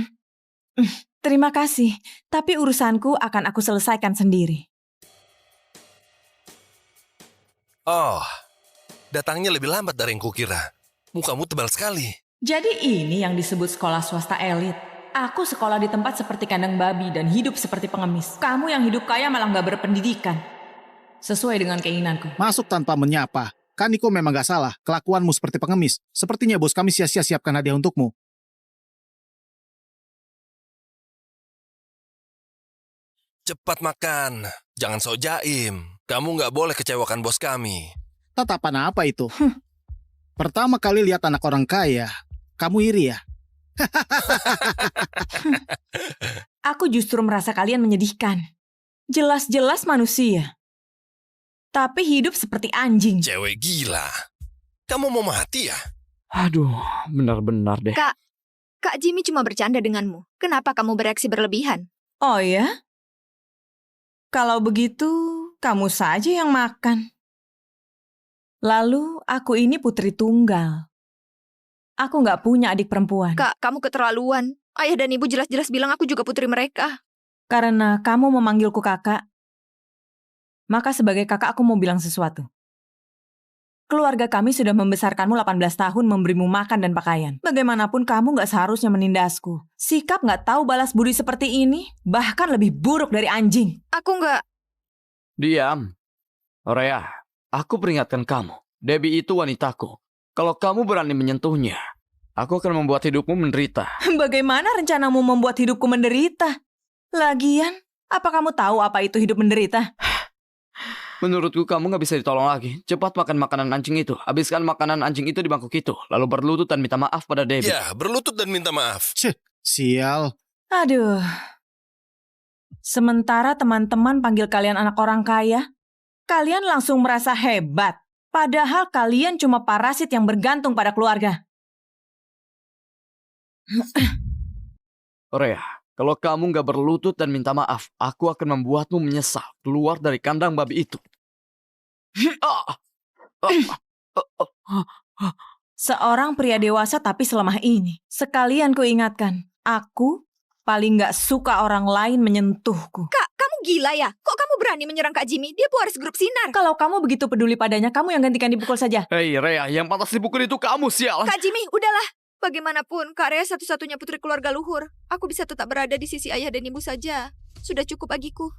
[SPEAKER 1] Terima kasih, tapi urusanku akan aku selesaikan sendiri.
[SPEAKER 2] Oh, datangnya lebih lambat dari yang kukira. Mukamu tebal sekali.
[SPEAKER 1] Jadi ini yang disebut sekolah swasta elit. Aku sekolah di tempat seperti kandang babi dan hidup seperti pengemis. Kamu yang hidup kaya malah nggak berpendidikan. Sesuai dengan keinginanku.
[SPEAKER 10] Masuk tanpa menyapa. Kaniko memang gak salah. Kelakuanmu seperti pengemis. Sepertinya bos kami sia-sia siapkan hadiah untukmu.
[SPEAKER 2] Cepat makan. Jangan sok jaim. Kamu nggak boleh kecewakan bos kami.
[SPEAKER 10] Tatapan apa itu? Pertama kali lihat anak orang kaya. Kamu iri ya?
[SPEAKER 1] Aku justru merasa kalian menyedihkan. Jelas-jelas manusia. Tapi hidup seperti anjing.
[SPEAKER 2] Cewek gila. Kamu mau mati ya?
[SPEAKER 12] Aduh, benar-benar deh.
[SPEAKER 8] Kak Jimmy cuma bercanda denganmu. Kenapa kamu bereaksi berlebihan?
[SPEAKER 1] Oh ya? Kalau begitu, kamu saja yang makan. Lalu, aku ini putri tunggal. Aku nggak punya adik perempuan.
[SPEAKER 8] Kak, kamu keterlaluan. Ayah dan ibu jelas-jelas bilang aku juga putri mereka.
[SPEAKER 1] Karena kamu memanggilku kakak, maka sebagai kakak aku mau bilang sesuatu. Keluarga kami sudah membesarkanmu 18 tahun, memberimu makan dan pakaian. Bagaimanapun kamu nggak seharusnya menindasku. Sikap nggak tahu balas budi seperti ini, bahkan lebih buruk dari anjing.
[SPEAKER 8] Aku nggak...
[SPEAKER 12] Diam. Rea, aku peringatkan kamu. Debbie itu wanitaku. Kalau kamu berani menyentuhnya, aku akan membuat hidupmu menderita.
[SPEAKER 1] Bagaimana rencanamu membuat hidupku menderita? Lagian, apa kamu tahu apa itu hidup menderita?
[SPEAKER 12] Menurutku kamu nggak bisa ditolong lagi. Cepat makan makanan anjing itu. Habiskan makanan anjing itu di bangkuk itu. Lalu berlutut dan minta maaf pada Debbie.
[SPEAKER 2] Ya, berlutut dan minta maaf.
[SPEAKER 10] Sial.
[SPEAKER 1] Aduh. Sementara teman-teman panggil kalian anak orang kaya, kalian langsung merasa hebat. Padahal kalian cuma parasit yang bergantung pada keluarga.
[SPEAKER 12] Rea, kalau kamu nggak berlutut dan minta maaf, aku akan membuatmu menyesal keluar dari kandang babi itu.
[SPEAKER 1] Seorang pria dewasa tapi selemah ini. Sekalian ku ingatkan, aku paling nggak suka orang lain menyentuhku.
[SPEAKER 8] Kak, kamu gila ya? Kok kamu berani menyerang Kak Jimmy? Dia pewaris grup Sinar.
[SPEAKER 1] Kalau kamu begitu peduli padanya, kamu yang gantikan dipukul saja.
[SPEAKER 12] Hei Rea, yang pantas dipukul itu kamu, sial.
[SPEAKER 8] Kak Jimmy, udahlah. Bagaimanapun, Kak Rea satu-satunya putri keluarga luhur. Aku bisa tetap berada di sisi ayah dan ibu saja. Sudah cukup bagiku.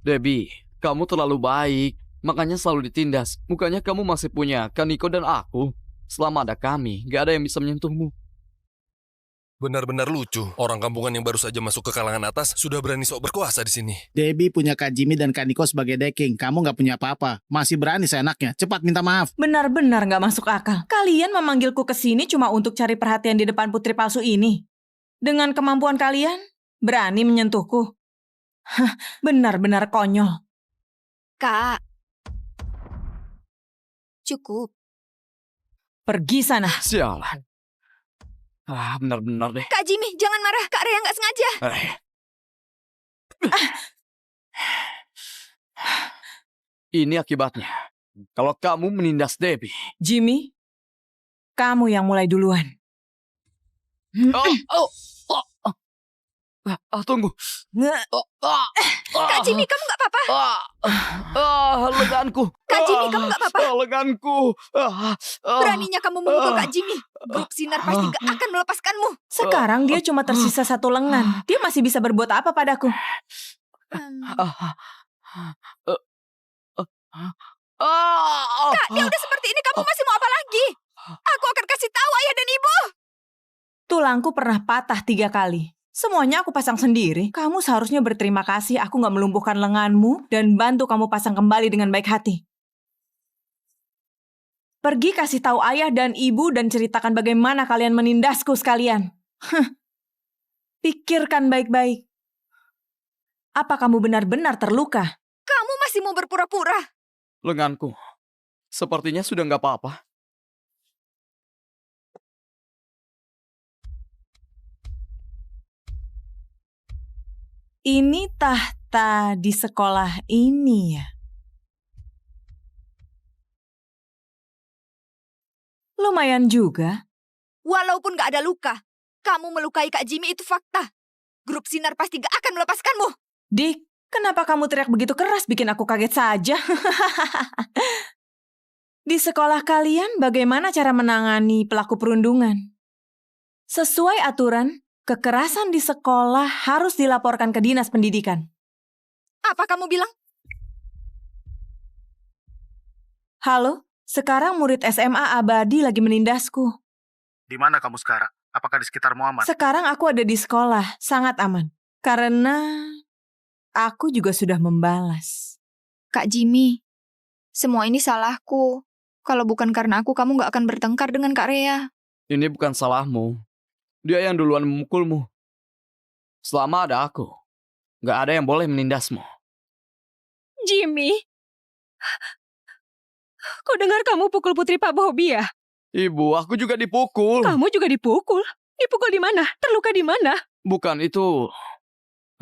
[SPEAKER 12] Debbie, kamu terlalu baik. Makanya selalu ditindas. Mukanya kamu masih punya Kaniko dan aku. Selama ada kami, gak ada yang bisa menyentuhmu.
[SPEAKER 2] Benar-benar lucu. Orang kampungan yang baru saja masuk ke kalangan atas sudah berani sok berkuasa di sini.
[SPEAKER 10] Debbie punya Kak Jimmy dan Kaniko sebagai deking. Kamu nggak punya apa-apa. Masih berani seenaknya. Cepat minta maaf.
[SPEAKER 1] Benar-benar nggak masuk akal. Kalian memanggilku ke sini cuma untuk cari perhatian di depan putri palsu ini. Dengan kemampuan kalian, berani menyentuhku. Hah, benar-benar konyol.
[SPEAKER 8] Kak. Cukup.
[SPEAKER 1] Pergi sana.
[SPEAKER 12] Sialan. Benar-benar deh.
[SPEAKER 8] Kak Jimmy, jangan marah. Kak Rea nggak sengaja.
[SPEAKER 12] Ini akibatnya. Kalau kamu menindas Debbie.
[SPEAKER 1] Jimmy, kamu yang mulai duluan.
[SPEAKER 12] Tunggu.
[SPEAKER 8] Kak Jimmy, kamu nggak apa-apa?
[SPEAKER 12] Lenganku.
[SPEAKER 8] Kak Jimmy, kamu nggak apa-apa?
[SPEAKER 12] Lenganku.
[SPEAKER 8] Beraninya kamu memukul Kak Jimmy. Grup Sinar pasti gak akan melepaskanmu.
[SPEAKER 1] Sekarang dia cuma tersisa satu lengan. Dia masih bisa berbuat apa padaku?
[SPEAKER 8] Kak, dia udah seperti ini. Kamu masih mau apa lagi? Aku akan kasih tahu ayah dan ibu.
[SPEAKER 1] Tulangku pernah patah 3 kali. Semuanya aku pasang sendiri. Kamu seharusnya berterima kasih aku nggak melumpuhkan lenganmu dan bantu kamu pasang kembali dengan baik hati. Pergi kasih tahu ayah dan ibu dan ceritakan bagaimana kalian menindasku sekalian. Pikirkan baik-baik. Apa kamu benar-benar terluka?
[SPEAKER 8] Kamu masih mau berpura-pura?
[SPEAKER 12] Lenganku. Sepertinya sudah nggak apa-apa.
[SPEAKER 1] Ini tahta di sekolah ini ya? Lumayan juga.
[SPEAKER 8] Walaupun gak ada luka, kamu melukai Kak Jimmy itu fakta. Grup Sinar pasti gak akan melepaskanmu.
[SPEAKER 1] Dik, kenapa kamu teriak begitu keras bikin aku kaget saja? Di sekolah kalian bagaimana cara menangani pelaku perundungan? Sesuai aturan, kekerasan di sekolah harus dilaporkan ke dinas pendidikan.
[SPEAKER 8] Apa kamu bilang?
[SPEAKER 1] Halo, sekarang murid SMA Abadi lagi menindasku.
[SPEAKER 10] Di mana kamu sekarang? Apakah di sekitar Muhammad?
[SPEAKER 1] Sekarang aku ada di sekolah, sangat aman. Karena aku juga sudah membalas.
[SPEAKER 8] Kak Jimmy, semua ini salahku. Kalau bukan karena aku, kamu gak akan bertengkar dengan Kak Rea.
[SPEAKER 12] Ini bukan salahmu. Dia yang duluan memukulmu. Selama ada aku, gak ada yang boleh menindasmu.
[SPEAKER 3] Jimmy, kau dengar kamu pukul putri Pak Bobby ya?
[SPEAKER 12] Ibu, aku juga dipukul.
[SPEAKER 3] Kamu juga dipukul? Dipukul di mana? Terluka di mana?
[SPEAKER 12] Bukan itu.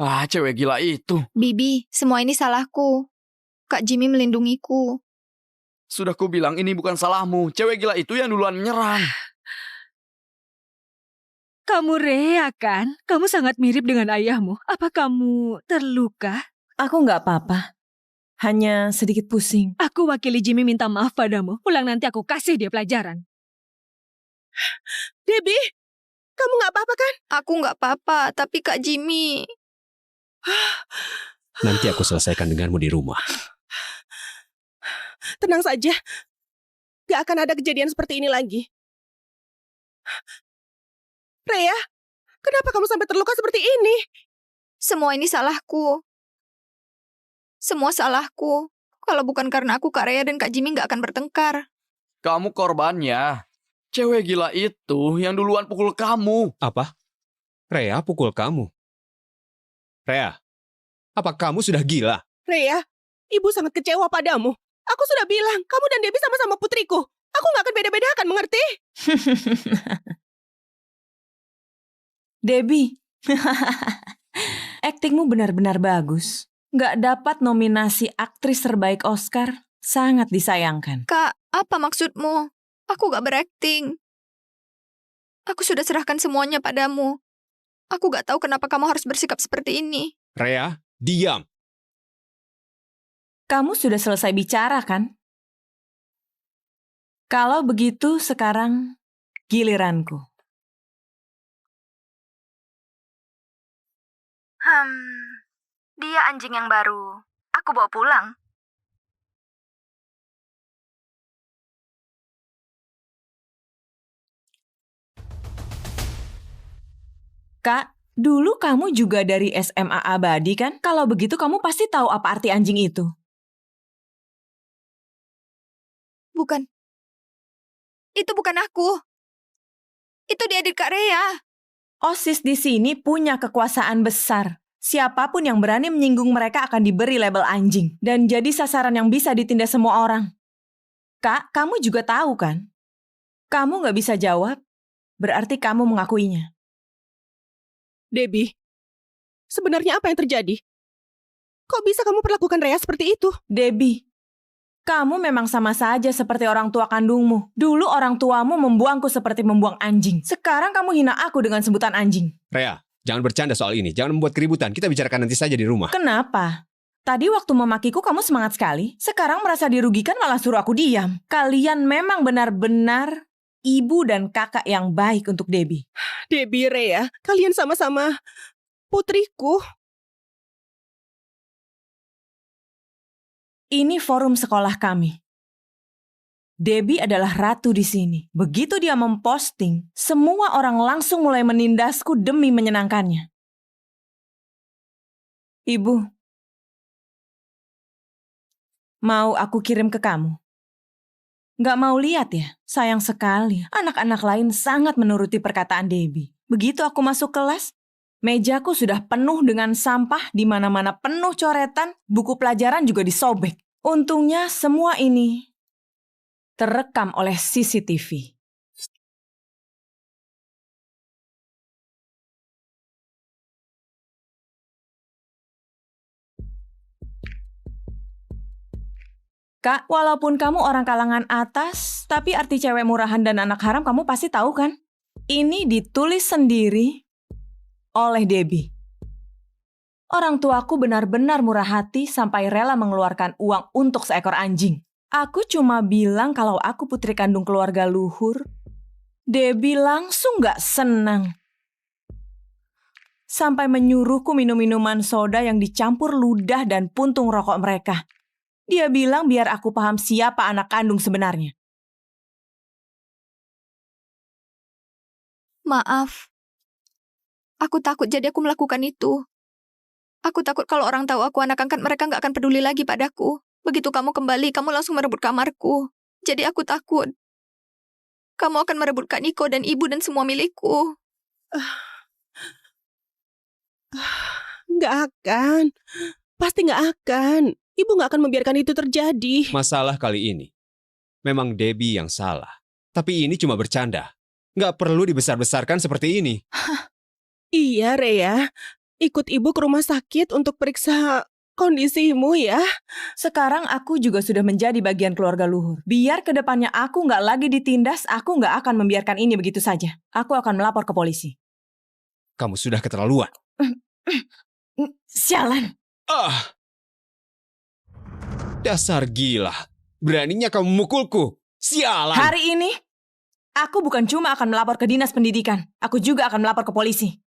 [SPEAKER 12] Cewek gila itu.
[SPEAKER 8] Bibi, semua ini salahku. Kak Jimmy melindungiku.
[SPEAKER 12] Sudah ku bilang ini bukan salahmu. Cewek gila itu yang duluan menyerang.
[SPEAKER 3] Kamu Rea kan? Kamu sangat mirip dengan ayahmu. Apa kamu terluka?
[SPEAKER 1] Aku nggak apa-apa. Hanya sedikit pusing.
[SPEAKER 3] Aku wakili Jimmy minta maaf padamu. Pulang nanti aku kasih dia pelajaran. Debbie, kamu nggak apa-apa kan?
[SPEAKER 8] Aku nggak apa-apa, tapi Kak Jimmy...
[SPEAKER 9] Nanti aku selesaikan denganmu di rumah.
[SPEAKER 7] Tenang saja. Gak akan ada kejadian seperti ini lagi. Rea, kenapa kamu sampai terluka seperti ini?
[SPEAKER 8] Semua ini salahku. Semua salahku. Kalau bukan karena aku, Kak Rea dan Kak Jimmy gak akan bertengkar.
[SPEAKER 12] Kamu korbannya. Cewek gila itu yang duluan pukul kamu.
[SPEAKER 9] Apa? Rea pukul kamu? Rea, apa kamu sudah gila?
[SPEAKER 7] Rea, ibu sangat kecewa padamu. Aku sudah bilang, kamu dan Debbie sama-sama putriku. Aku gak akan beda-bedakan, mengerti?
[SPEAKER 1] Debbie, aktingmu benar-benar bagus. Nggak dapat nominasi aktris terbaik Oscar, sangat disayangkan.
[SPEAKER 8] Kak, apa maksudmu? Aku gak berakting. Aku sudah serahkan semuanya padamu. Aku gak tahu kenapa kamu harus bersikap seperti ini.
[SPEAKER 9] Rea, diam.
[SPEAKER 1] Kamu sudah selesai bicara, kan? Kalau begitu, sekarang giliranku.
[SPEAKER 13] Dia anjing yang baru. Aku bawa pulang.
[SPEAKER 1] Kak, dulu kamu juga dari SMA Abadi, kan? Kalau begitu kamu pasti tahu apa arti anjing itu.
[SPEAKER 8] Bukan. Itu bukan aku. Itu dia adik Kak Rea.
[SPEAKER 1] OSIS di sini punya kekuasaan besar. Siapapun yang berani menyinggung mereka akan diberi label anjing. Dan jadi sasaran yang bisa ditindas semua orang. Kak, kamu juga tahu kan? Kamu nggak bisa jawab, berarti kamu mengakuinya.
[SPEAKER 7] Debbie, sebenarnya apa yang terjadi? Kok bisa kamu perlakukan Rea seperti itu?
[SPEAKER 1] Debbie, kamu memang sama saja seperti orang tua kandungmu. Dulu orang tuamu membuangku seperti membuang anjing. Sekarang kamu hina aku dengan sebutan anjing.
[SPEAKER 9] Rea, jangan bercanda soal ini. Jangan membuat keributan. Kita bicarakan nanti saja di rumah.
[SPEAKER 1] Kenapa? Tadi waktu memakiku kamu semangat sekali. Sekarang merasa dirugikan malah suruh aku diam. Kalian memang benar-benar ibu dan kakak yang baik untuk Debbie.
[SPEAKER 7] Debbie, Rea, kalian sama-sama putriku.
[SPEAKER 1] Ini forum sekolah kami. Debbie adalah ratu di sini. Begitu dia memposting, semua orang langsung mulai menindasku demi menyenangkannya. Ibu, mau aku kirim ke kamu? Nggak mau lihat ya? Sayang sekali. Anak-anak lain sangat menuruti perkataan Debbie. Begitu aku masuk kelas, mejaku sudah penuh dengan sampah, di mana-mana penuh coretan, buku pelajaran juga disobek. Untungnya semua ini terekam oleh CCTV. Kak, walaupun kamu orang kalangan atas, tapi arti cewek murahan dan anak haram kamu pasti tahu kan? Ini ditulis sendiri oleh Debbie. Orang tuaku benar-benar murah hati sampai rela mengeluarkan uang untuk seekor anjing. Aku cuma bilang kalau aku putri kandung keluarga luhur. Debbie langsung gak senang. Sampai menyuruhku minum minuman soda yang dicampur ludah dan puntung rokok mereka. Dia bilang biar aku paham siapa anak kandung sebenarnya.
[SPEAKER 8] Maaf. Aku takut jadi aku melakukan itu. Aku takut kalau orang tahu aku anak angkat mereka gak akan peduli lagi padaku. Begitu kamu kembali, kamu langsung merebut kamarku. Jadi aku takut. Kamu akan merebutkan Niko dan ibu dan semua milikku.
[SPEAKER 7] Nggak akan. Pasti nggak akan. Ibu nggak akan membiarkan itu terjadi.
[SPEAKER 9] Masalah kali ini, memang Debbie yang salah. Tapi ini cuma bercanda. Nggak perlu dibesar-besarkan seperti ini.
[SPEAKER 7] Iya, Rea. Ikut ibu ke rumah sakit untuk periksa kondisimu ya.
[SPEAKER 1] Sekarang aku juga sudah menjadi bagian keluarga luhur. Biar kedepannya aku nggak lagi ditindas, aku nggak akan membiarkan ini begitu saja. Aku akan melapor ke polisi.
[SPEAKER 9] Kamu sudah keterlaluan.
[SPEAKER 1] Sialan.
[SPEAKER 9] Dasar gila. Beraninya kamu memukulku. Sialan.
[SPEAKER 1] Hari ini, aku bukan cuma akan melapor ke dinas pendidikan. Aku juga akan melapor ke polisi.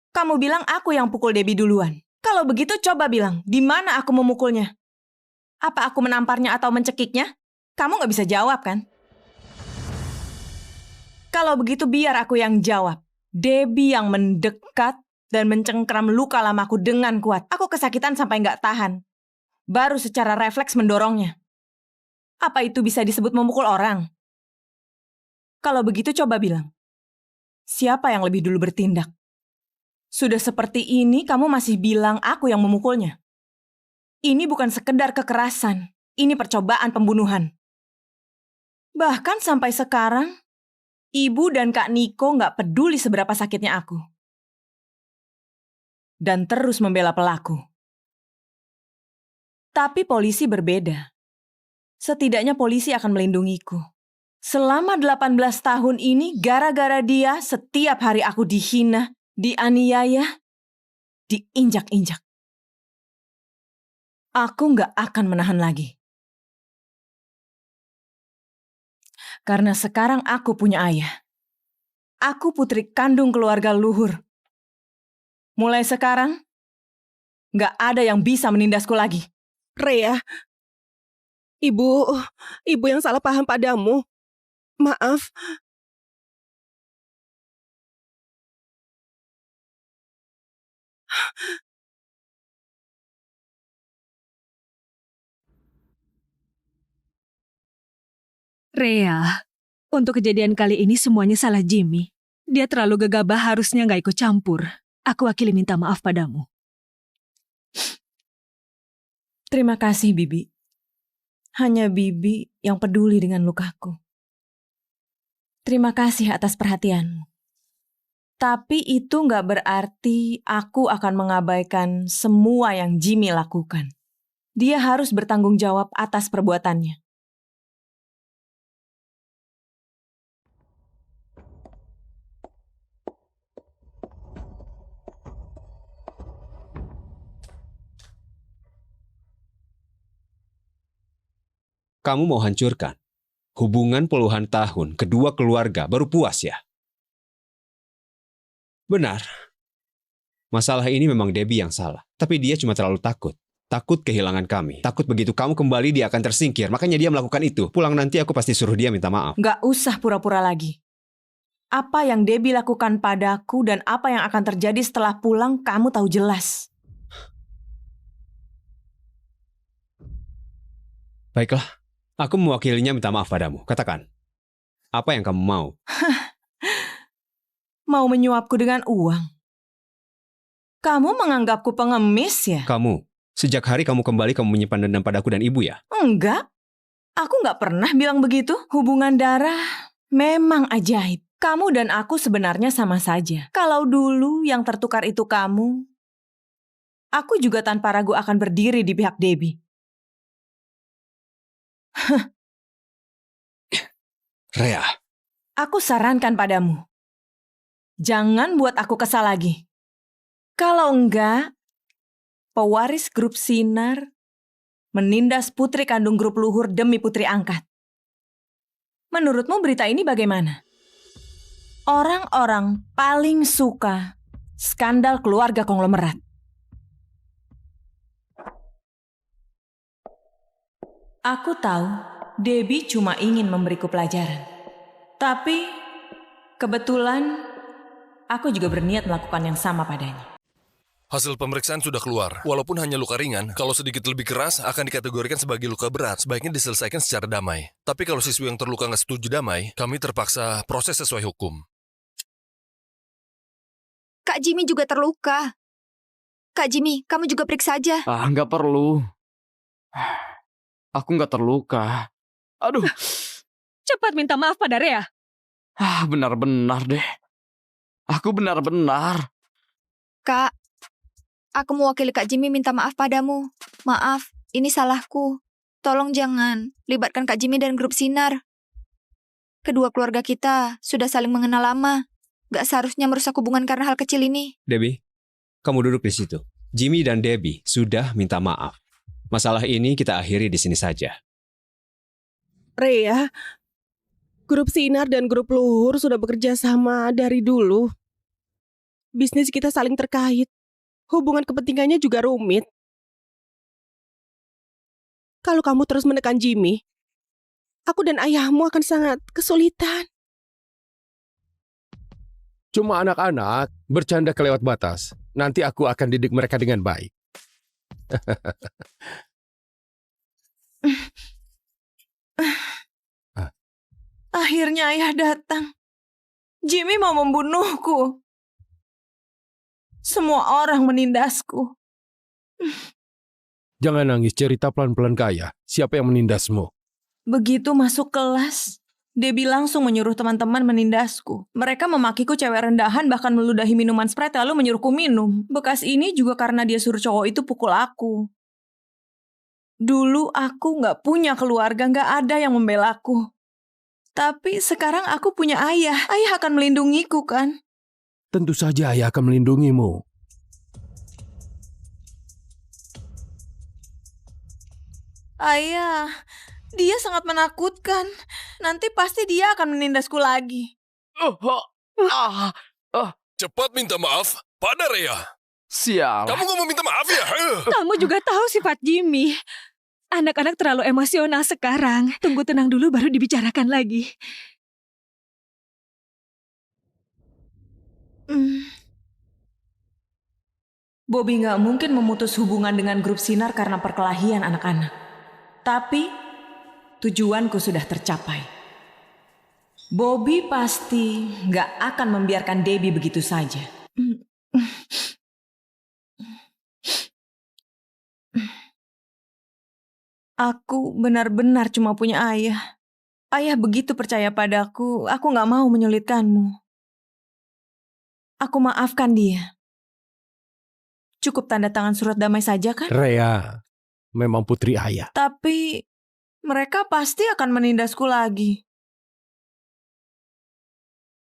[SPEAKER 1] Kamu bilang aku yang pukul Debbie duluan. Kalau begitu coba bilang, di mana aku memukulnya? Apa aku menamparnya atau mencekiknya? Kamu nggak bisa jawab kan? Kalau begitu biar aku yang jawab. Debbie yang mendekat dan mencengkram luka lamaku dengan kuat. Aku kesakitan sampai nggak tahan. Baru secara refleks mendorongnya. Apa itu bisa disebut memukul orang? Kalau begitu coba bilang. Siapa yang lebih dulu bertindak? Sudah seperti ini kamu masih bilang aku yang memukulnya. Ini bukan sekedar kekerasan. Ini percobaan pembunuhan. Bahkan sampai sekarang, Ibu dan Kak Niko nggak peduli seberapa sakitnya aku. Dan terus membela pelaku. Tapi polisi berbeda. Setidaknya polisi akan melindungiku. Selama 18 tahun ini, gara-gara dia, setiap hari aku dihina, dianiaya, diinjak-injak. Aku nggak akan menahan lagi. Karena sekarang aku punya ayah. Aku putri kandung keluarga luhur. Mulai sekarang, nggak ada yang bisa menindasku lagi.
[SPEAKER 7] Rea, ibu yang salah paham padamu. Maaf.
[SPEAKER 3] Rea, untuk kejadian kali ini semuanya salah Jimmy. Dia terlalu gegabah, harusnya nggak ikut campur. Aku wakili minta maaf padamu.
[SPEAKER 1] Terima kasih, Bibi. Hanya Bibi yang peduli dengan lukaku. Terima kasih atas perhatianmu. Tapi itu nggak berarti aku akan mengabaikan semua yang Jimmy lakukan. Dia harus bertanggung jawab atas perbuatannya.
[SPEAKER 9] Kamu mau hancurkan hubungan puluhan tahun kedua keluarga baru puas ya? Benar. Masalah ini memang Debbie yang salah, tapi dia cuma terlalu takut. Takut kehilangan kami. Takut begitu kamu kembali dia akan tersingkir. Makanya dia melakukan itu. Pulang nanti aku pasti suruh dia minta maaf.
[SPEAKER 1] Nggak usah pura-pura lagi. Apa yang Debbie lakukan padaku dan apa yang akan terjadi setelah pulang, kamu tahu jelas.
[SPEAKER 9] Baiklah, aku mewakilinya minta maaf padamu. Katakan, apa yang kamu mau?
[SPEAKER 1] Mau menyuapku dengan uang? Kamu menganggapku pengemis ya?
[SPEAKER 9] Kamu, sejak hari kamu kembali kamu menyimpan dendam padaku dan ibu ya?
[SPEAKER 1] Enggak. Aku nggak pernah bilang begitu. Hubungan darah memang ajaib. Kamu dan aku sebenarnya sama saja. Kalau dulu yang tertukar itu kamu, aku juga tanpa ragu akan berdiri di pihak Debbie.
[SPEAKER 9] Rhea.
[SPEAKER 1] Aku sarankan padamu, jangan buat aku kesal lagi. Kalau enggak, pewaris grup Sinar menindas putri kandung grup Luhur demi putri angkat. Menurutmu berita ini bagaimana? Orang-orang paling suka skandal keluarga konglomerat. Aku tahu Debbie cuma ingin memberiku pelajaran. Tapi kebetulan aku juga berniat melakukan yang sama padanya.
[SPEAKER 2] Hasil pemeriksaan sudah keluar. Walaupun hanya luka ringan, kalau sedikit lebih keras akan dikategorikan sebagai luka berat. Sebaiknya diselesaikan secara damai. Tapi kalau siswi yang terluka nggak setuju damai, kami terpaksa proses sesuai hukum.
[SPEAKER 8] Kak Jimmy juga terluka. Kak Jimmy, kamu juga periksa aja.
[SPEAKER 12] Nggak perlu. Aku nggak terluka. Aduh.
[SPEAKER 3] Cepat minta maaf pada Rhea.
[SPEAKER 12] Benar-benar deh. Aku benar-benar.
[SPEAKER 8] Kak, aku mewakili Kak Jimmy minta maaf padamu. Maaf, ini salahku. Tolong jangan libatkan Kak Jimmy dan grup Sinar. Kedua keluarga kita sudah saling mengenal lama. Gak seharusnya merusak hubungan karena hal kecil ini.
[SPEAKER 9] Debbie, kamu duduk di situ. Jimmy dan Debbie sudah minta maaf. Masalah ini kita akhiri di sini saja.
[SPEAKER 7] Rhea, grup Sinar dan grup Luhur sudah bekerja sama dari dulu. Bisnis kita saling terkait. Hubungan kepentingannya juga rumit. Kalau kamu terus menekan Jimmy, aku dan ayahmu akan sangat kesulitan.
[SPEAKER 6] Cuma anak-anak bercanda kelewat batas. Nanti aku akan didik mereka dengan baik.
[SPEAKER 1] Akhirnya ayah datang. Jimmy mau membunuhku. Semua orang menindasku.
[SPEAKER 6] Jangan nangis, cerita pelan-pelan ke ayah. Siapa yang menindasmu?
[SPEAKER 1] Begitu masuk kelas, Debbie langsung menyuruh teman-teman menindasku. Mereka memakiku cewek rendahan, bahkan meludahi minuman Sprite lalu menyuruhku minum. Bekas ini juga karena dia suruh cowok itu pukul aku. Dulu aku nggak punya keluarga, nggak ada yang membelaku. Tapi sekarang aku punya ayah. Ayah akan melindungiku, kan?
[SPEAKER 6] Tentu saja ayah akan melindungimu.
[SPEAKER 1] Ayah, dia sangat menakutkan. Nanti pasti dia akan menindasku lagi.
[SPEAKER 2] Cepat minta maaf pada Rhea.
[SPEAKER 12] Sial.
[SPEAKER 2] Kamu nggak mau minta maaf ya?
[SPEAKER 3] Kamu juga tahu sifat Jimmy. Anak-anak terlalu emosional sekarang. Tunggu tenang dulu baru dibicarakan lagi.
[SPEAKER 1] Bobby nggak mungkin memutus hubungan dengan grup Sinar karena perkelahian anak-anak. Tapi tujuanku sudah tercapai. Bobby pasti nggak akan membiarkan Debbie begitu saja. Aku benar-benar cuma punya ayah. Ayah begitu percaya padaku, aku nggak mau menyulitkanmu. Aku maafkan dia. Cukup tanda tangan surat damai saja kan?
[SPEAKER 6] Rhea, memang putri ayah.
[SPEAKER 1] Tapi mereka pasti akan menindasku lagi.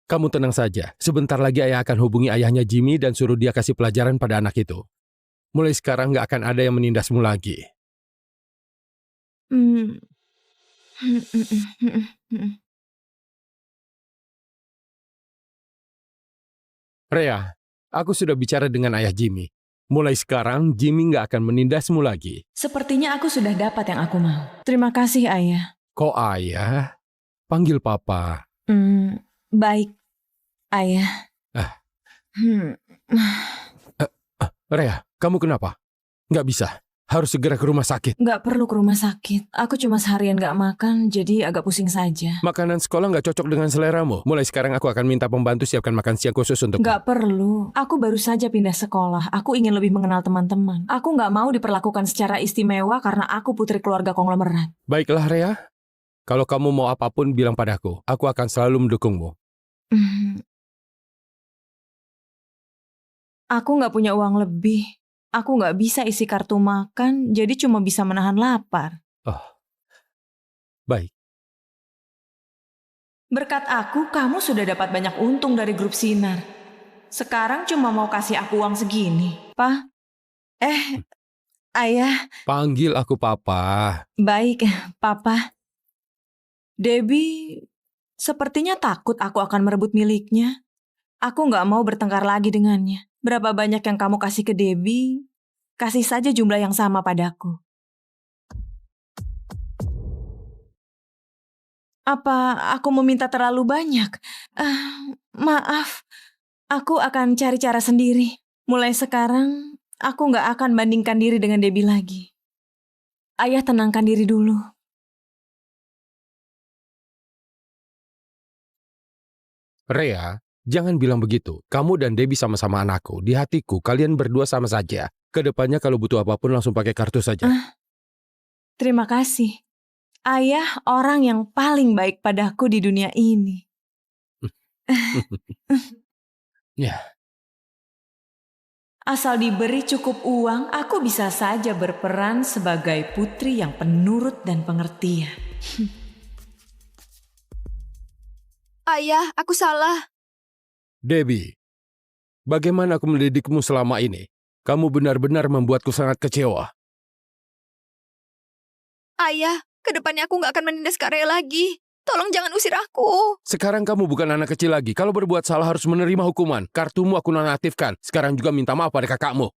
[SPEAKER 6] Kamu tenang saja. Sebentar lagi ayah akan hubungi ayahnya Jimmy dan suruh dia kasih pelajaran pada anak itu. Mulai sekarang nggak akan ada yang menindasmu lagi. Rhea, aku sudah bicara dengan ayah Jimmy. Mulai sekarang, Jimmy nggak akan menindasmu lagi.
[SPEAKER 1] Sepertinya aku sudah dapat yang aku mau. Terima kasih, Ayah.
[SPEAKER 6] Kok ayah? Panggil papa.
[SPEAKER 1] Baik, Ayah.
[SPEAKER 6] Rea, kamu kenapa? Nggak bisa. Harus segera ke rumah sakit.
[SPEAKER 1] Nggak perlu ke rumah sakit. Aku cuma seharian nggak makan, jadi agak pusing saja.
[SPEAKER 6] Makanan sekolah nggak cocok dengan seleramu. Mulai sekarang aku akan minta pembantu siapkan makan siang khusus untukmu.
[SPEAKER 1] Nggak perlu. Aku baru saja pindah sekolah. Aku ingin lebih mengenal teman-teman. Aku nggak mau diperlakukan secara istimewa karena aku putri keluarga konglomerat.
[SPEAKER 6] Baiklah, Rea. Kalau kamu mau apapun, bilang padaku. Aku akan selalu mendukungmu.
[SPEAKER 1] Aku nggak punya uang lebih. Aku nggak bisa isi kartu makan, jadi cuma bisa menahan lapar.
[SPEAKER 6] Oh, baik.
[SPEAKER 1] Berkat aku, kamu sudah dapat banyak untung dari grup Sinar. Sekarang cuma mau kasih aku uang segini. Pak? Ayah.
[SPEAKER 6] Panggil aku Papa.
[SPEAKER 1] Baik, Papa. Debbie sepertinya takut aku akan merebut miliknya. Aku nggak mau bertengkar lagi dengannya. Berapa banyak yang kamu kasih ke Debbie, kasih saja jumlah yang sama padaku. Apa aku meminta terlalu banyak? Maaf, aku akan cari cara sendiri. Mulai sekarang, aku nggak akan bandingkan diri dengan Debbie lagi. Ayah tenangkan diri dulu.
[SPEAKER 6] Rea, jangan bilang begitu. Kamu dan Debbie sama-sama anakku. Di hatiku, kalian berdua sama saja. Kedepannya kalau butuh apapun langsung pakai kartu saja.
[SPEAKER 1] Terima kasih. Ayah orang yang paling baik padaku di dunia ini.
[SPEAKER 6] Ya.
[SPEAKER 1] Asal diberi cukup uang, aku bisa saja berperan sebagai putri yang penurut dan pengertian.
[SPEAKER 8] Ayah, aku salah.
[SPEAKER 6] Debbie, bagaimana aku mendidikmu selama ini? Kamu benar-benar membuatku sangat kecewa.
[SPEAKER 8] Ayah, kedepannya aku nggak akan menindas Kak Rea lagi. Tolong jangan usir aku.
[SPEAKER 6] Sekarang kamu bukan anak kecil lagi. Kalau berbuat salah harus menerima hukuman. Kartumu aku nonaktifkan. Sekarang juga minta maaf pada kakakmu.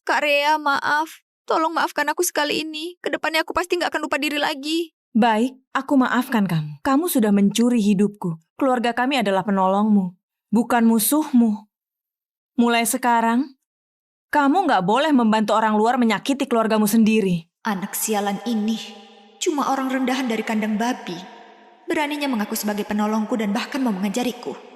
[SPEAKER 8] Kak Rea, maaf. Tolong maafkan aku sekali ini. Kedepannya aku pasti nggak akan lupa diri lagi.
[SPEAKER 1] Baik, aku maafkan kamu. Kamu sudah mencuri hidupku. Keluarga kami adalah penolongmu, bukan musuhmu. Mulai sekarang, kamu nggak boleh membantu orang luar menyakiti keluargamu sendiri.
[SPEAKER 8] Anak sialan ini cuma orang rendahan dari kandang babi. Beraninya mengaku sebagai penolongku dan bahkan mau mengajariku.